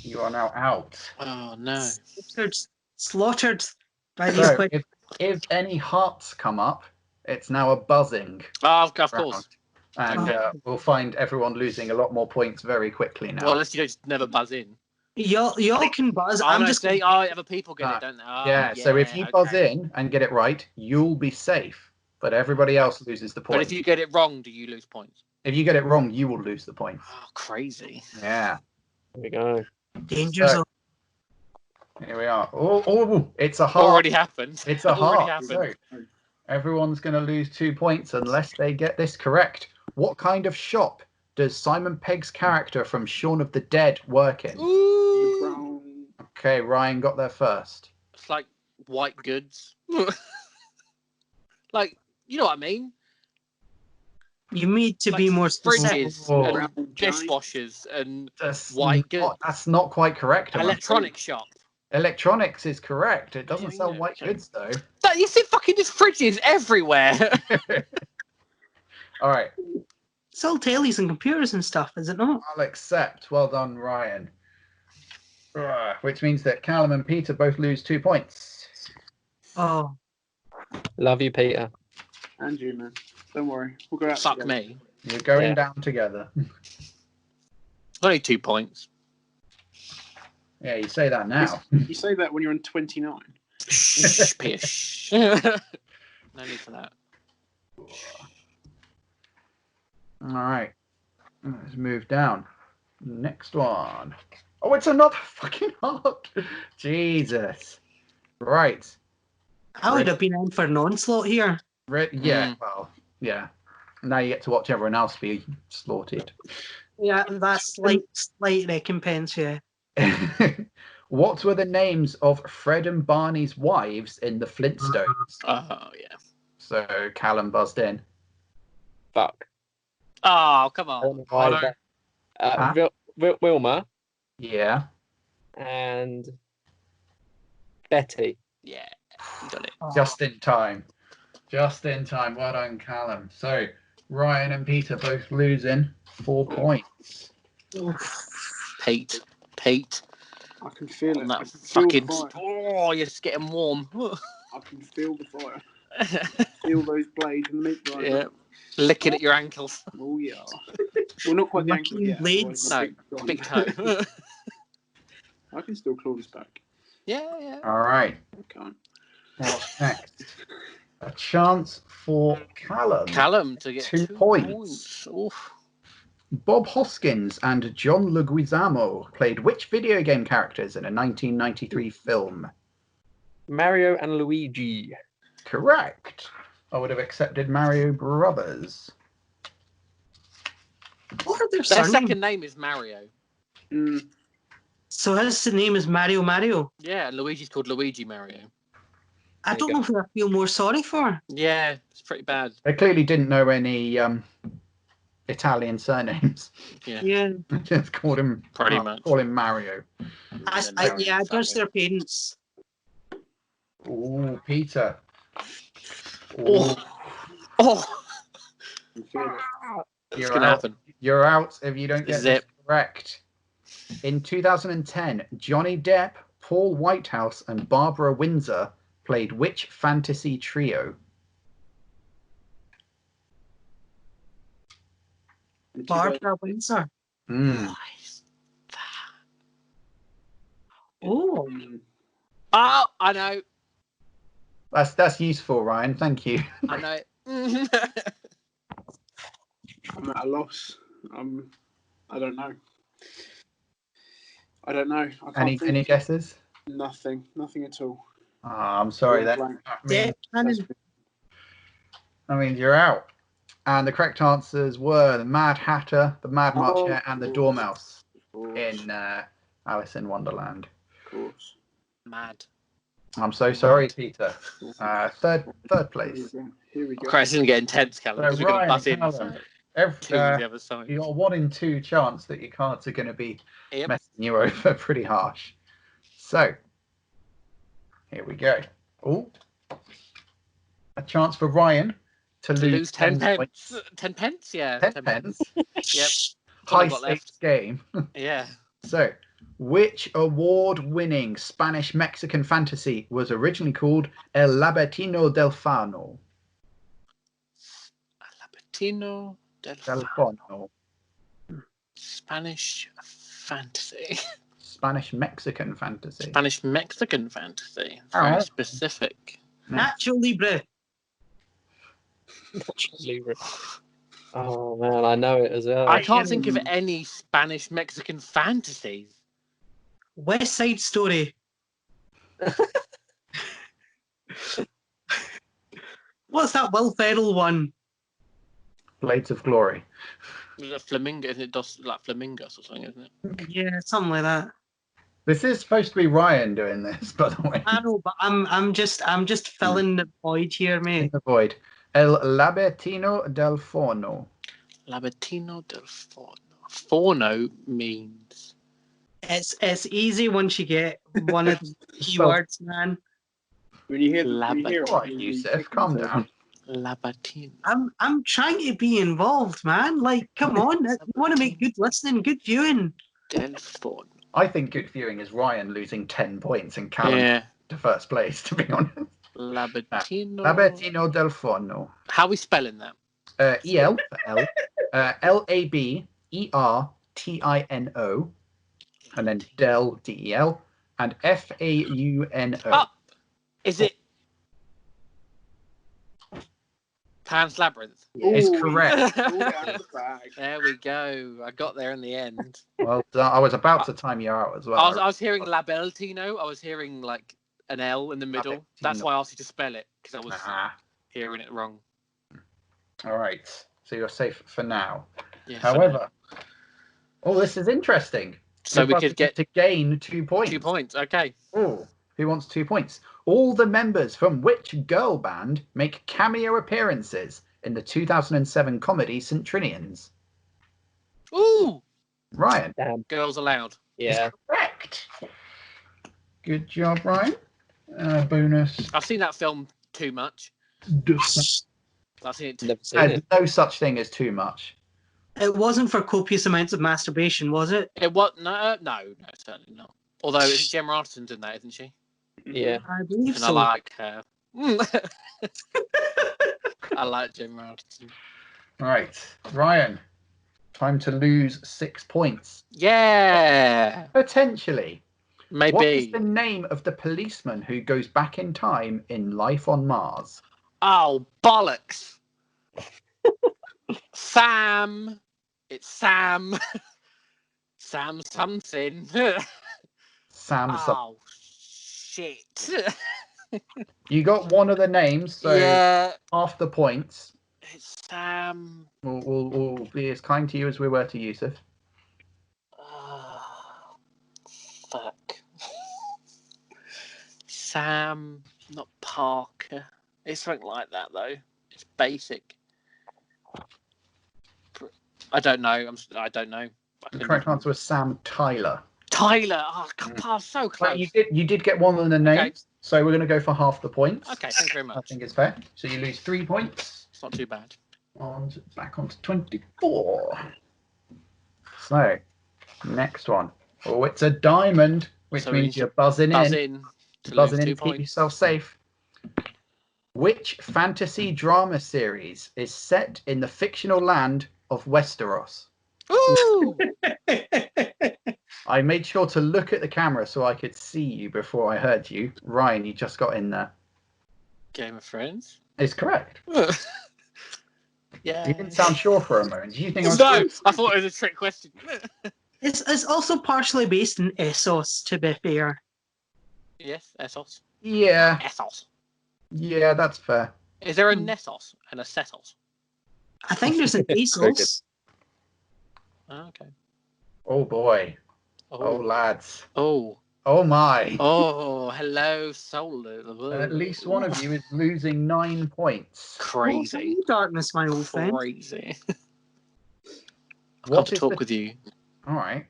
You are now out. Oh no. Slaughtered by these So, questions. if any hearts come up, it's now a buzzing Oh, of course. round. And we'll find everyone losing a lot more points very quickly now. Well, unless you just never buzz in. Y'all can buzz. Oh, I'm no, just see, other people get it, don't they? Oh, yeah, so if you buzz in and get it right, you'll be safe. But everybody else loses the point. But if you get it wrong, do you lose points? If you get it wrong, you will lose the points. Oh, crazy. Yeah. There we go. danger zone. Here we are. Oh, it's a heart. Already happened. It's a Already heart. happened. So everyone's going to lose 2 points unless they get this correct. What kind of shop does Simon Pegg's character from Shaun of the Dead work in? Ooh. Okay, Ryan got there first. It's like white goods. Like, you know what I mean? You need to Like be more specific. fridges and dishwashers and white goods. That's not quite correct. Electronic shop. Electronics is correct. It doesn't Yeah, sell yeah, white okay. goods, though. You see fucking just fridges everywhere. All right. Sell tellies and computers and stuff, is it not? I'll accept. Well done, Ryan. Which means that Callum and Peter both lose 2 points. Oh, Love you, Peter. And you, man. Don't worry. We'll go out Fuck together. me. You're going Yeah. down together. Only 2 points. Yeah, you say that now. You say that when you're on 29. Shh, pish. No need for that. All right. Let's move down. Next one. Oh, it's another fucking heart. Jesus. Right. I would have been in for an onslaught here. Yeah, well, yeah. Now you get to watch everyone else be slaughtered. Yeah, that's slight recompense, yeah. What were the names of Fred and Barney's wives in the Flintstones? Oh, yeah. So Callum buzzed in. Fuck. Oh, come on. Wilma Yeah. and Betty. Yeah, you got it. Just in time. Just in time. Well done, Callum. So Ryan and Peter both losing 4 points. Pete. I can feel it. That I can feel fucking. the fire. Oh, you're just getting warm. I can feel the fire. Feel those blades and the meat right Yeah. Licking at your ankles. Oh, yeah. Well, not quite the ankle Licking yet. blades? otherwise No, my big gone. toe. I can still claw this back. Yeah. All right. I can't. What's next? A chance for Callum. Callum to get 2 2 points. Oof. Bob Hoskins and John Leguizamo played which video game characters in a 1993 film? Mario and Luigi. Correct. I would have accepted Mario Brothers. What are their Their surnames? second name is Mario. Mm, So his name is Mario. Yeah, and Luigi's called Luigi Mario. I There you don't go. know who I feel more sorry for. Yeah, it's pretty bad. They clearly didn't know any Italian surnames. Yeah. Just called him Pretty much. Call him Mario. I judge their parents. Ooh, Peter. Oh. Oh, I can feel it. it's You're gonna out. happen. You're out if you don't get this Zip. correct. In 2010, Johnny Depp, Paul Whitehouse, and Barbara Windsor played which fantasy trio? Barbara Windsor. Mm. Oh, Oh, I know. That's useful, Ryan. Thank you. I know. I'm at a loss. I don't know. I don't know. I can't Any think. guesses? Nothing at all. I'm sorry. That Blank. Yeah, That's- that means you're out. And the correct answers were the Mad Hatter, the Mad March Oh, Hare, and the of Dormouse course, in Alice in Wonderland. of course. Mad. I'm so sorry, Peter. Third place. Here we go. Christ, it's going to get intense, Callum, because we're going to butt in Callum, two on the other side. you got a 1 in 2 chance that your cards are going to be Yep. messing you over pretty harsh. So, here we go. Oh, a chance for Ryan to lose 10 pence. points. 10 pence? Yeah. 10 pence. Yep. High got stakes game. Yeah. So, which award-winning Spanish-Mexican fantasy was originally called El Labertino del Fano? Labertino del Fano. Spanish fantasy. Spanish-Mexican fantasy. Spanish-Mexican fantasy. Oh. Very specific. Nacho Libre. Oh man, I know it as well. I can't think of any Spanish-Mexican fantasies. West Side Story. What's that Will Ferrell one? Blades of Glory. Flamingo, isn't it? Like flamingos or something, isn't it? Yeah, something like that. This is supposed to be Ryan doing this, by the way. I know, but I'm just filling the void here, In mate. the void. El Labertino del Forno. Labertino del Forno. Forno means... It's easy once you get one of the keywords, man. When you hear it, All right, Yusuf, calm down. Labertino. I'm trying to be involved, man. Like, come on, you want to make good listening, good viewing. Del Forno. I think good viewing is Ryan losing 10 points and Callum to first place, to be honest. Labertino. Labertino del Forno. How are we spelling that? EL for L. Labertino. And then Del, DEL. And FAUNO. Oh, is it Pan's Labyrinth? Is correct. There we go. I got there in the end. Well, I was about to time you out as well. I was hearing Labeltino. I was hearing like an L in the middle. Labeltino. That's why I asked you to spell it, because I was Ah. hearing it wrong. All right. So you're safe for now. Yeah, However, this is interesting. so we could get to gain 2 points. 2 points. Okay. Oh, who wants 2 points? All the members from which girl band make cameo appearances in the 2007 comedy St. Trinians? Ooh, Ryan. Damn. Girls Aloud. Yeah. Correct. Good job, Ryan. Bonus. I've seen that film too much. I've seen it too. Never seen it. No such thing as too much. It wasn't for copious amounts of masturbation, was it? It was no, certainly not. Although it's Gemma Arterton's in that, isn't she? Yeah. I believe And so. I like her. I like Gemma Arterton. Right, Ryan. Time to lose 6 points. Yeah, Potentially. maybe. What is the name of the policeman who goes back in time in Life on Mars? Oh, bollocks. Sam. It's Sam. Sam something. Sam. Oh, shit. You got one of the names, so Yeah, half the points. it's Sam. We'll be as kind to you as we were to Yusuf. Oh, fuck. Sam, not Parker. It's something like that, though. It's basic. I don't know. I don't know. The correct answer was Sam Tyler. Tyler. Oh, God, so close. But you did get one of the names, Okay. so we're going to go for half the points. Okay, thank you very I much. think it's fair. So you lose 3 points. It's not too bad. Back onto 24. So, next one. Oh, it's a diamond, which So we means need you're buzzing Buzz in. in to Buzzing lose in 2 to keep points. yourself safe. Which fantasy drama series is set in the fictional land of Westeros? Ooh! I made sure to look at the camera so I could see you before I heard you. Ryan, you just got in there. Game of Thrones. Is correct. Yeah. You didn't sound sure for a moment. Did you think I was No, I thought it was a trick question. It's also partially based in Essos, to be fair. Yes, Essos. Yeah, Essos. yeah, that's fair. Is there a Nessos and a Setos? I think there's an Very good. Essos. Oh, okay. Oh boy. Oh lads. Oh. Oh my. Oh, hello, soul. At least one of you is losing 9 points. Crazy. Oh, darkness, my old friend. Crazy. I've come What to is talk the... with you. All right.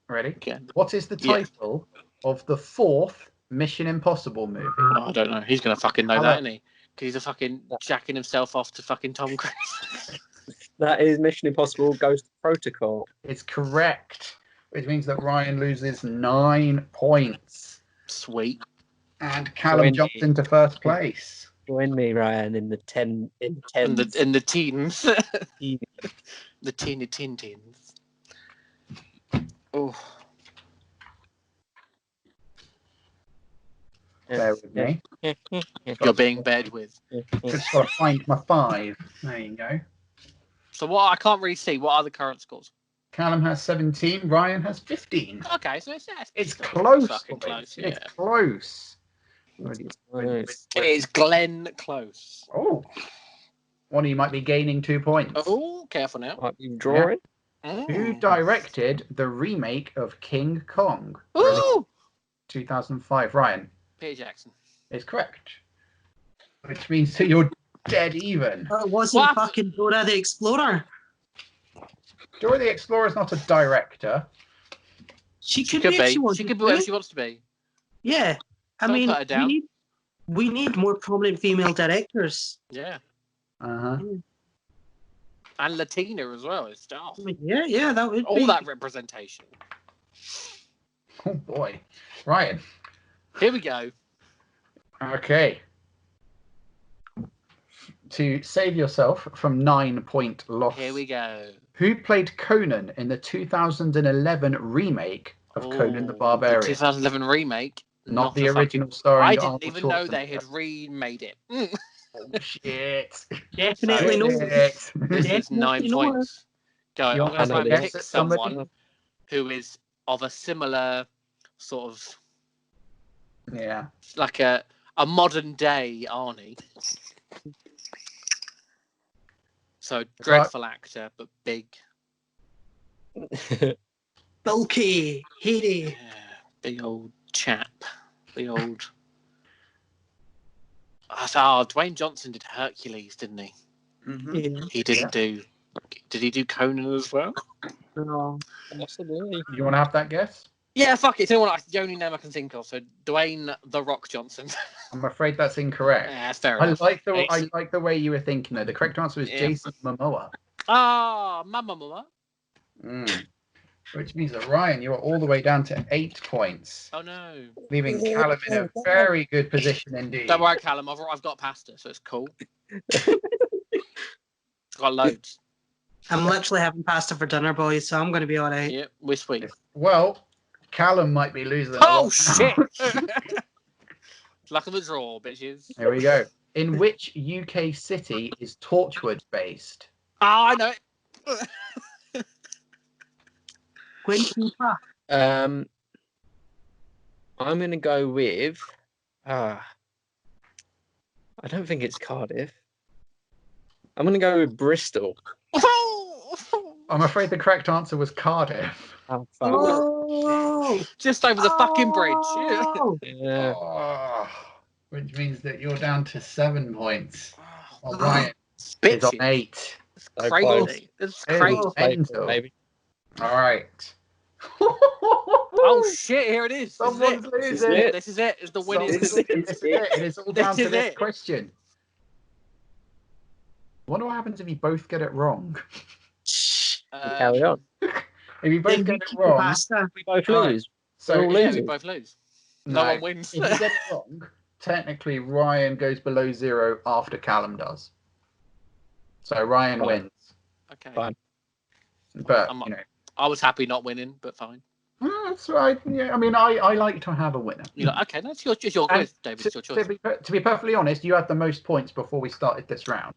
Ready? Again. What is the Yeah. title of the 4th Mission Impossible movie? Oh, I don't know. He's going to fucking know Hello. that, isn't he? Because he's a fucking jacking himself off to fucking Tom Cruise. That is Mission Impossible Ghost Protocol. It's correct, which means that Ryan loses 9 points. Sweet. And Callum Join jumps me. into first place. Join me, Ryan, in the 10 in In tens. the teens. Teeny. The teeny teens. Oh. Bear with me. You're being bed with. Just got to find my 5. There you go. So what I can't really see. What are the current scores? Callum has 17. Ryan has 15. Okay, so It's close. Fucking boys. close. Yeah. It's close. Nice. It's Glenn Close. Oh. One of you might be gaining 2 points. Oh, careful now. Might be drawing. Who directed the remake of King Kong? Ooh! 2005. Ryan Peter Jackson. is correct. Which means that you're dead even. It wasn't What? fucking Dora the Explorer. Dora the Explorer is not a director. She could Could be if she be. wanted She could be to. whatever she wants to be. Yeah. I Don't mean, put her down. we need more prominent female directors. Yeah. Uh-huh. And Latina as well. It's stuff. I mean, yeah, that would All be. that representation. Oh boy. Ryan. Here we go. Okay. To save yourself from 9-point loss. Here we go. Who played Conan in the 2011 remake of Conan the Barbarian? 2011 remake. Not the a original fucking- starring I didn't Arnold even know they Schwarzenegger. had remade it. Oh, shit. Definitely no. This is Definitely 9 no. points. Go. I'm You're going to try and gonna pick guess somebody? someone who is of a similar sort of Yeah. like a modern day Arnie. So dreadful actor, but big. Bulky, hairy. Yeah, big old chap. Big old. Dwayne Johnson did Hercules, didn't he? Mm-hmm. Yeah. He didn't do. Did he do Conan as well? No. Possibly. You want to have that guess? Yeah, fuck it. You know what? The only name I can think of. So Dwayne the Rock Johnson. I'm afraid that's incorrect. Yeah, that's fair I enough. like the way you were thinking though. The correct answer is Yeah. Jason Momoa. Mama. Which means that Ryan, you are all the way down to 8 points, Oh no. leaving Callum in a very good position indeed. Don't worry, Callum. I've got pasta, so it's cool. Got loads. I'm literally having pasta for dinner, boys, so I'm going to be all right. Yep, we're sweet. Well, Callum might be losing. a Oh lot shit! now. Luck of the draw, bitches. Here we go. In which UK city is Torchwood based? Oh, I know it. Quentin Park. I'm gonna go with. I don't think it's Cardiff. I'm gonna go with Bristol. I'm afraid the correct answer was Cardiff. Oh, fuck. Oh! Just over the fucking bridge. Oh! Yeah. Oh, which means that you're down to 7 points. Well, Oh. Ryan is on Bitches. 8. It's So crazy. close. It's Hey. crazy. Mental. Maybe. All right. Oh shit! Here it is. Someone's This is losing. it. This is it. It's the winning. This is it. It is all down This to is this it. question. I wonder what happens if you both get it wrong. Carry on. If you both Then get we it keep the wrong, pasta. We both Right. lose. so We're all if Yeah, losing. we both lose. No one wins. If you get it wrong, technically Ryan goes below 0 after Callum does. So Ryan Fine. wins. Okay. Fine. But I'm- you know, I was happy not winning, but fine. that's right. Yeah, I mean, I like to have a winner. You're like, okay, that's your And choice, David. It's your choice. To be perfectly honest, you had the most points before we started this round.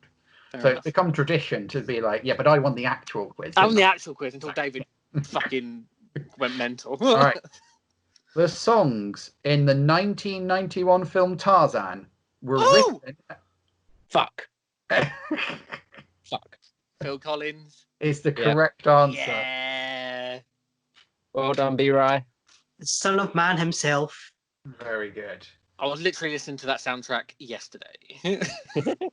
So it's become tradition to be like, yeah, but I want the actual quiz. I want the actual quiz until David fucking went mental. All right. The songs in the 1991 film Tarzan were written. Fuck. Fuck. Phil Collins Is the correct answer. Yeah. Well done, B-Rye. The Son of Man himself. Very good. I was literally listening to that soundtrack yesterday.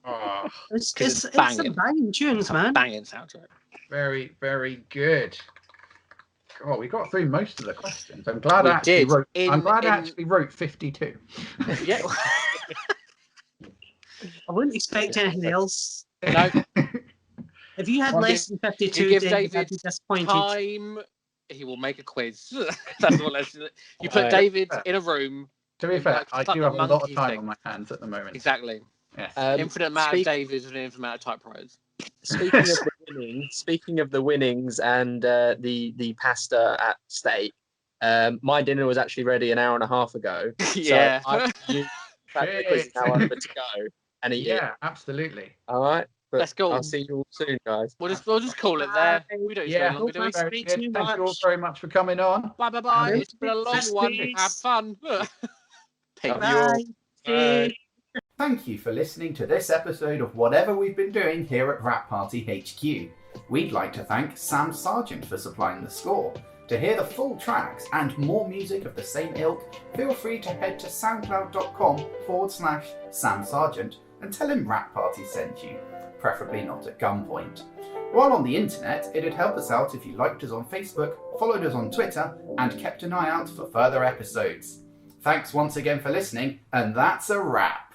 Oh, It's some banging. banging tunes, man. Banging soundtrack. very, very good. Oh, we got through most of the questions. I'm glad We I actually did. wrote. I'm glad I actually wrote 52. Yeah. I wouldn't expect anything else. No, If you had Well, less than 52, you give David, I'd David be disappointed. time. He will make a quiz. That's what. You put David in a room. To be fair, Like, I fuck do the have a lot of monkey time thing. on my hands at the moment. Exactly. Yes. Infinite amount of Davids and infinite amount of typewriters. Speaking of the winnings and the pasta at stake, my dinner was actually ready an hour and a half ago. Yeah. So the quiz is now over to go and eat it. Yeah, absolutely. All right. But Let's go. I'll see you all soon, guys. We'll just call it there. We don't Yeah. spend longer, do we? Very Speak good. to you Thank you all much. very much for coming on. Bye bye bye. Um, It's been a long Peace. one. Have fun. Peace. Love you all. Bye. Thank you for listening to this episode of whatever we've been doing here at Rap Party HQ. We'd like to thank Sam Sargent for supplying the score. To hear the full tracks and more music of the same ilk, feel free to head to soundcloud.com/Sam Sargent and tell him Rap Party sent you, preferably not at gunpoint. While on the internet, it'd help us out if you liked us on Facebook, followed us on Twitter, and kept an eye out for further episodes. Thanks once again for listening, and that's a wrap.